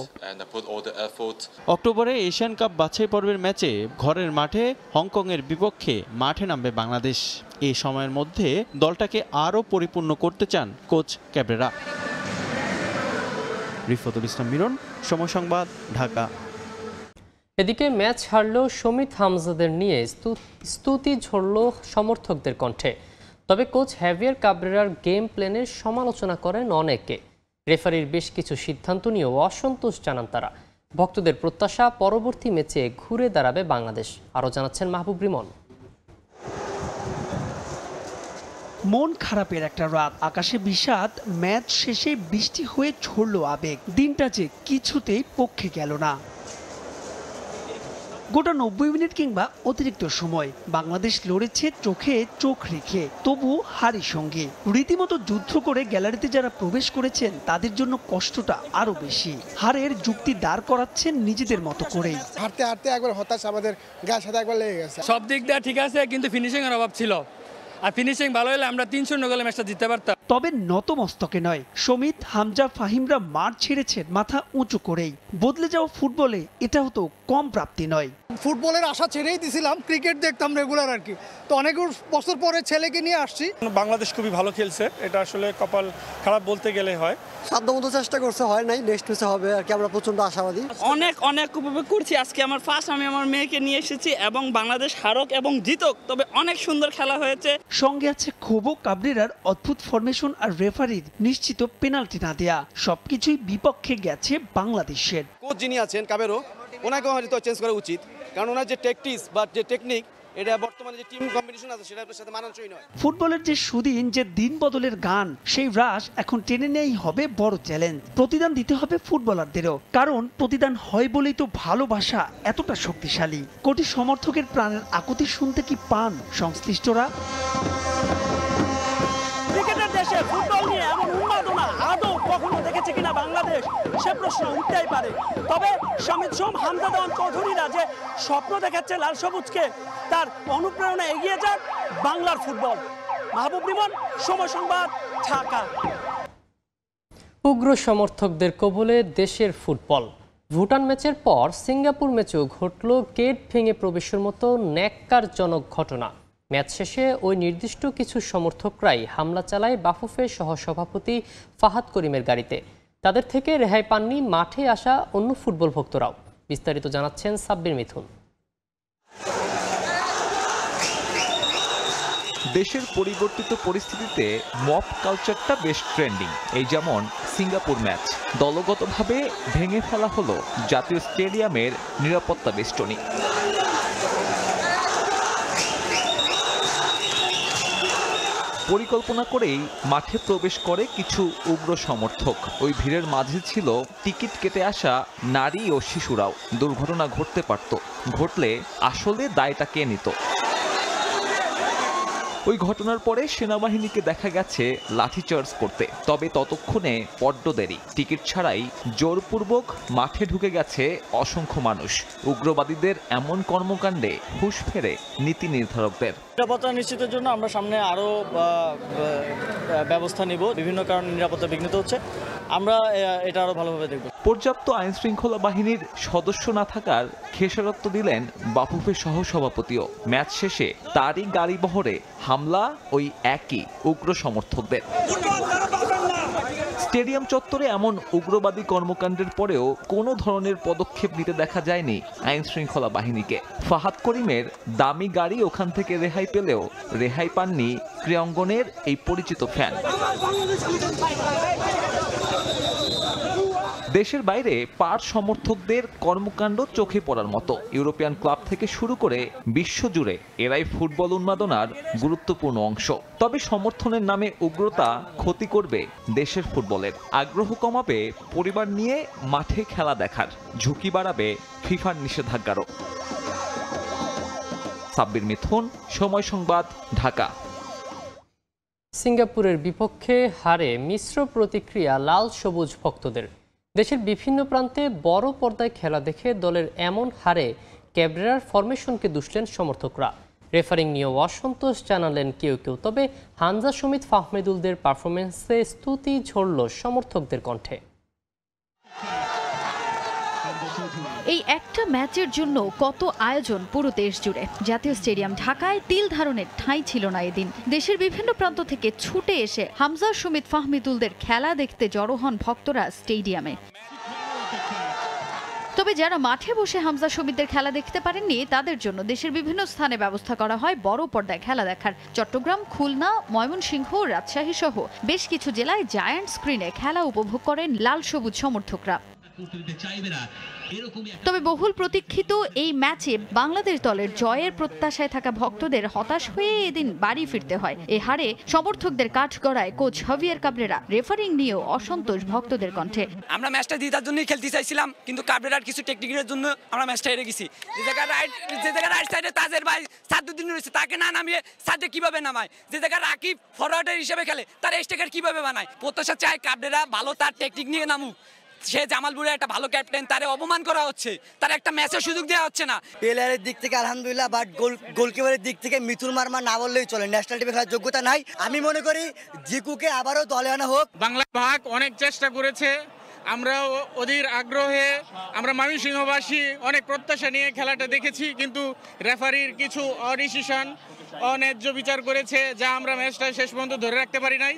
অক্টোবরে এশিয়ান কাপ বাছাই পর্বের ম্যাচে ঘরের মাঠে হংকংয়ের বিপক্ষে মাঠে নামবে বাংলাদেশ। এই সময়ের মধ্যে দলটাকে আরও পরিপূর্ণ করতে চান কোচ ক্যাব্রেরা। রিফাতুল ইসলাম মিরন, সময় সংবাদ, ঢাকা। এদিকে ম্যাচ হারলেও শমিত হামজাদের নিয়ে স্তুতি ঝরল সমর্থকদের কণ্ঠে। তবে কোচ হ্যাভিয়ার কাবরেরার গেম প্ল্যানের সমালোচনা করেন অনেকে। রেফারির বেশ কিছু সিদ্ধান্ত নিয়েও অসন্তোষ জানান তারা। ভক্তদের প্রত্যাশা পরবর্তী ম্যাচে ঘুরে দাঁড়াবে বাংলাদেশ। আরও জানাচ্ছেন মাহবুব রিমন। মন খারাপের একটা রাত, আকাশে বিষাদ, ম্যাচ শেষে বৃষ্টি হয়ে ঝরল আবেগ। দিনটা যে কিছুতেই পক্ষে গেল না। গোটা 90 মিনিট কিংবা অতিরিক্ত সময় বাংলাদেশ লড়েছে চোখে চোখ রেখে, তবু হারি সঙ্গে। রীতিমতো যুদ্ধ করে গ্যালারিতে যারা প্রবেশ করেছেন তাদের জন্য কষ্টটা আরো বেশি। হারের যুক্তি দাঁড় করাচ্ছেন নিজেদের মতো করেই। হারতে হারতে একবার হতাশ, আমাদের গায়ের সাথে একবার লেগে গেছে। সব দিক দিয়ে ঠিক আছে, কিন্তু ফিনিশিং এর অভাব ছিল। আর ফিনিশিং ভালো হলে আমরা 3-0 গোলে ম্যাচটা জিততে পারতাম। তবে নতমস্তকে নয়, শমিত, হামজা, ফাহিমরা মাঠ ছেড়েছেন মাথা উঁচু করেই। বদলে যাওয়া ফুটবলে এটা হতো কম প্রাপ্তি নয়। ফুটবলের আশা ছেড়েই দিছিলাম, ক্রিকেট দেখতাম রেগুলার আর কি। তো অনেক বছর পরে ছেলেকে নিয়ে আসছি। বাংলাদেশ খুবই ভালো খেলছে, এটা আসলে কপাল খারাপ বলতে গেলে হয়। সাধ্যমতো চেষ্টা করছে, হয় নাই, নেক্সট ম্যাচে হবে আর কি। আমরা প্রচন্ড আশাবাদী। অনেক উপভোগ করছি আজকে। আমার ফার্স্ট আমি আমার মেয়েকে নিয়ে এসেছি এবং বাংলাদেশ হারক এবং জিতক, তবে অনেক সুন্দর খেলা হয়েছে। সঙ্গে আছে ক্ষোভো, কাবরেরার অদ্ভুত ফরমেশন আর রেফারির নিশ্চিত পেনাল্টি না দেয়া। সবকিছুই বিপক্ষে গেছে বাংলাদেশের। কোচ যিনি আছেন কাবেরো, ওনাকে হয়তো চেঞ্জ করা উচিত, কারণ ওনার যে ট্যাকটিক্স বা যে টেকনিক, এটা বর্তমানে যে টিম কম্বিনেশন আছে সেটার সাথে মানানসই নয়। ফুটবলের যে সুদিন, যে দিন বদলের গান, সেই রাশ এখন টেনে নেই হবে বড় চ্যালেঞ্জ। প্রতিদান দিতে হবে ফুটবলারদেরও, কারণ প্রতিদান হয় বলেই তো ভালোবাসা এতটা শক্তিশালী। কোটি সমর্থকের প্রাণের আকুতি শুনতে কি পান সংশ্লিষ্টরা? ক্রিকেটের দেশে ফুটবল নিয়ে এমন উন্মাদনা আদৌ কখনো দেখেছে কিনা বাংলাদেশ, সে প্রশ্ন উঠতেই পারে। তবে শমিত, হামজা, চৌধুরীরা যে স্বপ্ন দেখাচ্ছে লাল সবুজকে, তার অনুপ্রেরণা এগিয়ে যাক বাংলার ফুটবল। মাহবুব রিমন, সময় সংবাদ, ঢাকা। উগ্র সমর্থকদের কবলে দেশের ফুটবল। ভুটান ম্যাচের পর সিঙ্গাপুর ম্যাচেও ঘটল গেট ভেঙে প্রবেশের মতো ন্যাক্কারজনক ঘটনা। ম্যাচ শেষে ওই নির্দিষ্ট কিছু সমর্থকরাই হামলা চালায় বাফুফে সহসভাপতি ফাহাদ করিমের গাড়িতে। তাদের থেকে রেহাই পাননি মাঠে আসা অন্য ফুটবল ভক্তরাও। বিস্তারিত জানাচ্ছেন সাব্বির মিথুন। দেশের পরিবর্তিত পরিস্থিতিতে মব কালচারটা বেশ ট্রেন্ডিং। এই যেমন সিঙ্গাপুর ম্যাচ, দলগতভাবে ভেঙে ফেলা হলো জাতীয় স্টেডিয়ামের নিরাপত্তা বেষ্টনী। পরিকল্পনা করেই মাঠে প্রবেশ করে কিছু উগ্র সমর্থক। ওই ভিড়ের মাঝে ছিল টিকিট কেটে আসা নারী ও শিশুরাও। দুর্ঘটনা ঘটতে পারত, ঘটলে আসলে দায়টা কে নিত? ওই ঘটনার পরে সেনাবাহিনীকে দেখা গেছে লাঠিচার্জ করতে, তবে ততক্ষণে বড্ড দেরি। টিকিট ছাড়াই জোরপূর্বক মাঠে ঢুকে গেছে অসংখ্য মানুষ। উগ্রবাদীদের এমন কর্মকাণ্ডে হুঁশ ফেরে নীতি নির্ধারকদের। নিরাপত্তা নিশ্চিতের জন্য আমরা সামনে আরও ব্যবস্থা নিব। বিভিন্ন কারণে নিরাপত্তা বিঘ্নিত হচ্ছে, আমরা এটা আরও ভালোভাবে দেখব। পর্যাপ্ত আইন শৃঙ্খলা বাহিনীর সদস্য না থাকার খেসারত্ব দিলেন বাফুফে সহসভাপতিও। ম্যাচ শেষে তারই গাড়ি বহরে হামলা ওই একই উগ্র সমর্থকদের। স্টেডিয়াম চত্বরে এমন উগ্রবাদী কর্মকাণ্ডের পরেও কোনো ধরনের পদক্ষেপ নিতে দেখা যায়নি আইন শৃঙ্খলা বাহিনীকে। ফাহাদ করিমের দামি গাড়ি ওখান থেকে রেহাই পেলেও রেহাই পাননি ক্রীড়াঙ্গনের এই পরিচিত ফ্যান। দেশের বাইরে পার সমর্থকদের কর্মকাণ্ড চোখে পড়ার মতো। ইউরোপিয়ান ক্লাব থেকে শুরু করে বিশ্বজুড়ে এরাই ফুটবল উন্মাদনার গুরুত্বপূর্ণ অংশ। তবে সমর্থনের নামে উগ্রতা ক্ষতি করবে দেশের ফুটবলের। আগ্রহ কমাবে পরিবার নিয়ে মাঠে খেলা দেখার, ঝুঁকি বাড়াবে ফিফার নিষেধাজ্ঞারও। সাব্বির মিথুন, সময় সংবাদ, ঢাকা। সিঙ্গাপুরের বিপক্ষে হারে মিশ্র প্রতিক্রিয়া লাল সবুজ ভক্তদের। দেশের বিভিন্ন প্রান্তে বড় পর্দায় খেলা দেখে দলের এমন হারে ক্যাবরেরার ফরমেশনকে দুষলেন সমর্থকরা। রেফারিং নিয়েও অসন্তোষ জানালেন কেউ কেউ। তবে হামজা সমিত ফাহমেদুলদের পারফরমেন্সে স্তুতি ঝরল সমর্থকদের কণ্ঠে। এই একটা ম্যাচের জন্য কত আয়োজন পুরো দেশ জুড়ে। জাতীয় স্টেডিয়াম ঢাকায় তিল ধারণের ঠাঁই ছিল না এদিন। দেশের বিভিন্ন প্রান্ত থেকে ছুটে এসে হামজা সমিত ফাহমেদুলদের খেলা দেখতে জড়ো হন ভক্তরা স্টেডিয়ামে। তবে যারা মাঠে বসে হামজা সমিতদের খেলা দেখতে পারেননি তাদের জন্য দেশের বিভিন্ন স্থানে ব্যবস্থা করা হয় বড় পর্দায় খেলা দেখার। চট্টগ্রাম, খুলনা, ময়মনসিংহ, রাজশাহী সহ বেশ কিছু জেলায় জায়ান্ট স্ক্রিনে খেলা উপভোগ করেন লাল সবুজ সমর্থকরা। তবে বহুল প্রতীক্ষিত এই ম্যাচে বাংলাদেশ দলের জয়ের প্রত্যাশায় থাকা ভক্তদের হতাশ হয়ে এদিন বাড়ি ফিরতে হয়। এ হারে সমর্থকদের কাঠগড়ায় কোচ হাভিয়ার কাবরেরা। রেফারিং নিয়েও অসন্তোষ ভক্তদের কণ্ঠে। আমরা ম্যাচটা জেতার জন্যই খেলতে চাইছিলাম, কিন্তু কাবরেরার কিছু টেকনিকের জন্য আমরা ম্যাচটা হেরে গেছি। যে জায়গায় রাইট সাইডে তাজের ভাই সাদুদ্দিন রয়েছে, তাকে না নামিয়ে সাদে কিভাবে নামায়? যে জায়গায় রাকিব ফরওয়ার্ডের হিসেবে খেলে, তার স্ট্রাইকার কিভাবে বানায়? প্রত্যাশা চায় কাবরেরা ভালো তার টেকনিক নিয়ে নামুক। সে জামালপুরে একটা ভালো ক্যাপ্টেন, তারে অপমান করা হচ্ছে, তার একটা ম্যাচের সুযোগ দেওয়া হচ্ছে না। প্লেয়ারের দিক থেকে আলহামদুলিল্লাহ, বাট গোলকিপারের দিক থেকে মিথুন মার্মা না বললেই চলে। ন্যাশনাল টিমে খেলার যোগ্যতা নাই। আমি মনে করি জিকুকে আবারও দলে আনা হোক। বাংলা ভাগ অনেক চেষ্টা করেছে, আমরা অধীর আগ্রহে, আমরা ময়মনসিংহবাসী অনেক প্রত্যাশা নিয়ে খেলাটা দেখেছি, কিন্তু রেফারির কিছু অডিসিশন, অন্যায্য বিচার করেছে, যা আমরা ম্যাচটা শেষ পর্যন্ত ধরে রাখতে পারি নাই।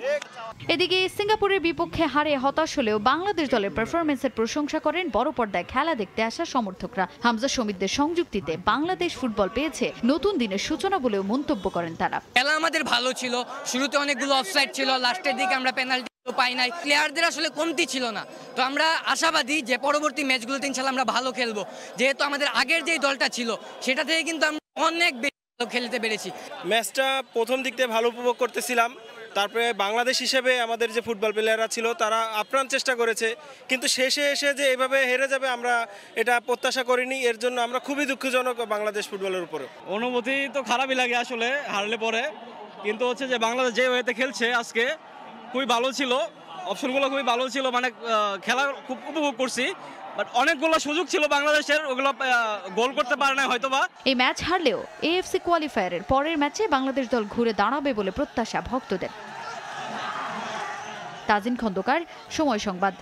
এদিকে সিঙ্গাপুরের বিপক্ষে হারে হতাশ হলেও বাংলাদেশ দলের পারফরমেন্সের প্রশংসা করেন বড় পর্দায় খেলা দেখতে আসা সমর্থকরা। হামজা সমিতদের সংযুক্তিতে বাংলাদেশ ফুটবল পেয়েছে নতুন দিনের সূচনা বলেও মন্তব্য করেন তারা। খেলা আমাদের ভালো ছিল, শুরুতে অনেকগুলো অফসাইড ছিল, লাস্টের দিকে আমরা পেনাল্টি পাই নাই। প্লেয়ারদের আসলে কমতি ছিল না, তো আমরা আশাবাদী যে পরবর্তী ম্যাচগুলোতে ইনশাআল্লাহ আমরা ভালো খেলবো। যেহেতু আমাদের আগের যেই দলটা ছিল সেটা থেকে কিন্তু আমরা অনেক বেশি ভালো খেলতে পেরেছি। ম্যাচটা প্রথম দিক থেকে ভালো উপভোগ করতেছিলাম, তারপরে বাংলাদেশ হিসেবে আমাদের যে ফুটবল প্লেয়াররা ছিল তারা আপ্রাণ চেষ্টা করেছে, কিন্তু শেষে এসে যে এভাবে হেরে যাবে আমরা এটা প্রত্যাশা করিনি। এর জন্য আমরা খুবই দুঃখজনক বাংলাদেশ ফুটবলের উপরে। অনুভূতি তো খারাপই লাগে আসলে হারলে পরে, কিন্তু হচ্ছে যে বাংলাদেশ যে ওয়েতে খেলছে আজকে খুবই ভালো ছিল, অপশনগুলো খুবই ভালো ছিল, মানে খেলা খুব উপভোগ করছি। বাট অনেকগুলো সুযোগ ছিল বাংলাদেশের, ওগুলো গোল করতে পারে না হয়তোবা। এই ম্যাচ হারলেও এএফসি কোয়ালিফায়ারের পরের ম্যাচে বাংলাদেশ দল ঘুরে দাঁড়াবে বলে প্রত্যাশা ভক্তদের। তাজিন খন্দকার, সময় সংবাদ।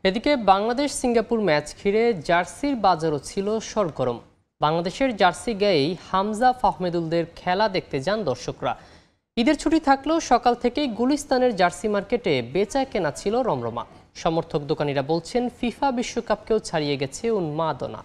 এদিকে বাংলাদেশ সিঙ্গাপুর ম্যাচ ঘিরে জার্সির বাজারও ছিল সরগরম। বাংলাদেশের জার্সি গায়েই হামজা ফাহমেদুলদের খেলা দেখতে যান দর্শকরা। ঈদের ছুটি থাকলেও সকাল থেকেই গুলিস্তানের জার্সি মার্কেটে বেচা কেনা ছিল রমরমা। সমর্থক দোকানিরা বলছেন ফিফা বিশ্বকাপকেও ছাড়িয়ে গেছে উন্মাদনা।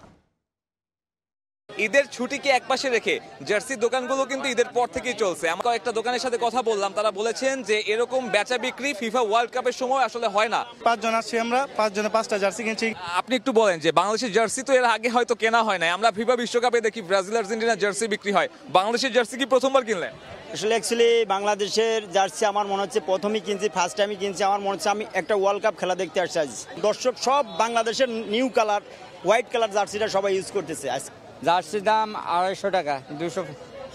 ঈদের ছুটিকে একপাশে রেখে জার্সির দোকানগুলো কিন্তু ঈদের পর থেকেই চলছে। আমরা একটা দোকানের সাথে কথা বললাম, তারা বলেছেন যে এরকম বেচা বিক্রি ফিফা ওয়ার্ল্ড কাপের সময় আসলে হয় না। 5 জন আছি আমরা, 5 জনে 5টা জার্সি কিনছি। আপনি একটু বলেন যে বাংলাদেশের জার্সি তো এর আগে হয়তো কেনা হয় না, আমরা ফিফা বিশ্বকাপে দেখি ব্রাজিল আর্জেন্টিনার জার্সি বিক্রি হয়, বাংলাদেশের জার্সি কি প্রথমবার কিনলেন? আসলে অ্যাকচুয়ালি বাংলাদেশের জার্সি আমার মনে হচ্ছে প্রথমেই কিনছি, ফার্স্ট টাইমই কিনছি। আমার মনে হচ্ছে আমি একটা ওয়ার্ল্ড কাপ খেলা দেখতে আসছি। দর্শক সব বাংলাদেশের নিউ কালার হোয়াইট কালার জার্সিটা সবাই ইউজ করতেছে। জার্সির দাম 250 টাকা, 200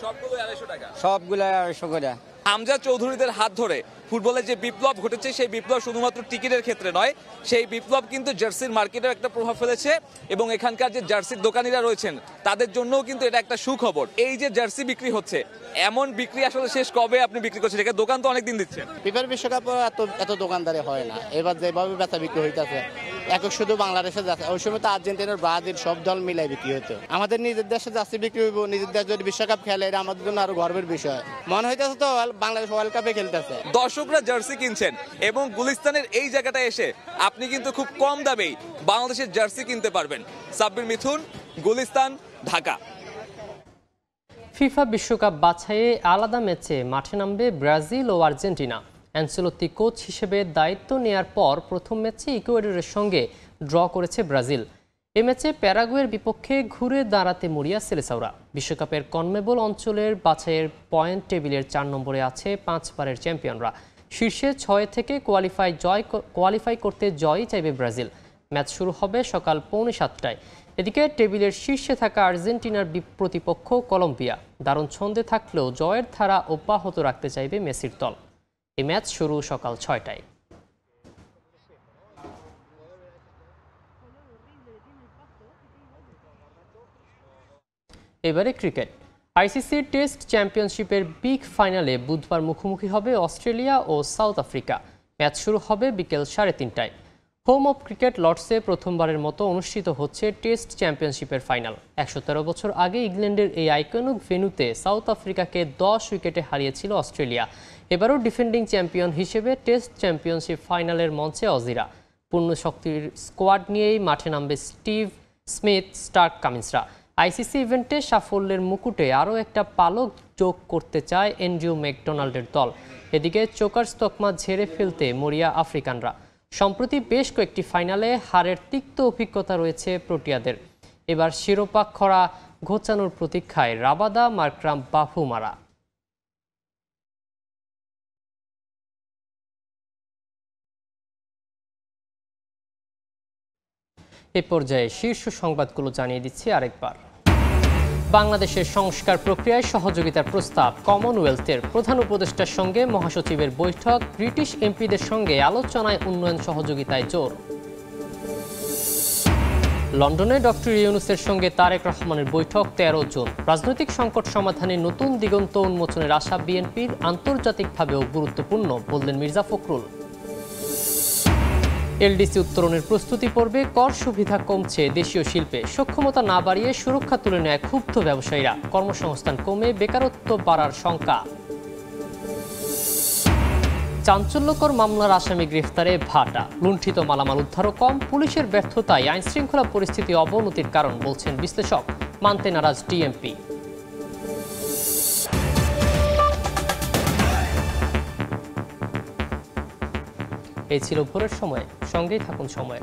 সবগুলো 250 টাকা, সবগুলো 250 করে। হামজা চৌধুরীদের হাত ধরে ফুটবলের যে বিপ্লব ঘটেছে সেই বিপ্লব শুধুমাত্র টিকিটের ক্ষেত্রে নয়, সেই বিপ্লব কিন্তু জার্সির মার্কেটের একটা প্রভাব ফেলেছে এবং এখানকার যে জার্সির দোকানিরা রয়েছেন তাদের জন্যও কিন্তু এটা একটা সুখবর। এই যে জার্সি বিক্রি হচ্ছে, এমন বিক্রি আসলে শেষ কবে আপনি বিক্রি করছেন? এটা দোকান তো অনেকদিন দিচ্ছেন। ফিফা বিশ্বকাপ এত দোকানদারি হয় না, এবার যেভাবে বেচা বিক্রি হইতেছে একক শুধু বাংলাদেশে যাচ্ছে, ওই সময় তো আর্জেন্টিনার ব্রাজিল সব দল মিলাই বিক্রি হতো। আমাদের নিজের দেশে জার্সি বিক্রি হইব, নিজের দেশ যদি বিশ্বকাপ খেলে এটা আমাদের জন্য আরো গর্বের বিষয়। মনে হইতেছে তো বাংলাদেশ ওয়ার্ল্ড কাপে খেলতেছে। দর্শকরা জার্সি কিনছেন এবং গুলিস্তানের এই জায়গাটায় এসে আপনি কিন্তু খুব কম দামেই বাংলাদেশের জার্সি কিনতে পারবেন। সাব্বির মিথুন, গুলিস্তান, ঢাকা। ফিফা বিশ্বকাপ বাছাইয়ে আলাদা ম্যাচে মাঠে নামবে ব্রাজিল ও আর্জেন্টিনা। অ্যানসেলোত্তি কোচ হিসেবে দায়িত্ব নেয়ার পর প্রথম ম্যাচে ইকুয়েডরের সঙ্গে ড্র করেছে ব্রাজিল। এ ম্যাচে প্যারাগুয়ের বিপক্ষে ঘুরে দাঁড়াতে মরিয়া সেলেসাওরা। বিশ্বকাপের কনমেবল অঞ্চলের বাছাইয়ের পয়েন্ট টেবিলের 4 নম্বরে আছে 5 বারের চ্যাম্পিয়নরা। শীর্ষে 6 থেকে কোয়ালিফাই করতে জয়ই চাইবে ব্রাজিল। ম্যাচ শুরু হবে সকাল 6:45টায়। এদিকে টেবিলের শীর্ষে থাকা আর্জেন্টিনার প্রতিপক্ষ কলম্বিয়া দারুণ ছন্দে থাকলেও জয়ের ধারা অব্যাহত রাখতে চাইবে মেসির দল। এই ম্যাচ শুরু সকাল 6টায়। এবারে ক্রিকেট। আইসিসি টেস্ট চ্যাম্পিয়নশিপের বিগ ফাইনালে বুধবার মুখোমুখি হবে অস্ট্রেলিয়া ও সাউথ আফ্রিকা। ম্যাচ শুরু হবে বিকেল 3:30টায়। হোম অফ ক্রিকেট লর্ডসে প্রথমবারের মতো অনুষ্ঠিত হচ্ছে টেস্ট চ্যাম্পিয়নশিপের ফাইনাল। 113 বছর আগে ইংল্যান্ডের এই আইকনিক ভেন্যুতে সাউথ আফ্রিকাকে 10 উইকেটে হারিয়েছিল অস্ট্রেলিয়া। এবারও ডিফেন্ডিং চ্যাম্পিয়ন হিসেবে টেস্ট চ্যাম্পিয়নশিপ ফাইনালের মঞ্চে অজিরা। পূর্ণ শক্তির স্কোয়াড নিয়েই মাঠে নামবে স্টিভ স্মিথ, স্টার্ক, কামিন্সরা। আইসিসি ইভেন্টে সাফল্যের মুকুটে আরও একটা পালক যোগ করতে চায় অ্যান্ড্রু ম্যাকডোনাল্ডের দল। এদিকে চোকার্স তকমা ঝেড়ে ফেলতে মরিয়া আফ্রিকানরা। সম্প্রতি বেশ কয়েকটি ফাইনালে হারের তিক্ত অভিজ্ঞতা রয়েছে প্রোটিয়াদের। এবার শিরোপা খরা ঘোচানোর প্রতীক্ষায় রাবাদা, মার্ক্রাম, বাফুমারা। এ পর্যায়ে শীর্ষ সংবাদগুলো জানিয়ে দিচ্ছি আরেকবার। বাংলাদেশের সংস্কার প্রক্রিয়ায় সহযোগিতার প্রস্তাব। কমনওয়েলথের প্রধান উপদেষ্টার সঙ্গে মহাসচিবের বৈঠক। ব্রিটিশ এমপিদের সঙ্গে আলোচনায় উন্নয়ন সহযোগিতায় জোর। লন্ডনে ডক্টর ইউনূসের সঙ্গে তারেক রহমানের বৈঠক 13 জুন। রাজনৈতিক সংকট সমাধানে নতুন দিগন্ত উন্মোচনের আশা বিএনপির। আন্তর্জাতিকভাবেও গুরুত্বপূর্ণ বললেন মির্জা ফখরুল। এলডিসি উত্তরণের প্রস্তুতি পর্বে কর সুবিধা কমছে দেশীয় শিল্পে। সক্ষমতা না বাড়িয়ে সুরক্ষা তুলে নেয় ক্ষুব্ধ ব্যবসায়ীরা। কর্মসংস্থান কমে বেকারত্ব বাড়ার শঙ্কা। চাঞ্চল্যকর মামলার আসামি গ্রেফতারে ভাটা। লুণ্ঠিত মালামাল উদ্ধারও কম। পুলিশের ব্যর্থতায় আইনশৃঙ্খলা পরিস্থিতি অবনতির কারণ বলছেন বিশ্লেষক। মানতে নারাজ টিএমপি। এই ছিল ভোরের সময়। সঙ্গেই থাকুন সময়।